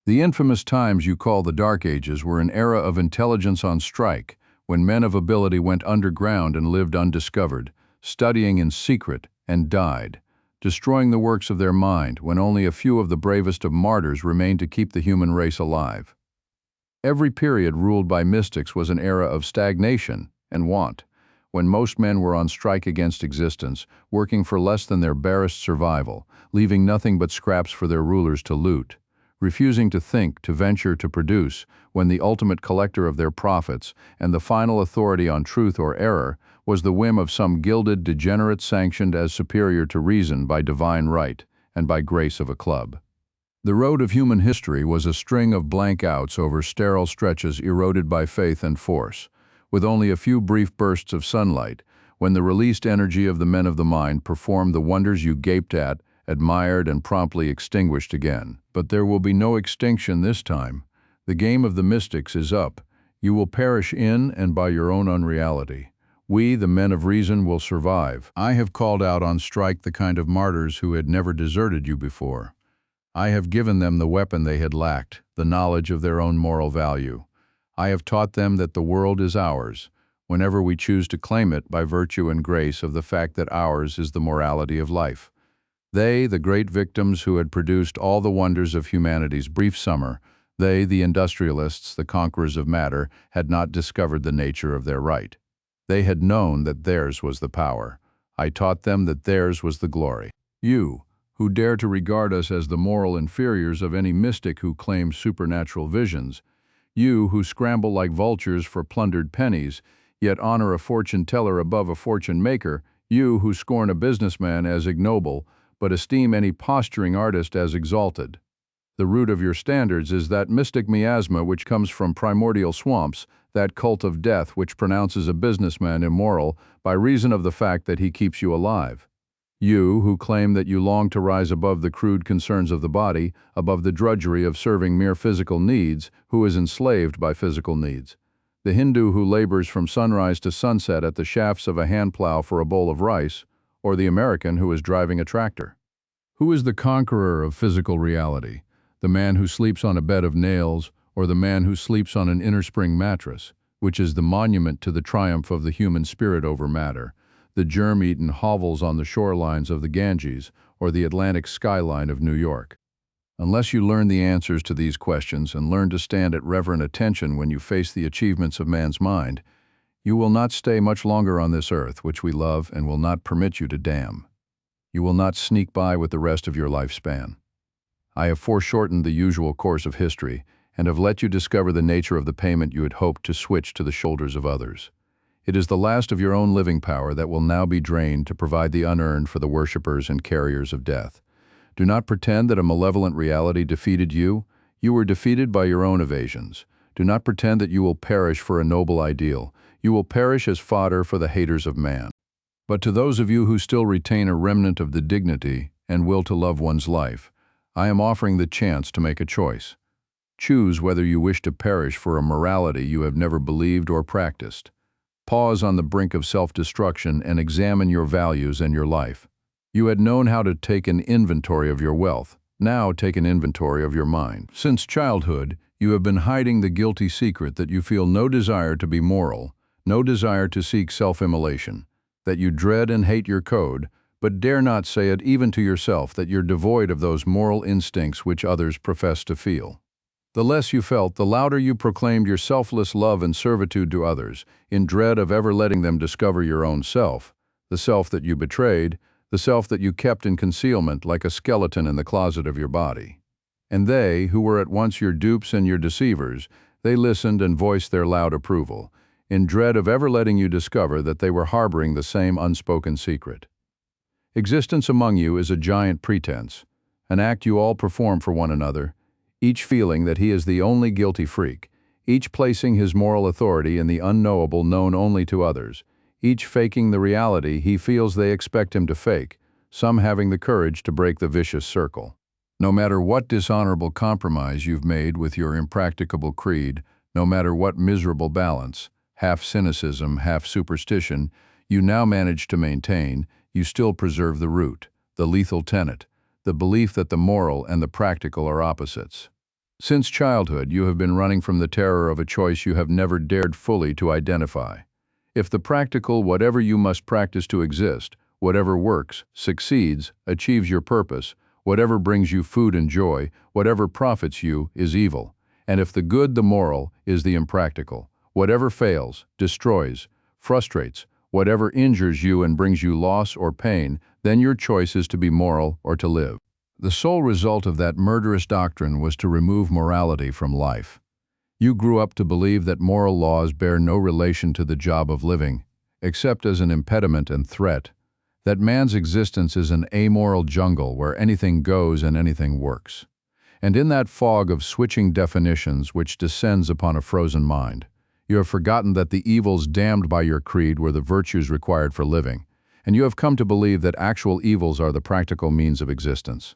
The infamous times you call the Dark Ages were an era of intelligence on strike, when men of ability went underground and lived undiscovered, studying in secret, and died, destroying the works of their mind when only a few of the bravest of martyrs remained to keep the human race alive. Every period ruled by mystics was an era of stagnation and want, when most men were on strike against existence, working for less than their barest survival, leaving nothing but scraps for their rulers to loot, refusing to think, to venture, to produce, when the ultimate collector of their profits and the final authority on truth or error was the whim of some gilded degenerate sanctioned as superior to reason by divine right and by grace of a club. The road of human history was a string of blank outs over sterile stretches eroded by faith and force, with only a few brief bursts of sunlight, when the released energy of the men of the mind performed the wonders you gaped at, admired, and promptly extinguished again. But there will be no extinction this time. The game of the mystics is up. You will perish in and by your own unreality. We, the men of reason, will survive. I have called out on strike the kind of martyrs who had never deserted you before. I have given them the weapon they had lacked, the knowledge of their own moral value. I have taught them that the world is ours, whenever we choose to claim it by virtue and grace of the fact that ours is the morality of life. They, the great victims who had produced all the wonders of humanity's brief summer, they, the industrialists, the conquerors of matter, had not discovered the nature of their right. They had known that theirs was the power. I taught them that theirs was the glory. You, who dare to regard us as the moral inferiors of any mystic who claims supernatural visions, you who scramble like vultures for plundered pennies, yet honor a fortune-teller above a fortune-maker, you who scorn a businessman as ignoble, but esteem any posturing artist as exalted. The root of your standards is that mystic miasma which comes from primordial swamps, that cult of death which pronounces a businessman immoral by reason of the fact that he keeps you alive. You, who claim that you long to rise above the crude concerns of the body, above the drudgery of serving mere physical needs, who is enslaved by physical needs. The Hindu who labors from sunrise to sunset at the shafts of a hand plow for a bowl of rice, or the American who is driving a tractor. Who is the conqueror of physical reality? The man who sleeps on a bed of nails, or the man who sleeps on an innerspring mattress, which is the monument to the triumph of the human spirit over matter, the germ-eaten hovels on the shorelines of the Ganges, or the Atlantic skyline of New York? Unless you learn the answers to these questions and learn to stand at reverent attention when you face the achievements of man's mind, you will not stay much longer on this earth, which we love and will not permit you to damn. You will not sneak by with the rest of your lifespan. I have foreshortened the usual course of history and have let you discover the nature of the payment you had hoped to switch to the shoulders of others. It is the last of your own living power that will now be drained to provide the unearned for the worshippers and carriers of death. Do not pretend that a malevolent reality defeated you. You were defeated by your own evasions. Do not pretend that you will perish for a noble ideal. You will perish as fodder for the haters of man. But to those of you who still retain a remnant of the dignity and will to love one's life, I am offering the chance to make a choice. Choose whether you wish to perish for a morality you have never believed or practiced. Pause on the brink of self-destruction and examine your values and your life. You had known how to take an inventory of your wealth. Now take an inventory of your mind. Since childhood, you have been hiding the guilty secret that you feel no desire to be moral, no desire to seek self-immolation, that you dread and hate your code, but dare not say it even to yourself that you're devoid of those moral instincts which others profess to feel. The less you felt, the louder you proclaimed your selfless love and servitude to others, in dread of ever letting them discover your own self, the self that you betrayed, the self that you kept in concealment like a skeleton in the closet of your body. And they, who were at once your dupes and your deceivers, they listened and voiced their loud approval, in dread of ever letting you discover that they were harboring the same unspoken secret. Existence among you is a giant pretense, an act you all perform for one another, each feeling that he is the only guilty freak, each placing his moral authority in the unknowable known only to others, each faking the reality he feels they expect him to fake, some having the courage to break the vicious circle. No matter what dishonorable compromise you've made with your impracticable creed, No matter what miserable balance, half cynicism, half superstition, you now manage to maintain, you still preserve the root, the lethal tenet, the belief that the moral and the practical are opposites. Since childhood, you have been running from the terror of a choice you have never dared fully to identify. If the practical, whatever you must practice to exist, whatever works, succeeds, achieves your purpose, whatever brings you food and joy, whatever profits you, is evil. And if the good, the moral, is the impractical, whatever fails, destroys, frustrates, whatever injures you and brings you loss or pain, then your choice is to be moral or to live. The sole result of that murderous doctrine was to remove morality from life. You grew up to believe that moral laws bear no relation to the job of living, except as an impediment and threat, that man's existence is an amoral jungle where anything goes and anything works. And in that fog of switching definitions which descends upon a frozen mind, you have forgotten that the evils damned by your creed were the virtues required for living, and you have come to believe that actual evils are the practical means of existence.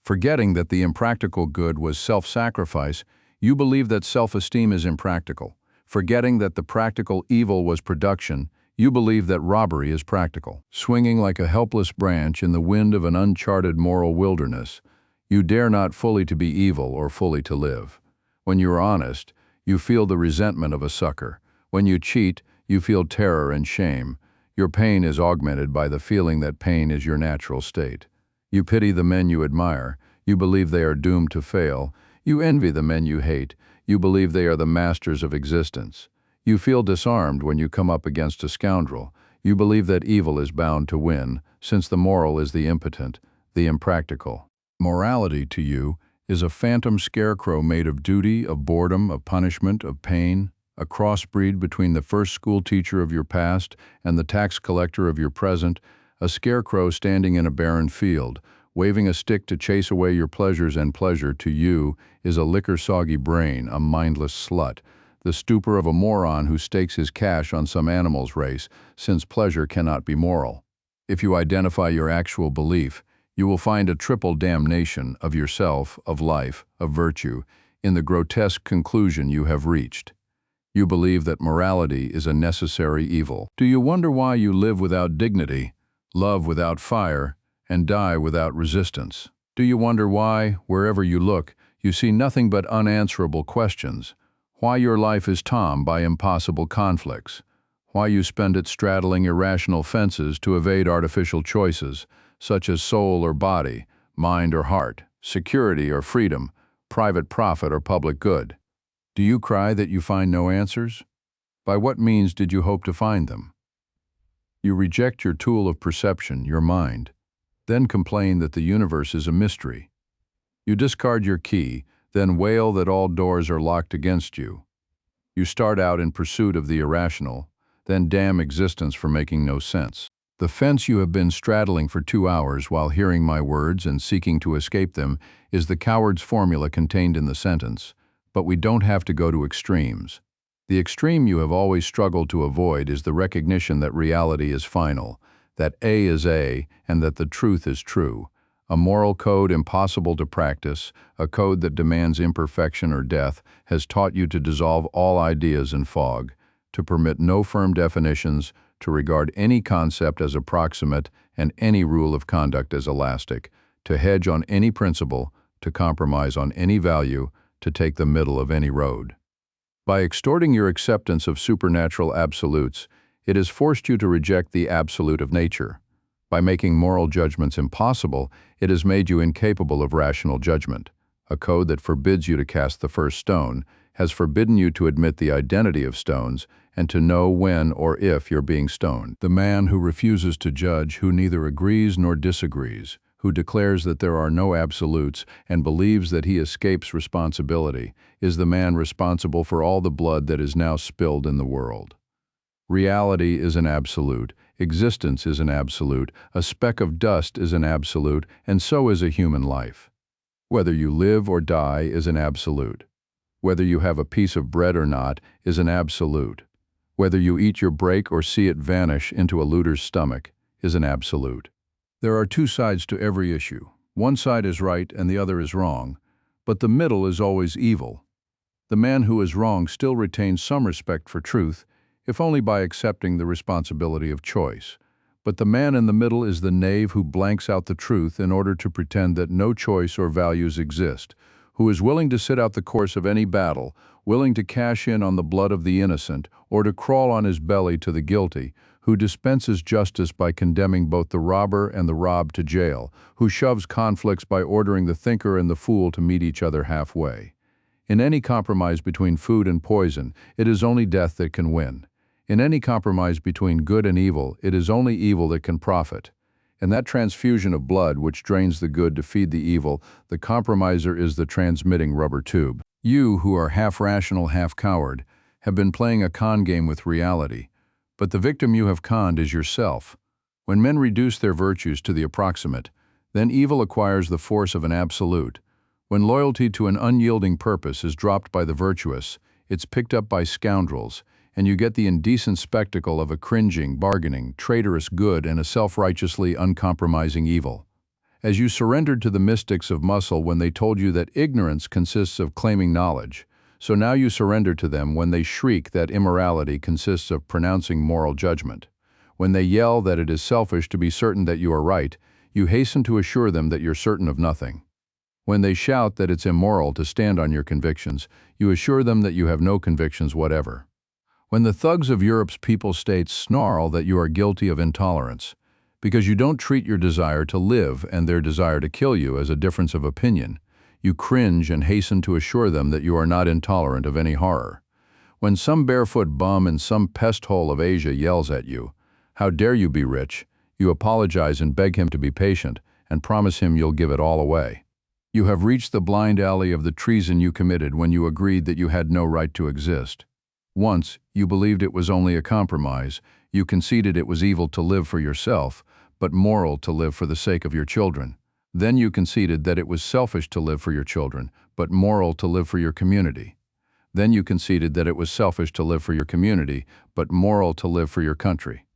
Forgetting that the impractical good was self-sacrifice, you believe that self-esteem is impractical. Forgetting that the practical evil was production, you believe that robbery is practical. Swinging like a helpless branch in the wind of an uncharted moral wilderness, you dare not fully to be evil or fully to live. When you are honest, you feel the resentment of a sucker. When you cheat, you feel terror and shame. Your pain is augmented by the feeling that pain is your natural state. You pity the men you admire. You believe they are doomed to fail. You envy the men you hate. You believe they are the masters of existence. You feel disarmed when you come up against a scoundrel. You believe that evil is bound to win, since the moral is the impotent, the impractical. Morality, to you, is a phantom scarecrow made of duty, of boredom, of punishment, of pain, a crossbreed between the first school teacher of your past and the tax collector of your present, a scarecrow standing in a barren field, waving a stick to chase away your pleasures, and pleasure, to you, is a liquor-soggy brain, a mindless slut, the stupor of a moron who stakes his cash on some animal's race, since pleasure cannot be moral. If you identify your actual belief, you will find a triple damnation of yourself, of life, of virtue, in the grotesque conclusion you have reached. You believe that morality is a necessary evil. Do you wonder why you live without dignity, love without fire, and die without resistance? Do you wonder why, wherever you look, you see nothing but unanswerable questions? Why your life is tom by impossible conflicts? Why you spend it straddling irrational fences to evade artificial choices, such as soul or body, mind or heart, security or freedom, private profit or public good? Do you cry that you find no answers? By what means did you hope to find them? You reject your tool of perception, your mind, then complain that the universe is a mystery. You discard your key, then wail that all doors are locked against you. You start out in pursuit of the irrational, then damn existence for making no sense. The fence you have been straddling for 2 hours while hearing my words and seeking to escape them is the coward's formula contained in the sentence, but we don't have to go to extremes. The extreme you have always struggled to avoid is the recognition that reality is final, that A is A, and that the truth is true. A moral code impossible to practice, a code that demands imperfection or death, has taught you to dissolve all ideas in fog, to permit no firm definitions, to regard any concept as approximate and any rule of conduct as elastic, to hedge on any principle, to compromise on any value, to take the middle of any road. By extorting your acceptance of supernatural absolutes, it has forced you to reject the absolute of nature. By making moral judgments impossible, it has made you incapable of rational judgment. A code that forbids you to cast the first stone has forbidden you to admit the identity of stones and to know when or if you're being stoned. The man who refuses to judge, who neither agrees nor disagrees, who declares that there are no absolutes and believes that he escapes responsibility, is the man responsible for all the blood that is now spilled in the world. Reality is an absolute, existence is an absolute, a speck of dust is an absolute, and so is a human life. Whether you live or die is an absolute. Whether you have a piece of bread or not is an absolute. Whether you eat your break or see it vanish into a looter's stomach is an absolute. There are two sides to every issue. One side is right and the other is wrong, but the middle is always evil. The man who is wrong still retains some respect for truth, if only by accepting the responsibility of choice. But the man in the middle is the knave who blanks out the truth in order to pretend that no choice or values exist, who is willing to sit out the course of any battle, willing to cash in on the blood of the innocent, or to crawl on his belly to the guilty, who dispenses justice by condemning both the robber and the robbed to jail, who shoves conflicts by ordering the thinker and the fool to meet each other halfway. In any compromise between food and poison, it is only death that can win. In any compromise between good and evil, it is only evil that can profit. In that transfusion of blood which drains the good to feed the evil, the compromiser is the transmitting rubber tube. You, who are half rational, half coward, have been playing a con game with reality, but the victim you have conned is yourself. When men reduce their virtues to the approximate, then evil acquires the force of an absolute. When loyalty to an unyielding purpose is dropped by the virtuous, it's picked up by scoundrels, and you get the indecent spectacle of a cringing, bargaining, traitorous good and a self-righteously uncompromising evil. As you surrendered to the mystics of muscle when they told you that ignorance consists of claiming knowledge, so now you surrender to them when they shriek that immorality consists of pronouncing moral judgment. When they yell that it is selfish to be certain that you are right, you hasten to assure them that you're certain of nothing. When they shout that it's immoral to stand on your convictions, you assure them that you have no convictions whatever. When the thugs of Europe's people states snarl that you are guilty of intolerance, because you don't treat your desire to live and their desire to kill you as a difference of opinion, you cringe and hasten to assure them that you are not intolerant of any horror. When some barefoot bum in some pest hole of Asia yells at you, "How dare you be rich?" you apologize and beg him to be patient and promise him you'll give it all away. You have reached the blind alley of the treason you committed when you agreed that you had no right to exist. Once, you believed it was only a compromise. You conceded it was evil to live for yourself, but moral to live for the sake of your children. Then you conceded that it was selfish to live for your children, but moral to live for your community. Then you conceded that it was selfish to live for your community, but moral to live for your country.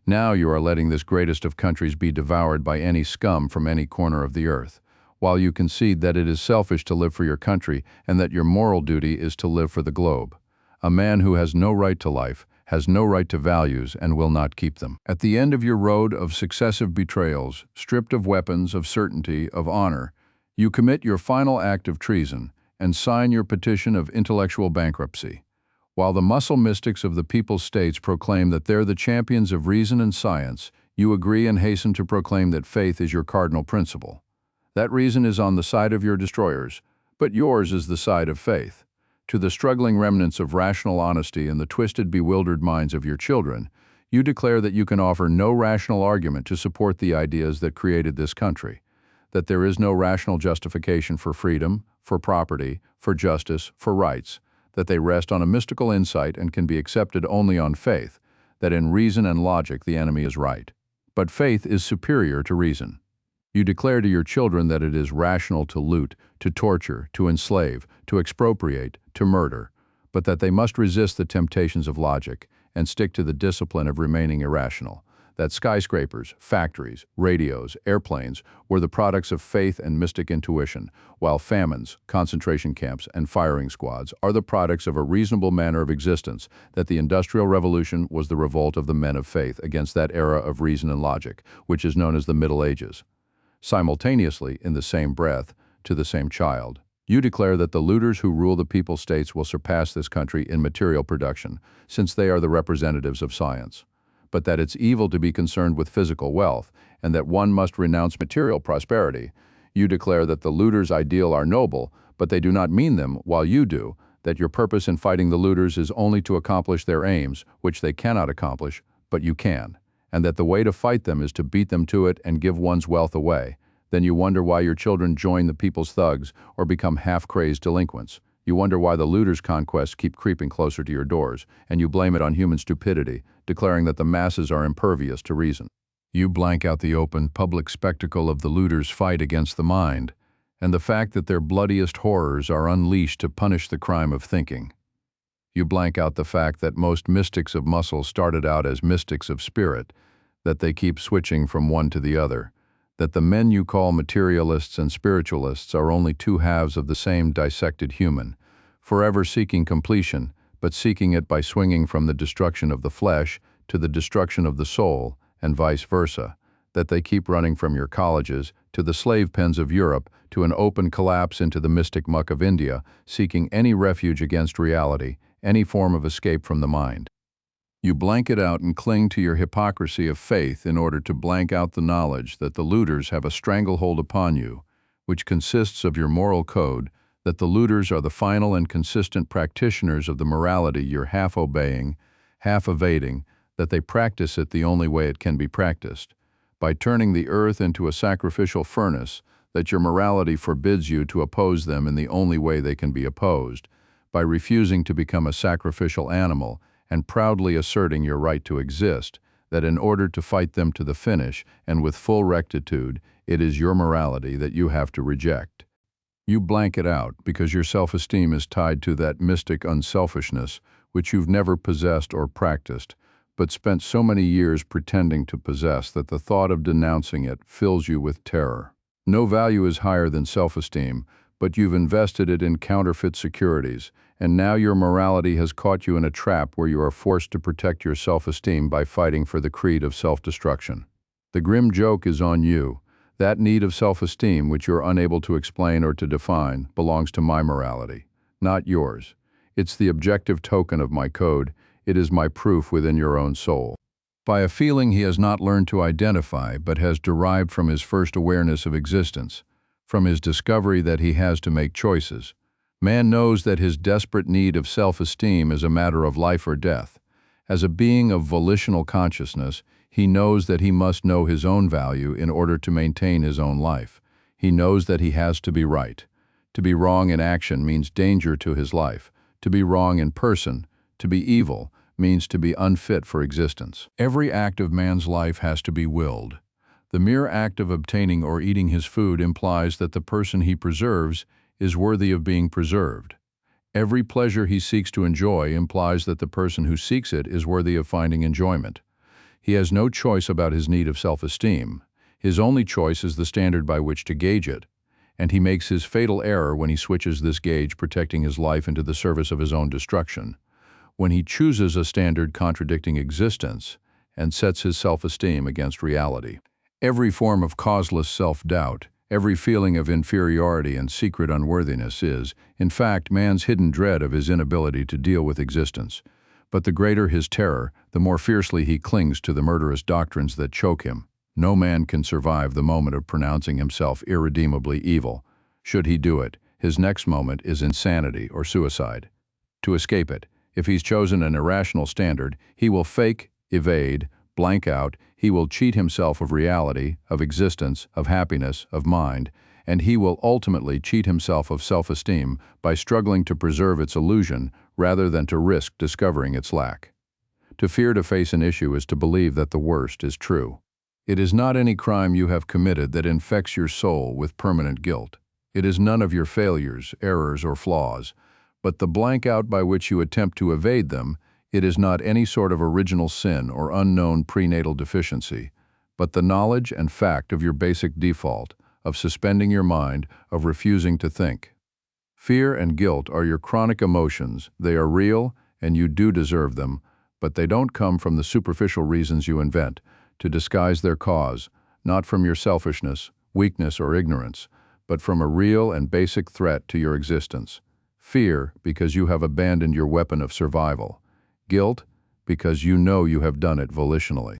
Now you are letting this greatest of countries be devoured by any scum from any corner of the earth, while you concede that it is selfish to live for your country and that your moral duty is to live for the globe. A man who has no right to life, has no right to values, and will not keep them. At the end of your road of successive betrayals, stripped of weapons, of certainty, of honor, you commit your final act of treason and sign your petition of intellectual bankruptcy. While the muscle mystics of the people's states proclaim that they're the champions of reason and science, you agree and hasten to proclaim that faith is your cardinal principle. That reason is on the side of your destroyers, but yours is the side of faith. To the struggling remnants of rational honesty in the twisted, bewildered minds of your children, you declare that you can offer no rational argument to support the ideas that created this country, that there is no rational justification for freedom, for property, for justice, for rights, that they rest on a mystical insight and can be accepted only on faith, that in reason and logic the enemy is right. But faith is superior to reason. You declare to your children that it is rational to loot, to torture, to enslave, to expropriate, to murder, but that they must resist the temptations of logic and stick to the discipline of remaining irrational, that skyscrapers, factories, radios, airplanes were the products of faith and mystic intuition, while famines, concentration camps, and firing squads are the products of a reasonable manner of existence, that the Industrial Revolution was the revolt of the men of faith against that era of reason and logic, which is known as the Middle Ages. Simultaneously, in the same breath, to the same child, you declare that the looters who rule the people's states will surpass this country in material production, since they are the representatives of science, but that it's evil to be concerned with physical wealth, and that one must renounce material prosperity. You declare that the looters' ideal are noble, but they do not mean them, while you do, that your purpose in fighting the looters is only to accomplish their aims, which they cannot accomplish, but you can, and that the way to fight them is to beat them to it and give one's wealth away. Then you wonder why your children join the people's thugs or become half-crazed delinquents. You wonder why the looters' conquests keep creeping closer to your doors, and you blame it on human stupidity, declaring that the masses are impervious to reason. You blank out the open, public spectacle of the looters' fight against the mind, and the fact that their bloodiest horrors are unleashed to punish the crime of thinking. You blank out the fact that most mystics of muscle started out as mystics of spirit, that they keep switching from one to the other, that the men you call materialists and spiritualists are only two halves of the same dissected human, forever seeking completion, but seeking it by swinging from the destruction of the flesh to the destruction of the soul, and vice versa, that they keep running from your colleges to the slave pens of Europe to an open collapse into the mystic muck of India, seeking any refuge against reality, any form of escape from the mind. You blank it out and cling to your hypocrisy of faith in order to blank out the knowledge that the looters have a stranglehold upon you, which consists of your moral code, that the looters are the final and consistent practitioners of the morality you're half obeying, half evading, that they practice it the only way it can be practiced, by turning the earth into a sacrificial furnace, that your morality forbids you to oppose them in the only way they can be opposed, by refusing to become a sacrificial animal and proudly asserting your right to exist, that in order to fight them to the finish and with full rectitude, it is your morality that you have to reject. You blank it out because your self-esteem is tied to that mystic unselfishness which you've never possessed or practiced, but spent so many years pretending to possess that the thought of denouncing it fills you with terror. No value is higher than self-esteem, but you've invested it in counterfeit securities, and now your morality has caught you in a trap where you are forced to protect your self-esteem by fighting for the creed of self-destruction. The grim joke is on you. That need of self-esteem, which you're unable to explain or to define, belongs to my morality, not yours. It's the objective token of my code. It is my proof within your own soul. By a feeling he has not learned to identify, but has derived from his first awareness of existence, from his discovery that he has to make choices. Man knows that his desperate need of self-esteem is a matter of life or death. As a being of volitional consciousness, he knows that he must know his own value in order to maintain his own life. He knows that he has to be right. To be wrong in action means danger to his life. To be wrong in person, to be evil, means to be unfit for existence. Every act of man's life has to be willed. The mere act of obtaining or eating his food implies that the person he preserves is worthy of being preserved. Every pleasure he seeks to enjoy implies that the person who seeks it is worthy of finding enjoyment. He has no choice about his need of self-esteem. His only choice is the standard by which to gauge it, and he makes his fatal error when he switches this gauge, protecting his life into the service of his own destruction. When he chooses a standard contradicting existence and sets his self-esteem against reality. Every form of causeless self-doubt, every feeling of inferiority and secret unworthiness is, in fact, man's hidden dread of his inability to deal with existence. But the greater his terror, the more fiercely he clings to the murderous doctrines that choke him. No man can survive the moment of pronouncing himself irredeemably evil. Should he do it, his next moment is insanity or suicide. To escape it, if he's chosen an irrational standard, he will fake, evade, blank out, he will cheat himself of reality, of existence, of happiness, of mind, and he will ultimately cheat himself of self-esteem by struggling to preserve its illusion rather than to risk discovering its lack. To fear to face an issue is to believe that the worst is true. It is not any crime you have committed that infects your soul with permanent guilt. It is none of your failures, errors, or flaws, but the blank out by which you attempt to evade them. It is not any sort of original sin or unknown prenatal deficiency, but the knowledge and fact of your basic default, of suspending your mind, of refusing to think. Fear and guilt are your chronic emotions. They are real, and you do deserve them, but they don't come from the superficial reasons you invent to disguise their cause, not from your selfishness, weakness, or ignorance, but from a real and basic threat to your existence. Fear, because you have abandoned your weapon of survival. Guilt, because you know you have done it volitionally.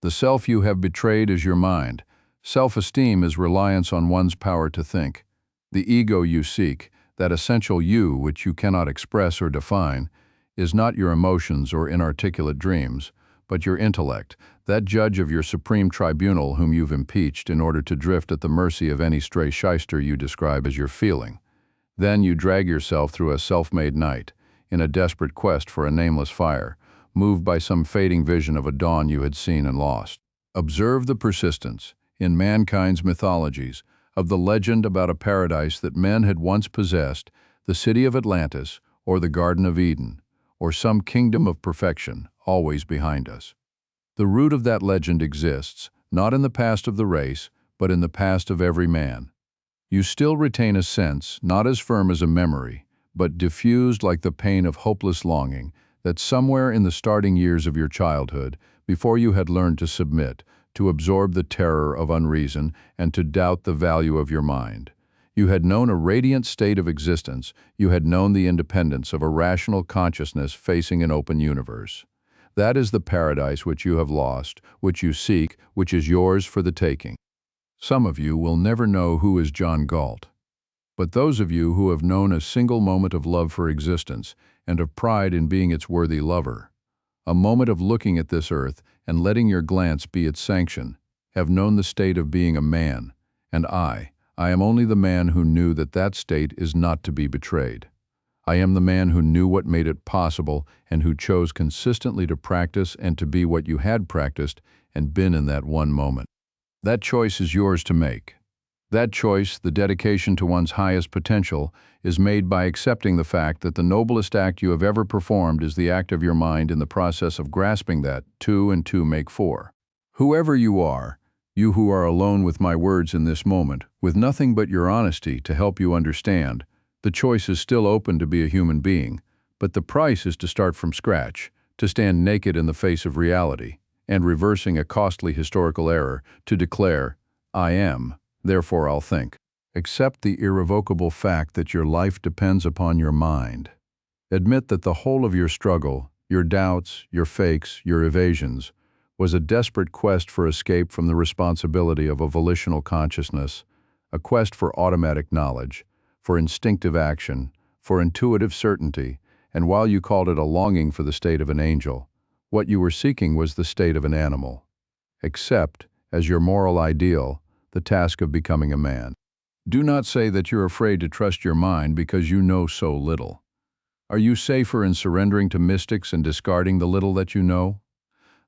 The self you have betrayed is your mind. Self-esteem is reliance on one's power to think. The ego you seek, that essential you which you cannot express or define, is not your emotions or inarticulate dreams, but your intellect, that judge of your supreme tribunal whom you've impeached in order to drift at the mercy of any stray shyster you describe as your feeling. Then you drag yourself through a self-made night, in a desperate quest for a nameless fire, moved by some fading vision of a dawn you had seen and lost. Observe the persistence, in mankind's mythologies, of the legend about a paradise that men had once possessed, the city of Atlantis, or the Garden of Eden, or some kingdom of perfection, always behind us. The root of that legend exists, not in the past of the race, but in the past of every man. You still retain a sense, not as firm as a memory, but diffused like the pain of hopeless longing that somewhere in the starting years of your childhood, before you had learned to submit, to absorb the terror of unreason, and to doubt the value of your mind. You had known a radiant state of existence. You had known the independence of a rational consciousness facing an open universe. That is the paradise which you have lost, which you seek, which is yours for the taking. Some of you will never know who is John Galt. But those of you who have known a single moment of love for existence and of pride in being its worthy lover, a moment of looking at this earth and letting your glance be its sanction, have known the state of being a man, and I am only the man who knew that that state is not to be betrayed. I am the man who knew what made it possible and who chose consistently to practice and to be what you had practiced and been in that one moment. That choice is yours to make. That choice, the dedication to one's highest potential, is made by accepting the fact that the noblest act you have ever performed is the act of your mind in the process of grasping that 2 and 2 make 4. Whoever you are, you who are alone with my words in this moment, with nothing but your honesty to help you understand, the choice is still open to be a human being, but the price is to start from scratch, to stand naked in the face of reality, and reversing a costly historical error, to declare, I am. Therefore I'll think. Accept the irrevocable fact that your life depends upon your mind. Admit that the whole of your struggle, your doubts, your fakes, your evasions, was a desperate quest for escape from the responsibility of a volitional consciousness, a quest for automatic knowledge, for instinctive action, for intuitive certainty, and while you called it a longing for the state of an angel, what you were seeking was the state of an animal. Accept, as your moral ideal, the task of becoming a man. Do not say that you're afraid to trust your mind because you know so little. Are you safer in surrendering to mystics and discarding the little that you know?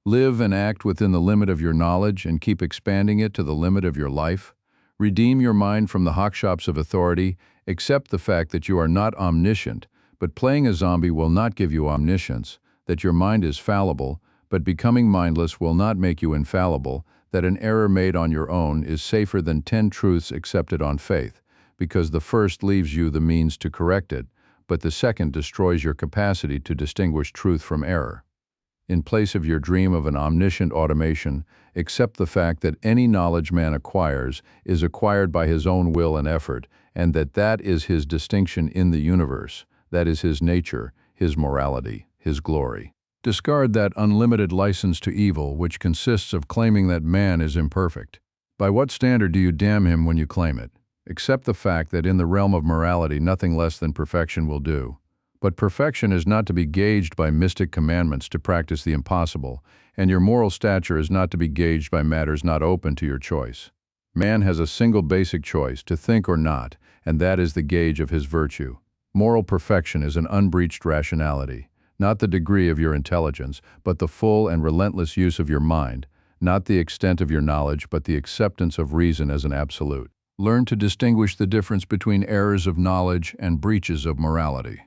Live and act within the limit of your knowledge and keep expanding it to the limit of your life. Redeem your mind from the hawkshops of authority. Accept the fact that you are not omniscient, but playing a zombie will not give you omniscience, that your mind is fallible, but becoming mindless will not make you infallible, that an error made on your own is safer than 10 truths accepted on faith, because the first leaves you the means to correct it, but the second destroys your capacity to distinguish truth from error. In place of your dream of an omniscient automation, accept the fact that any knowledge man acquires is acquired by his own will and effort, and that is his distinction in the universe, that is his nature, his morality, his glory. Discard that unlimited license to evil which consists of claiming that man is imperfect. By what standard do you damn him when you claim it? Accept the fact that in the realm of morality nothing less than perfection will do. But perfection is not to be gauged by mystic commandments to practice the impossible, and your moral stature is not to be gauged by matters not open to your choice. Man has a single basic choice, to think or not, and that is the gauge of his virtue. Moral perfection is an unbreached rationality. Not the degree of your intelligence, but the full and relentless use of your mind, not the extent of your knowledge, but the acceptance of reason as an absolute. Learn to distinguish the difference between errors of knowledge and breaches of morality.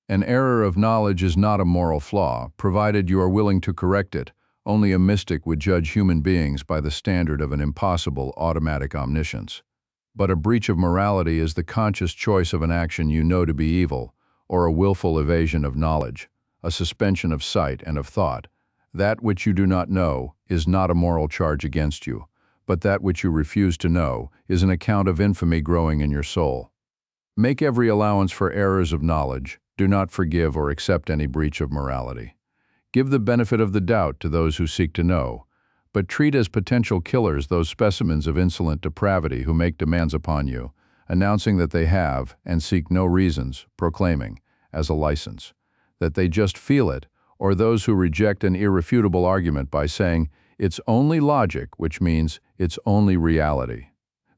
An error of knowledge is not a moral flaw, provided you are willing to correct it. Only a mystic would judge human beings by the standard of an impossible automatic omniscience. But a breach of morality is the conscious choice of an action you know to be evil, or a willful evasion of knowledge, a suspension of sight and of thought. That which you do not know is not a moral charge against you, but that which you refuse to know is an account of infamy growing in your soul. Make every allowance for errors of knowledge. Do not forgive or accept any breach of morality. Give the benefit of the doubt to those who seek to know, but treat as potential killers those specimens of insolent depravity who make demands upon you, announcing that they have and seek no reasons, proclaiming, as a license, that they just feel it, or those who reject an irrefutable argument by saying, it's only logic, which means it's only reality.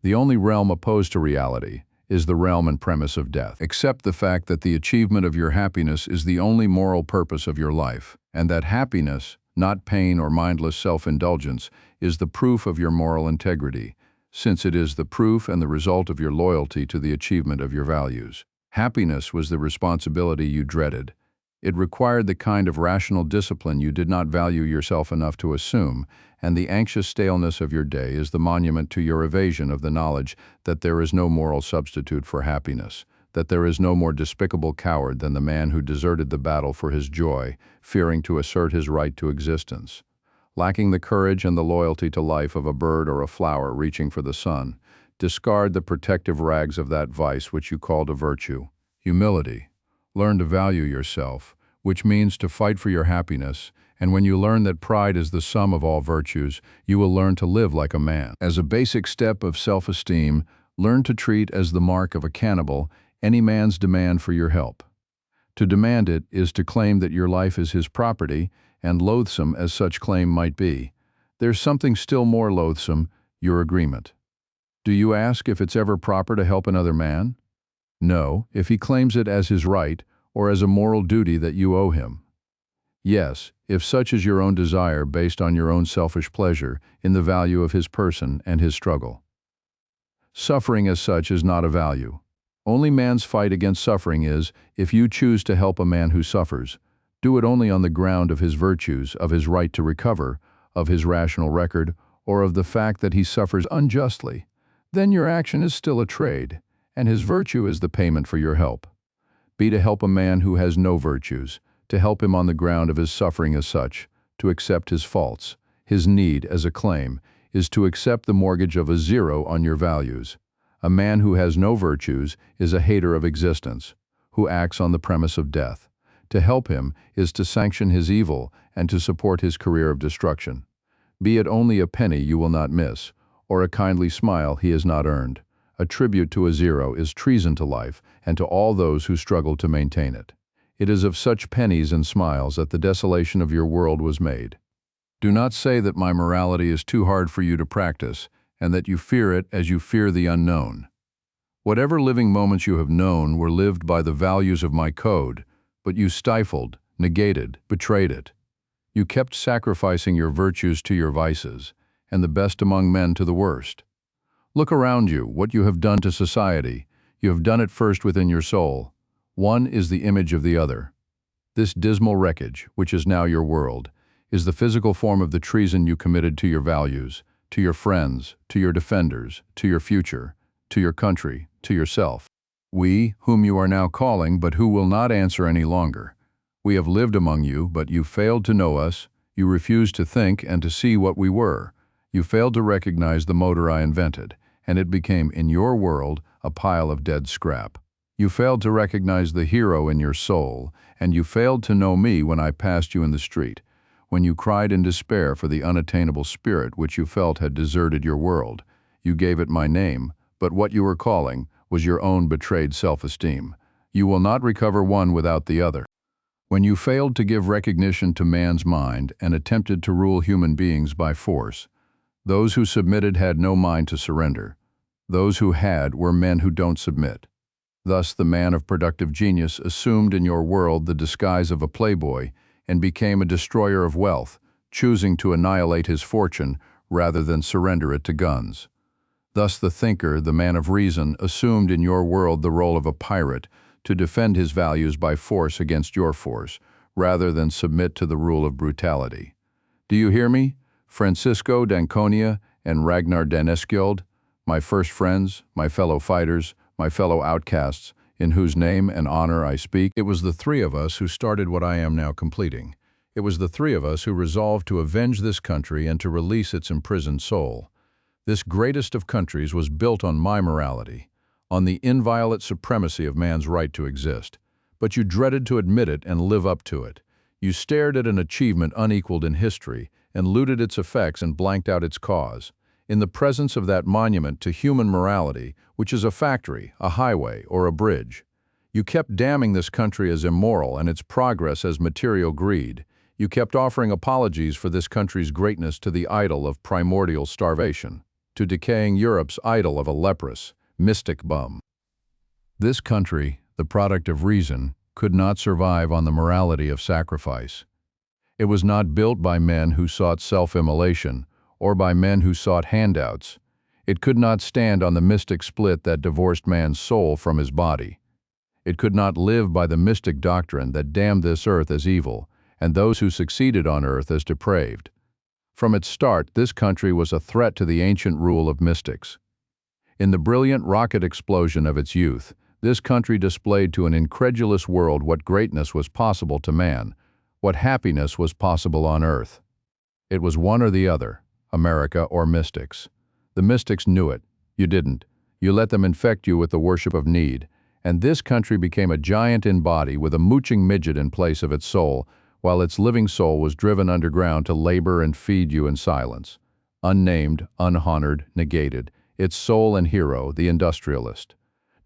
The only realm opposed to reality is the realm and premise of death. Accept the fact that the achievement of your happiness is the only moral purpose of your life, and that happiness, not pain or mindless self-indulgence, is the proof of your moral integrity, since it is the proof and the result of your loyalty to the achievement of your values. Happiness was the responsibility you dreaded. It required the kind of rational discipline you did not value yourself enough to assume, and the anxious staleness of your day is the monument to your evasion of the knowledge that there is no moral substitute for happiness, that there is no more despicable coward than the man who deserted the battle for his joy, fearing to assert his right to existence. Lacking the courage and the loyalty to life of a bird or a flower reaching for the sun, discard the protective rags of that vice which you called a virtue. Humility. Learn to value yourself, which means to fight for your happiness, and when you learn that pride is the sum of all virtues, you will learn to live like a man. As a basic step of self-esteem, learn to treat as the mark of a cannibal any man's demand for your help. To demand it is to claim that your life is his property, and loathsome as such claim might be, there's something still more loathsome, your agreement. Do you ask if it's ever proper to help another man? No, if he claims it as his right or as a moral duty that you owe him. Yes, if such is your own desire based on your own selfish pleasure in the value of his person and his struggle. Suffering as such is not a value. Only man's fight against suffering is, if you choose to help a man who suffers, do it only on the ground of his virtues, of his right to recover, of his rational record, or of the fact that he suffers unjustly. Then your action is still a trade, and his virtue is the payment for your help. Be to help a man who has no virtues, to help him on the ground of his suffering as such, to accept his faults, his need as a claim, is to accept the mortgage of a zero on your values. A man who has no virtues is a hater of existence, who acts on the premise of death. To help him is to sanction his evil and to support his career of destruction. Be it only a penny you will not miss, or a kindly smile he has not earned. A tribute to a zero is treason to life and to all those who struggle to maintain it. It is of such pennies and smiles that the desolation of your world was made. Do not say that my morality is too hard for you to practice, and that you fear it as you fear the unknown. Whatever living moments you have known were lived by the values of my code, but you stifled, negated, betrayed it. You kept sacrificing your virtues to your vices, and the best among men to the worst. Look around you, what you have done to society. You have done it first within your soul. One is the image of the other. This dismal wreckage, which is now your world, is the physical form of the treason you committed to your values, to your friends, to your defenders, to your future, to your country, to yourself. We, whom you are now calling, but who will not answer any longer. We have lived among you, but you failed to know us. You refused to think and to see what we were. You failed to recognize the motor I invented, and it became, in your world, a pile of dead scrap. You failed to recognize the hero in your soul, and you failed to know me when I passed you in the street, when you cried in despair for the unattainable spirit which you felt had deserted your world. You gave it my name, but what you were calling was your own betrayed self-esteem. You will not recover one without the other. When you failed to give recognition to man's mind and attempted to rule human beings by force, those who submitted had no mind to surrender. Those who had were men who don't submit. Thus the man of productive genius assumed in your world the disguise of a playboy and became a destroyer of wealth, choosing to annihilate his fortune rather than surrender it to guns. Thus the thinker, the man of reason, assumed in your world the role of a pirate to defend his values by force against your force, rather than submit to the rule of brutality. Do you hear me? Francisco d'Anconia and Ragnar Daneskjöld, my first friends, my fellow fighters, my fellow outcasts, in whose name and honor I speak. It was the three of us who started what I am now completing. It was the three of us who resolved to avenge this country and to release its imprisoned soul. This greatest of countries was built on my morality, on the inviolate supremacy of man's right to exist. But you dreaded to admit it and live up to it. You stared at an achievement unequaled in history and looted its effects and blanked out its cause. In the presence of that monument to human morality, which is a factory, a highway, or a bridge, you kept damning this country as immoral and its progress as material greed. You kept offering apologies for this country's greatness to the idol of primordial starvation, to decaying Europe's idol of a leprous, mystic bum. This country, the product of reason, could not survive on the morality of sacrifice. It was not built by men who sought self-immolation, or by men who sought handouts. It could not stand on the mystic split that divorced man's soul from his body. It could not live by the mystic doctrine that damned this earth as evil, and those who succeeded on earth as depraved. From its start, this country was a threat to the ancient rule of mystics. In the brilliant rocket explosion of its youth, This country displayed to an incredulous world what greatness was possible to man, what happiness was possible on earth. It was one or the other, America or mystics. The mystics knew it. You didn't. You let them infect you with the worship of need, and this country became a giant in body with a mooching midget in place of its soul, while its living soul was driven underground to labor and feed you in silence. Unnamed, unhonored, negated, its soul and hero, the industrialist.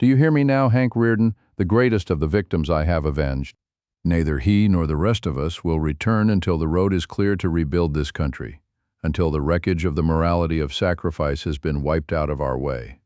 Do you hear me now, Hank Rearden, the greatest of the victims I have avenged? Neither he nor the rest of us will return until the road is clear to rebuild this country, until the wreckage of the morality of sacrifice has been wiped out of our way.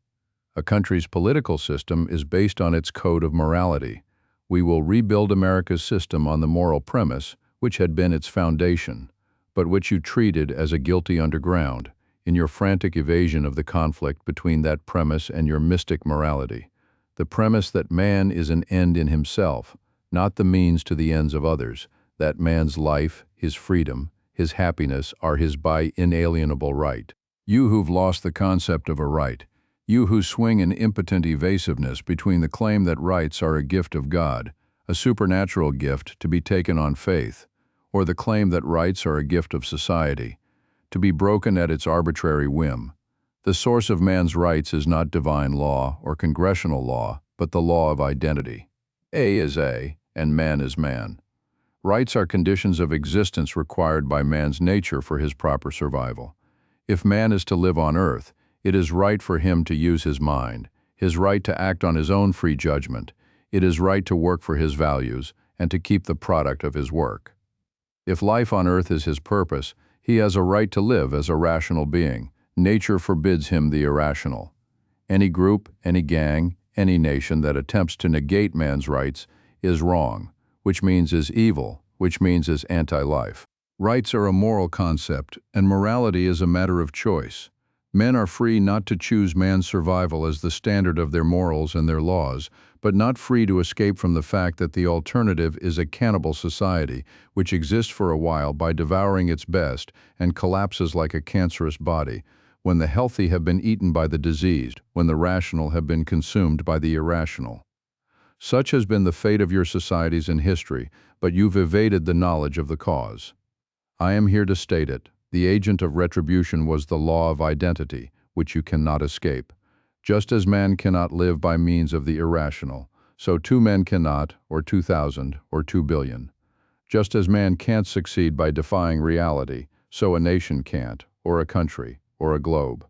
A country's political system is based on its code of morality. We will rebuild America's system on the moral premise, which had been its foundation, but which you treated as a guilty underground, in your frantic evasion of the conflict between that premise and your mystic morality. The premise that man is an end in himself, not the means to the ends of others, that man's life, his freedom, his happiness are his by inalienable right. You who've lost the concept of a right, you who swing in impotent evasiveness between the claim that rights are a gift of God, a supernatural gift to be taken on faith, or the claim that rights are a gift of society, to be broken at its arbitrary whim. The source of man's rights is not divine law or congressional law, but the law of identity. A is A, and man is man. Rights are conditions of existence required by man's nature for his proper survival. If man is to live on earth, it is right for him to use his mind, his right to act on his own free judgment. It is right to work for his values and to keep the product of his work. If life on earth is his purpose, he has a right to live as a rational being. Nature forbids him the irrational. Any group, any gang, any nation that attempts to negate man's rights is wrong, which means is evil, which means is anti-life. Rights are a moral concept, and morality is a matter of choice. Men are free not to choose man's survival as the standard of their morals and their laws, but not free to escape from the fact that the alternative is a cannibal society, which exists for a while by devouring its best and collapses like a cancerous body, when the healthy have been eaten by the diseased, when the rational have been consumed by the irrational. Such has been the fate of your societies in history, but you've evaded the knowledge of the cause. I am here to state it. The agent of retribution was the law of identity, which you cannot escape. Just as man cannot live by means of the irrational, so two men cannot, or 2,000, or 2 billion. Just as man can't succeed by defying reality, so a nation can't, or a country, or a globe.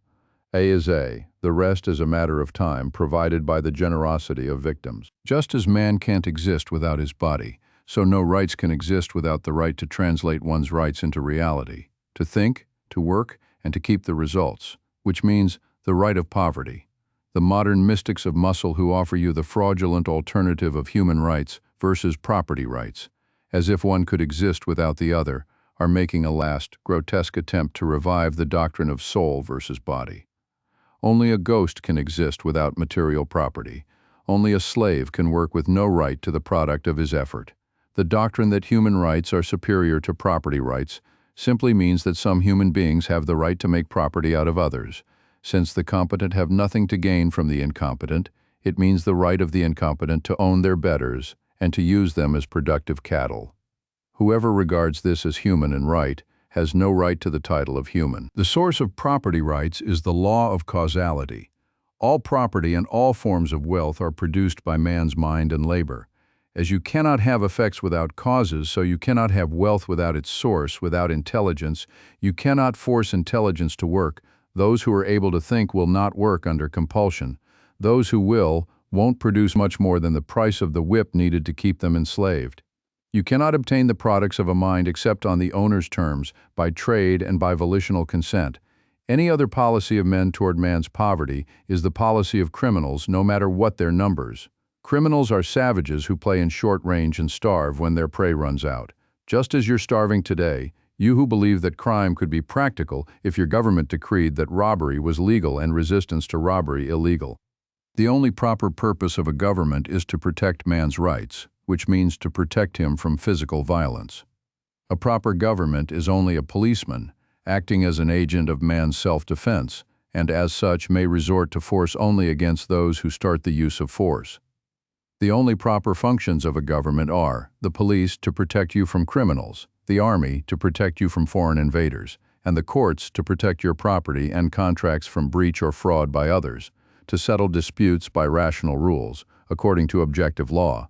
A is A, the rest is a matter of time provided by the generosity of victims. Just as man can't exist without his body, so no rights can exist without the right to translate one's rights into reality. To think, to work, and to keep the results, which means the right of poverty. The modern mystics of muscle who offer you the fraudulent alternative of human rights versus property rights, as if one could exist without the other, are making a last, grotesque attempt to revive the doctrine of soul versus body. Only a ghost can exist without material property. Only a slave can work with no right to the product of his effort. The doctrine that human rights are superior to property rights simply means that some human beings have the right to make property out of others. Since the competent have nothing to gain from the incompetent, it means the right of the incompetent to own their betters and to use them as productive cattle. Whoever regards this as human and right has no right to the title of human. The source of property rights is the law of causality. All property and all forms of wealth are produced by man's mind and labor. As you cannot have effects without causes, so you cannot have wealth without its source, without intelligence. You cannot force intelligence to work. Those who are able to think will not work under compulsion. Those who will won't produce much more than the price of the whip needed to keep them enslaved. You cannot obtain the products of a mind except on the owner's terms, by trade and by volitional consent. Any other policy of men toward man's poverty is the policy of criminals, no matter what their numbers. Criminals are savages who play in short range and starve when their prey runs out. Just as you're starving today, you who believe that crime could be practical if your government decreed that robbery was legal and resistance to robbery illegal. The only proper purpose of a government is to protect man's rights, which means to protect him from physical violence. A proper government is only a policeman, acting as an agent of man's self-defense, and as such may resort to force only against those who start the use of force. The only proper functions of a government are the police to protect you from criminals, the army to protect you from foreign invaders, and the courts to protect your property and contracts from breach or fraud by others, to settle disputes by rational rules, according to objective law.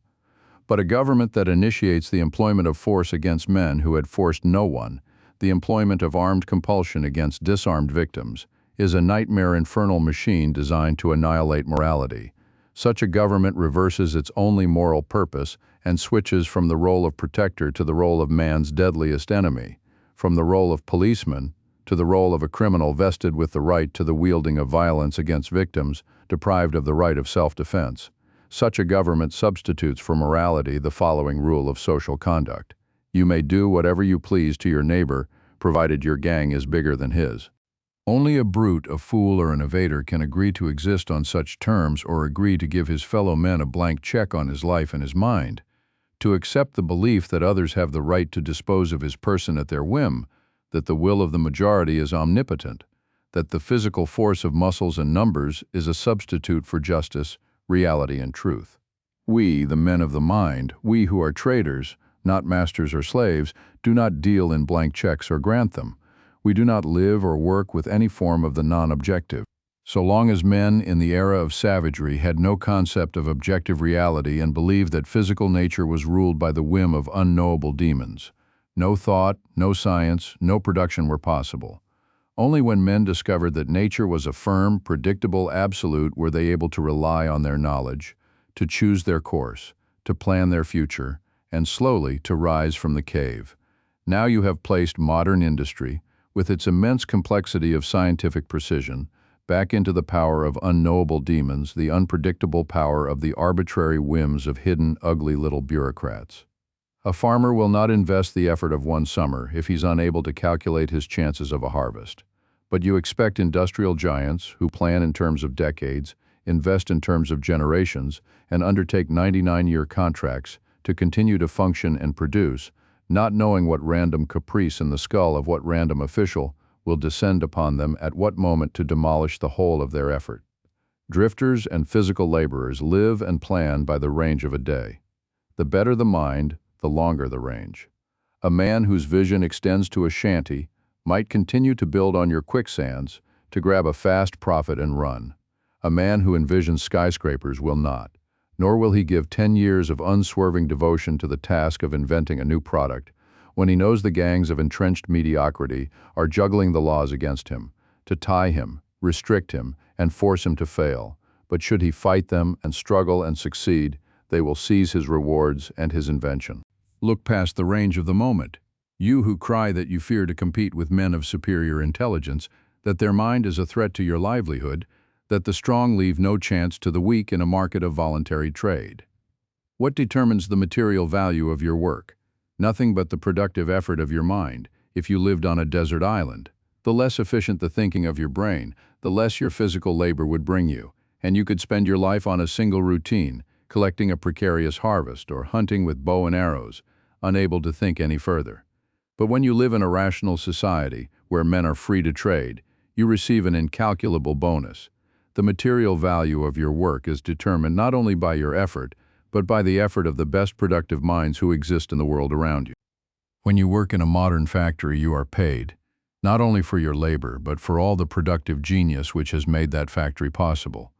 But a government that initiates the employment of force against men who had forced no one, the employment of armed compulsion against disarmed victims, is a nightmare infernal machine designed to annihilate morality. Such a government reverses its only moral purpose and switches from the role of protector to the role of man's deadliest enemy, from the role of policeman to the role of a criminal vested with the right to the wielding of violence against victims deprived of the right of self-defense. Such a government substitutes for morality the following rule of social conduct: you may do whatever you please to your neighbor, provided your gang is bigger than his. Only a brute, a fool, or an evader can agree to exist on such terms or agree to give his fellow men a blank check on his life and his mind. To accept the belief that others have the right to dispose of his person at their whim, that the will of the majority is omnipotent, that the physical force of muscles and numbers is a substitute for justice, reality, and truth. We, the men of the mind, we who are traders, not masters or slaves, do not deal in blank checks or grant them. We do not live or work with any form of the non-objective. So long as men in the era of savagery had no concept of objective reality and believed that physical nature was ruled by the whim of unknowable demons, no thought, no science, no production were possible. Only when men discovered that nature was a firm, predictable absolute were they able to rely on their knowledge, to choose their course, to plan their future, and slowly to rise from the cave. Now you have placed modern industry, with its immense complexity of scientific precision, back into the power of unknowable demons, the unpredictable power of the arbitrary whims of hidden, ugly little bureaucrats. A farmer will not invest the effort of one summer if he's unable to calculate his chances of a harvest. But you expect industrial giants who plan in terms of decades, invest in terms of generations, and undertake 99-year contracts to continue to function and produce, not knowing what random caprice in the skull of what random official will descend upon them at what moment to demolish the whole of their effort. Drifters and physical laborers live and plan by the range of a day. The better the mind, the longer the range. A man whose vision extends to a shanty might continue to build on your quicksands to grab a fast profit and run. A man who envisions skyscrapers will not, nor will he give 10 years of unswerving devotion to the task of inventing a new product, when he knows the gangs of entrenched mediocrity are juggling the laws against him, to tie him, restrict him, and force him to fail. But should he fight them and struggle and succeed, they will seize his rewards and his invention. Look past the range of the moment. You who cry that you fear to compete with men of superior intelligence, that their mind is a threat to your livelihood, that the strong leave no chance to the weak in a market of voluntary trade. What determines the material value of your work? Nothing but the productive effort of your mind. If you lived on a desert island, the less efficient the thinking of your brain, the less your physical labor would bring you, and you could spend your life on a single routine, collecting a precarious harvest or hunting with bow and arrows, unable to think any further. But when you live in a rational society where men are free to trade, you receive an incalculable bonus. The material value of your work is determined not only by your effort, but by the effort of the best productive minds who exist in the world around you. When you work in a modern factory, you are paid, not only for your labor, but for all the productive genius which has made that factory possible,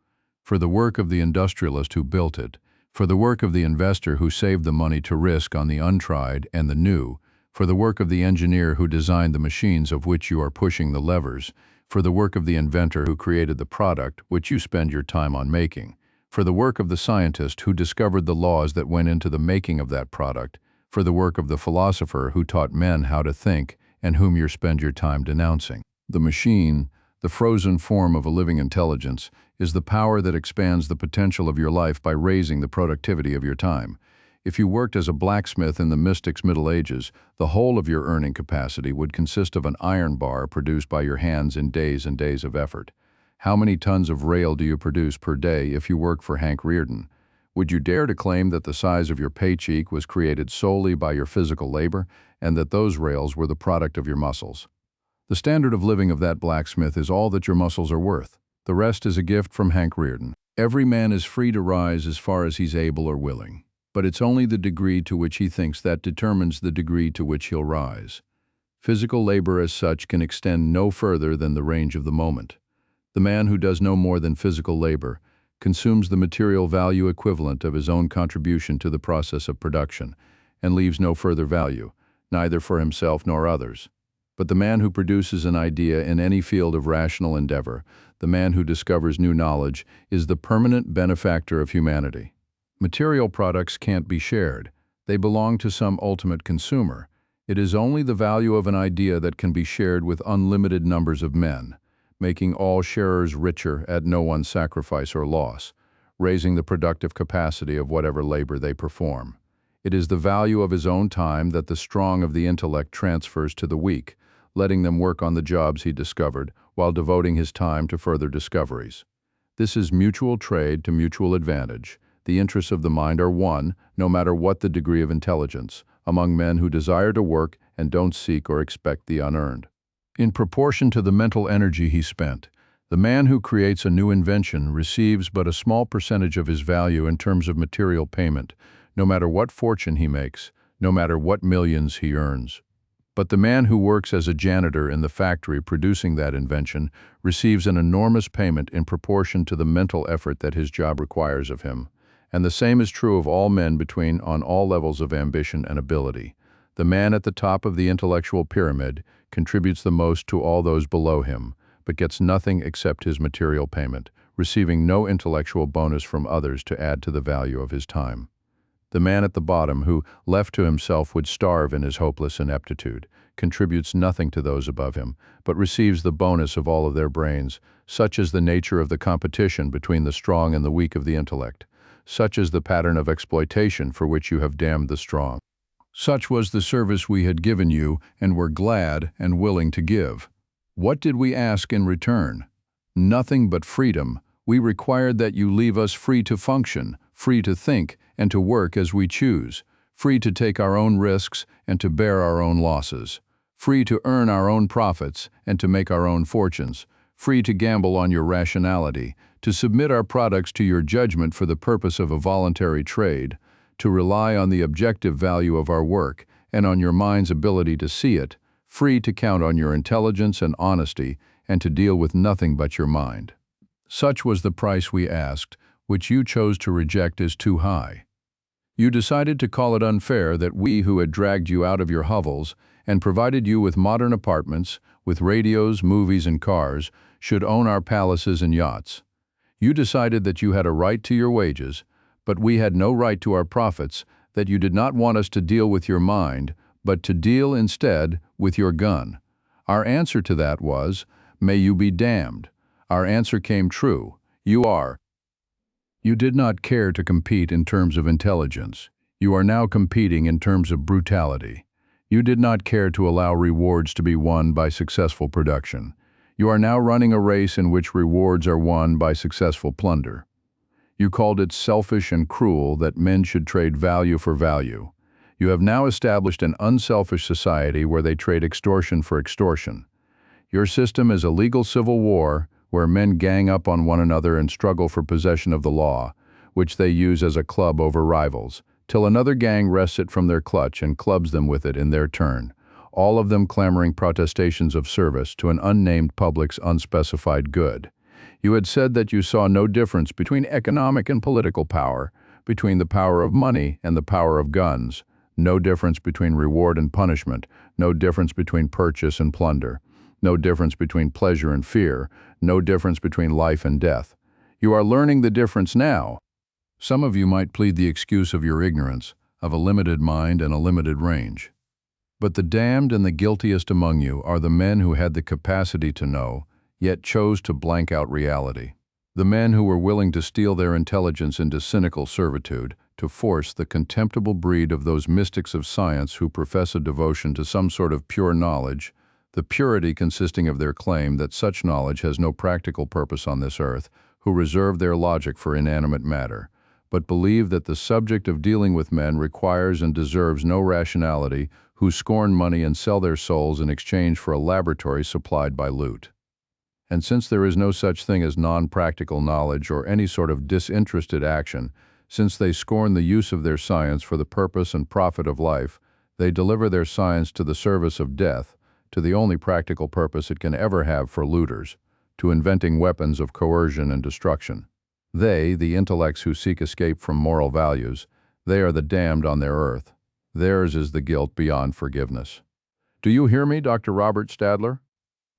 for the work of the industrialist who built it, for the work of the investor who saved the money to risk on the untried and the new, for the work of the engineer who designed the machines of which you are pushing the levers, for the work of the inventor who created the product which you spend your time on making, for the work of the scientist who discovered the laws that went into the making of that product, for the work of the philosopher who taught men how to think and whom you spend your time denouncing. The machine, the frozen form of a living intelligence, is the power that expands the potential of your life by raising the productivity of your time. If you worked as a blacksmith in the mystics' Middle Ages, the whole of your earning capacity would consist of an iron bar produced by your hands in days and days of effort. How many tons of rail do you produce per day if you work for Hank Rearden? Would you dare to claim that the size of your paycheck was created solely by your physical labor and that those rails were the product of your muscles? The standard of living of that blacksmith is all that your muscles are worth. The rest is a gift from Hank Rearden. Every man is free to rise as far as he's able or willing, but it's only the degree to which he thinks that determines the degree to which he'll rise. Physical labor as such can extend no further than the range of the moment. The man who does no more than physical labor consumes the material value equivalent of his own contribution to the process of production and leaves no further value, neither for himself nor others. But the man who produces an idea in any field of rational endeavor, the man who discovers new knowledge, is the permanent benefactor of humanity. Material products can't be shared. They belong to some ultimate consumer. It is only the value of an idea that can be shared with unlimited numbers of men, making all sharers richer at no one's sacrifice or loss, raising the productive capacity of whatever labor they perform. It is the value of his own time that the strong of the intellect transfers to the weak, letting them work on the jobs he discovered while devoting his time to further discoveries. This is mutual trade to mutual advantage. The interests of the mind are one, no matter what the degree of intelligence, among men who desire to work and don't seek or expect the unearned. In proportion to the mental energy he spent, the man who creates a new invention receives but a small percentage of his value in terms of material payment, no matter what fortune he makes, no matter what millions he earns. But the man who works as a janitor in the factory producing that invention receives an enormous payment in proportion to the mental effort that his job requires of him. And the same is true of all men on all levels of ambition and ability. The man at the top of the intellectual pyramid contributes the most to all those below him, but gets nothing except his material payment, receiving no intellectual bonus from others to add to the value of his time. The man at the bottom, who, left to himself, would starve in his hopeless ineptitude, contributes nothing to those above him, but receives the bonus of all of their brains. Such is the nature of the competition between the strong and the weak of the intellect. Such is the pattern of exploitation for which you have damned the strong. Such was the service we had given you and were glad and willing to give. What did we ask in return? Nothing but freedom. We required that you leave us free to function, free to think, and to work as we choose, free to take our own risks and to bear our own losses, free to earn our own profits and to make our own fortunes, free to gamble on your rationality, to submit our products to your judgment for the purpose of a voluntary trade, to rely on the objective value of our work and on your mind's ability to see it, free to count on your intelligence and honesty and to deal with nothing but your mind. Such was the price we asked, which you chose to reject as too high. You decided to call it unfair that we who had dragged you out of your hovels and provided you with modern apartments, with radios, movies, and cars, should own our palaces and yachts. You decided that you had a right to your wages, but we had no right to our profits, that you did not want us to deal with your mind, but to deal instead with your gun. Our answer to that was, may you be damned. Our answer came true. You are. You did not care to compete in terms of intelligence. You are now competing in terms of brutality. You did not care to allow rewards to be won by successful production. You are now running a race in which rewards are won by successful plunder. You called it selfish and cruel that men should trade value for value. You have now established an unselfish society where they trade extortion for extortion. Your system is a legal civil war where men gang up on one another and struggle for possession of the law, which they use as a club over rivals, till another gang wrests it from their clutch and clubs them with it in their turn, all of them clamoring protestations of service to an unnamed public's unspecified good. You had said that you saw no difference between economic and political power, between the power of money and the power of guns, no difference between reward and punishment, no difference between purchase and plunder, no difference between pleasure and fear, no difference between life and death. You are learning the difference now. Some of you might plead the excuse of your ignorance, of a limited mind and a limited range. But the damned and the guiltiest among you are the men who had the capacity to know, yet chose to blank out reality. The men who were willing to steal their intelligence into cynical servitude, to force the contemptible breed of those mystics of science who profess a devotion to some sort of pure knowledge, the purity consisting of their claim that such knowledge has no practical purpose on this earth, who reserve their logic for inanimate matter, but believe that the subject of dealing with men requires and deserves no rationality, who scorn money and sell their souls in exchange for a laboratory supplied by loot. And since there is no such thing as non-practical knowledge or any sort of disinterested action, since they scorn the use of their science for the purpose and profit of life, they deliver their science to the service of death, to the only practical purpose it can ever have for looters, to inventing weapons of coercion and destruction. They, the intellects who seek escape from moral values, they are the damned on their earth. Theirs is the guilt beyond forgiveness. Do you hear me, Dr. Robert Stadler?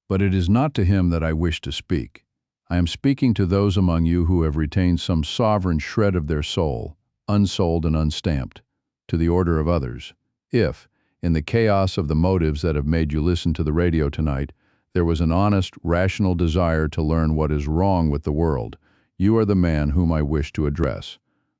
But it is not to him that I wish to speak. I am speaking to those among you who have retained some sovereign shred of their soul, unsold and unstamped, to the order of others. If, in the chaos of the motives that have made you listen to the radio tonight, there was an honest, rational desire to learn what is wrong with the world, you are the man whom I wish to address.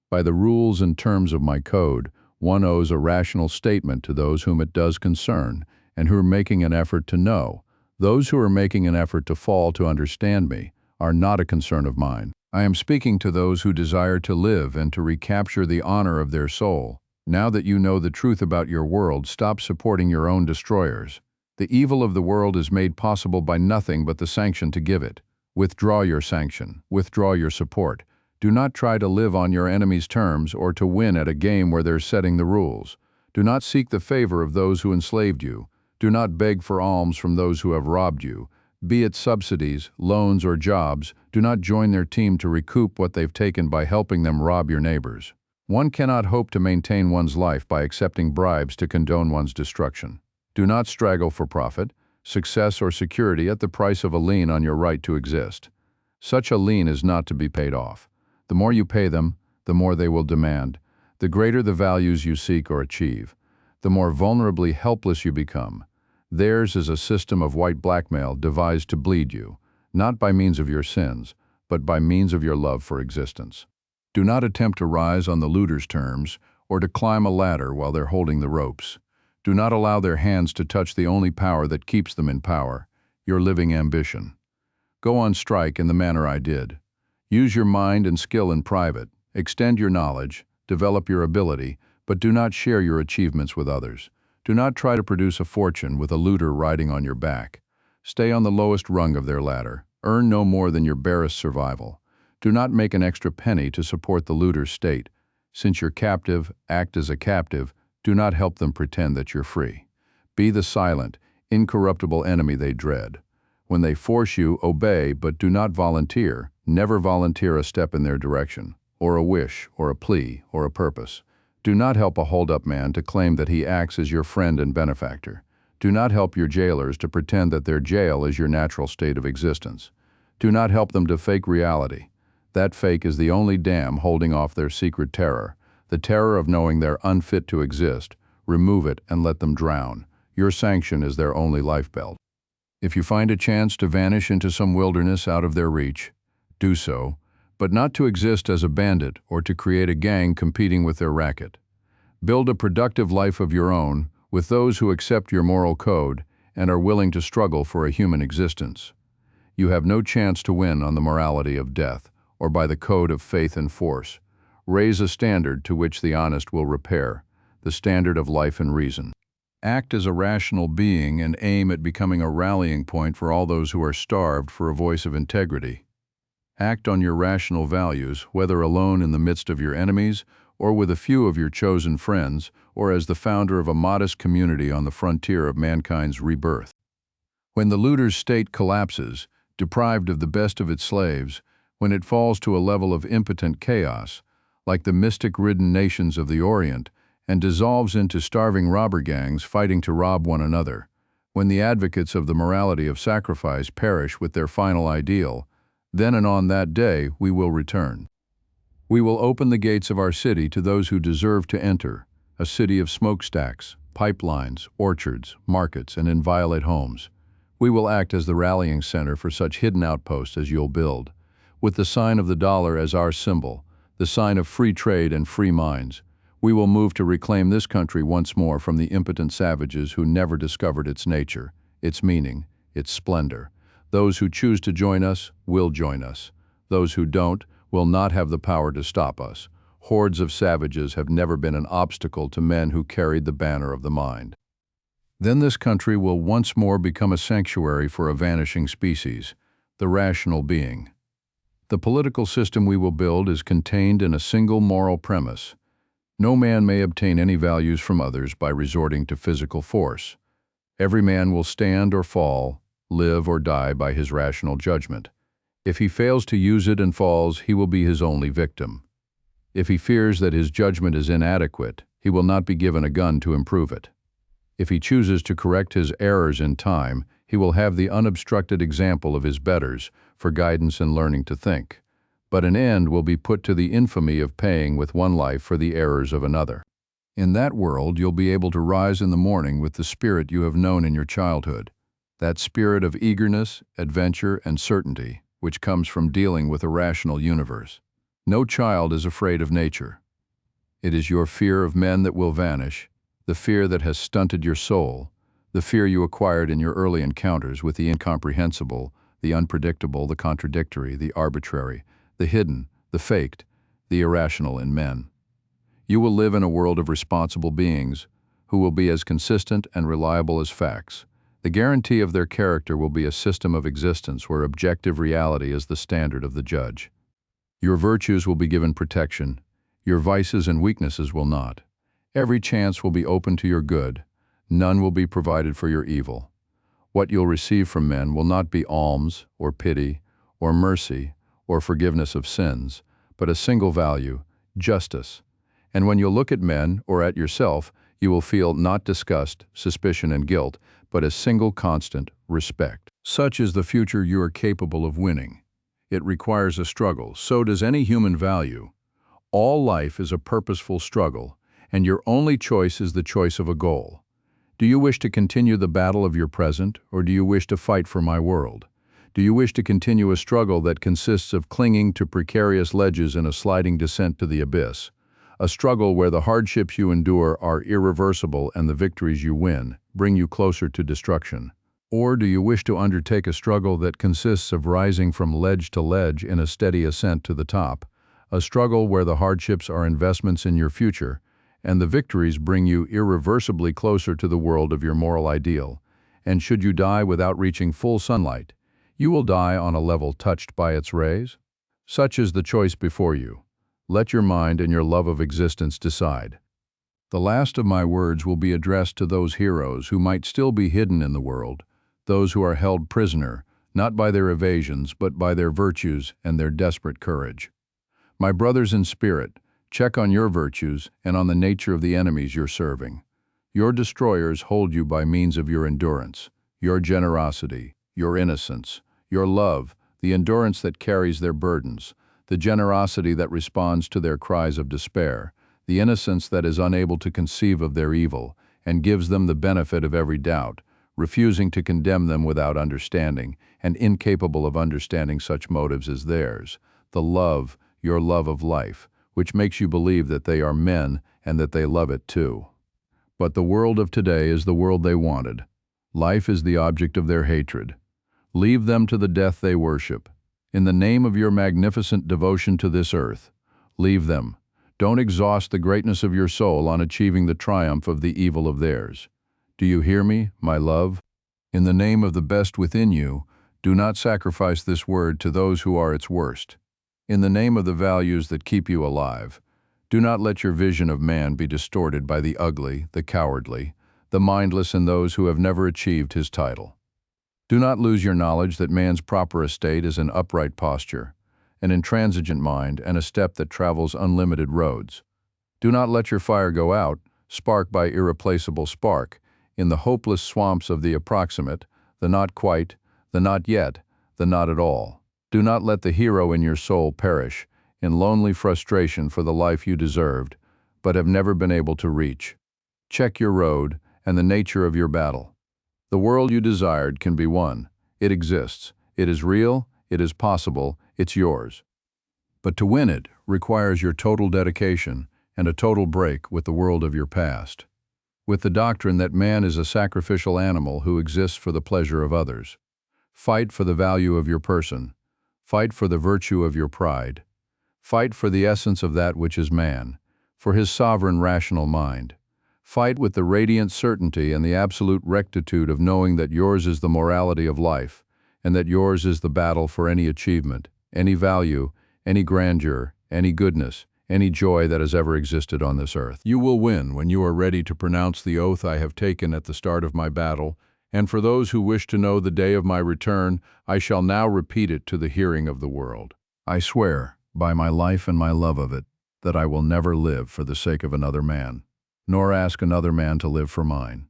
By the rules and terms of my code, one owes a rational statement to those whom it does concern, and who are making an effort to know. Those who are making an effort to fall to understand me are not a concern of mine. I am speaking to those who desire to live and to recapture the honor of their soul. Now that you know the truth about your world, stop supporting your own destroyers. The evil of the world is made possible by nothing but the sanction to give it. Withdraw your sanction. Withdraw your support. Do not try to live on your enemy's terms or to win at a game where they're setting the rules. Do not seek the favor of those who enslaved you. Do not beg for alms from those who have robbed you. Be it subsidies, loans, or jobs, do not join their team to recoup what they've taken by helping them rob your neighbors. One cannot hope to maintain one's life by accepting bribes to condone one's destruction. Do not straggle for profit, success, or security at the price of a lien on your right to exist. Such a lien is not to be paid off. The more you pay them, the more they will demand. The greater the values you seek or achieve, the more vulnerably helpless you become. Theirs is a system of white blackmail devised to bleed you, not by means of your sins, but by means of your love for existence. Do not attempt to rise on the looter's terms or to climb a ladder while they're holding the ropes. Do not allow their hands to touch the only power that keeps them in power, your living ambition. Go on strike in the manner I did. Use your mind and skill in private, extend your knowledge, develop your ability, but do not share your achievements with others. Do not try to produce a fortune with a looter riding on your back. Stay on the lowest rung of their ladder. Earn no more than your barest survival. Do not make an extra penny to support the looter's state. Since you're captive, act as a captive. Do not help them pretend that you're free. Be the silent, incorruptible enemy they dread. When they force you, obey, but do not volunteer. Never volunteer a step in their direction, or a wish, or a plea, or a purpose. Do not help a hold-up man to claim that he acts as your friend and benefactor. Do not help your jailers to pretend that their jail is your natural state of existence. Do not help them to fake reality. That fake is the only dam holding off their secret terror, the terror of knowing they're unfit to exist. Remove it and let them drown. Your sanction is their only lifebelt. If you find a chance to vanish into some wilderness out of their reach, do so, but not to exist as a bandit or to create a gang competing with their racket. Build a productive life of your own with those who accept your moral code and are willing to struggle for a human existence. You have no chance to win on the morality of death or by the code of faith and force. Raise a standard to which the honest will repair, the standard of life and reason. Act as a rational being and aim at becoming a rallying point for all those who are starved for a voice of integrity. Act on your rational values, whether alone in the midst of your enemies, or with a few of your chosen friends, or as the founder of a modest community on the frontier of mankind's rebirth. When the looter's state collapses, deprived of the best of its slaves, when it falls to a level of impotent chaos, like the mystic-ridden nations of the Orient, and dissolves into starving robber gangs fighting to rob one another, when the advocates of the morality of sacrifice perish with their final ideal, then and on that day we will return. We will open the gates of our city to those who deserve to enter, a city of smokestacks, pipelines, orchards, markets, and inviolate homes. We will act as the rallying center for such hidden outposts as you'll build, with the sign of the dollar as our symbol, the sign of free trade and free minds. We will move to reclaim this country once more from the impotent savages who never discovered its nature, its meaning, its splendor. Those who choose to join us will join us. Those who don't will not have the power to stop us. Hordes of savages have never been an obstacle to men who carried the banner of the mind. Then this country will once more become a sanctuary for a vanishing species, The rational being. The political system we will build is contained in a single moral premise. No man may obtain any values from others by resorting to physical force. Every man will stand or fall, live or die by his rational judgment. If he fails to use it and falls, he will be his only victim. If he fears that his judgment is inadequate, he will not be given a gun to improve it. If he chooses to correct his errors in time, he will have the unobstructed example of his betters for guidance and learning to think. But an end will be put to the infamy of paying with one life for the errors of another. In that world, you'll be able to rise in the morning with the spirit you have known in your childhood, that spirit of eagerness, adventure, and certainty, which comes from dealing with a rational universe. No child is afraid of nature. It is your fear of men that will vanish, the fear that has stunted your soul, the fear you acquired in your early encounters with the incomprehensible, the unpredictable, the contradictory, the arbitrary, the hidden, the faked, the irrational in men. You will live in a world of responsible beings who will be as consistent and reliable as facts. The guarantee of their character will be a system of existence where objective reality is the standard of the judge. Your virtues will be given protection. Your vices and weaknesses will not. Every chance will be open to your good. None will be provided for your evil. What you'll receive from men will not be alms, or pity, or mercy, or forgiveness of sins, but a single value, justice. And when you look at men or at yourself, you will feel not disgust, suspicion, and guilt, but a single constant respect. Such is the future you are capable of winning. It requires a struggle. So does any human value. All life is a purposeful struggle, and your only choice is the choice of a goal. Do you wish to continue the battle of your present, or do you wish to fight for my world? Do you wish to continue a struggle that consists of clinging to precarious ledges in a sliding descent to the abyss? A struggle where the hardships you endure are irreversible and the victories you win bring you closer to destruction? Or do you wish to undertake a struggle that consists of rising from ledge to ledge in a steady ascent to the top? A struggle where the hardships are investments in your future, and the victories bring you irreversibly closer to the world of your moral ideal. And should you die without reaching full sunlight, you will die on a level touched by its rays? Such is the choice before you. Let your mind and your love of existence decide. The last of my words will be addressed to those heroes who might still be hidden in the world, those who are held prisoner, not by their evasions, but by their virtues and their desperate courage. My brothers in spirit, check on your virtues and on the nature of the enemies you're serving. Your destroyers hold you by means of your endurance, your generosity, your innocence, your love, the endurance that carries their burdens, the generosity that responds to their cries of despair, the innocence that is unable to conceive of their evil and gives them the benefit of every doubt, refusing to condemn them without understanding and incapable of understanding such motives as theirs, the love, your love of life, which makes you believe that they are men and that they love it too. But the world of today is the world they wanted. Life is the object of their hatred. Leave them to the death they worship. In the name of your magnificent devotion to this earth, leave them. Don't exhaust the greatness of your soul on achieving the triumph of the evil of theirs. Do you hear me, my love? In the name of the best within you, do not sacrifice this word to those who are its worst. In the name of the values that keep you alive, do not let your vision of man be distorted by the ugly, the cowardly, the mindless, and those who have never achieved his title. Do not lose your knowledge that man's proper estate is an upright posture, an intransigent mind, and a step that travels unlimited roads. Do not let your fire go out, spark by irreplaceable spark, in the hopeless swamps of the approximate, the not quite, the not yet, the not at all. Do not let the hero in your soul perish in lonely frustration for the life you deserved, but have never been able to reach. Check your road and the nature of your battle. The world you desired can be won. It exists. It is real. It is possible. It's yours. But to win it requires your total dedication and a total break with the world of your past, with the doctrine that man is a sacrificial animal who exists for the pleasure of others. Fight for the value of your person. Fight for the virtue of your pride. Fight for the essence of that which is man, for his sovereign rational mind. Fight with the radiant certainty and the absolute rectitude of knowing that yours is the morality of life, and that yours is the battle for any achievement, any value, any grandeur, any goodness, any joy that has ever existed on this earth. You will win when you are ready to pronounce the oath I have taken at the start of my battle, and for those who wish to know the day of my return, I shall now repeat it to the hearing of the world. I swear, by my life and my love of it, that I will never live for the sake of another man, nor ask another man to live for mine.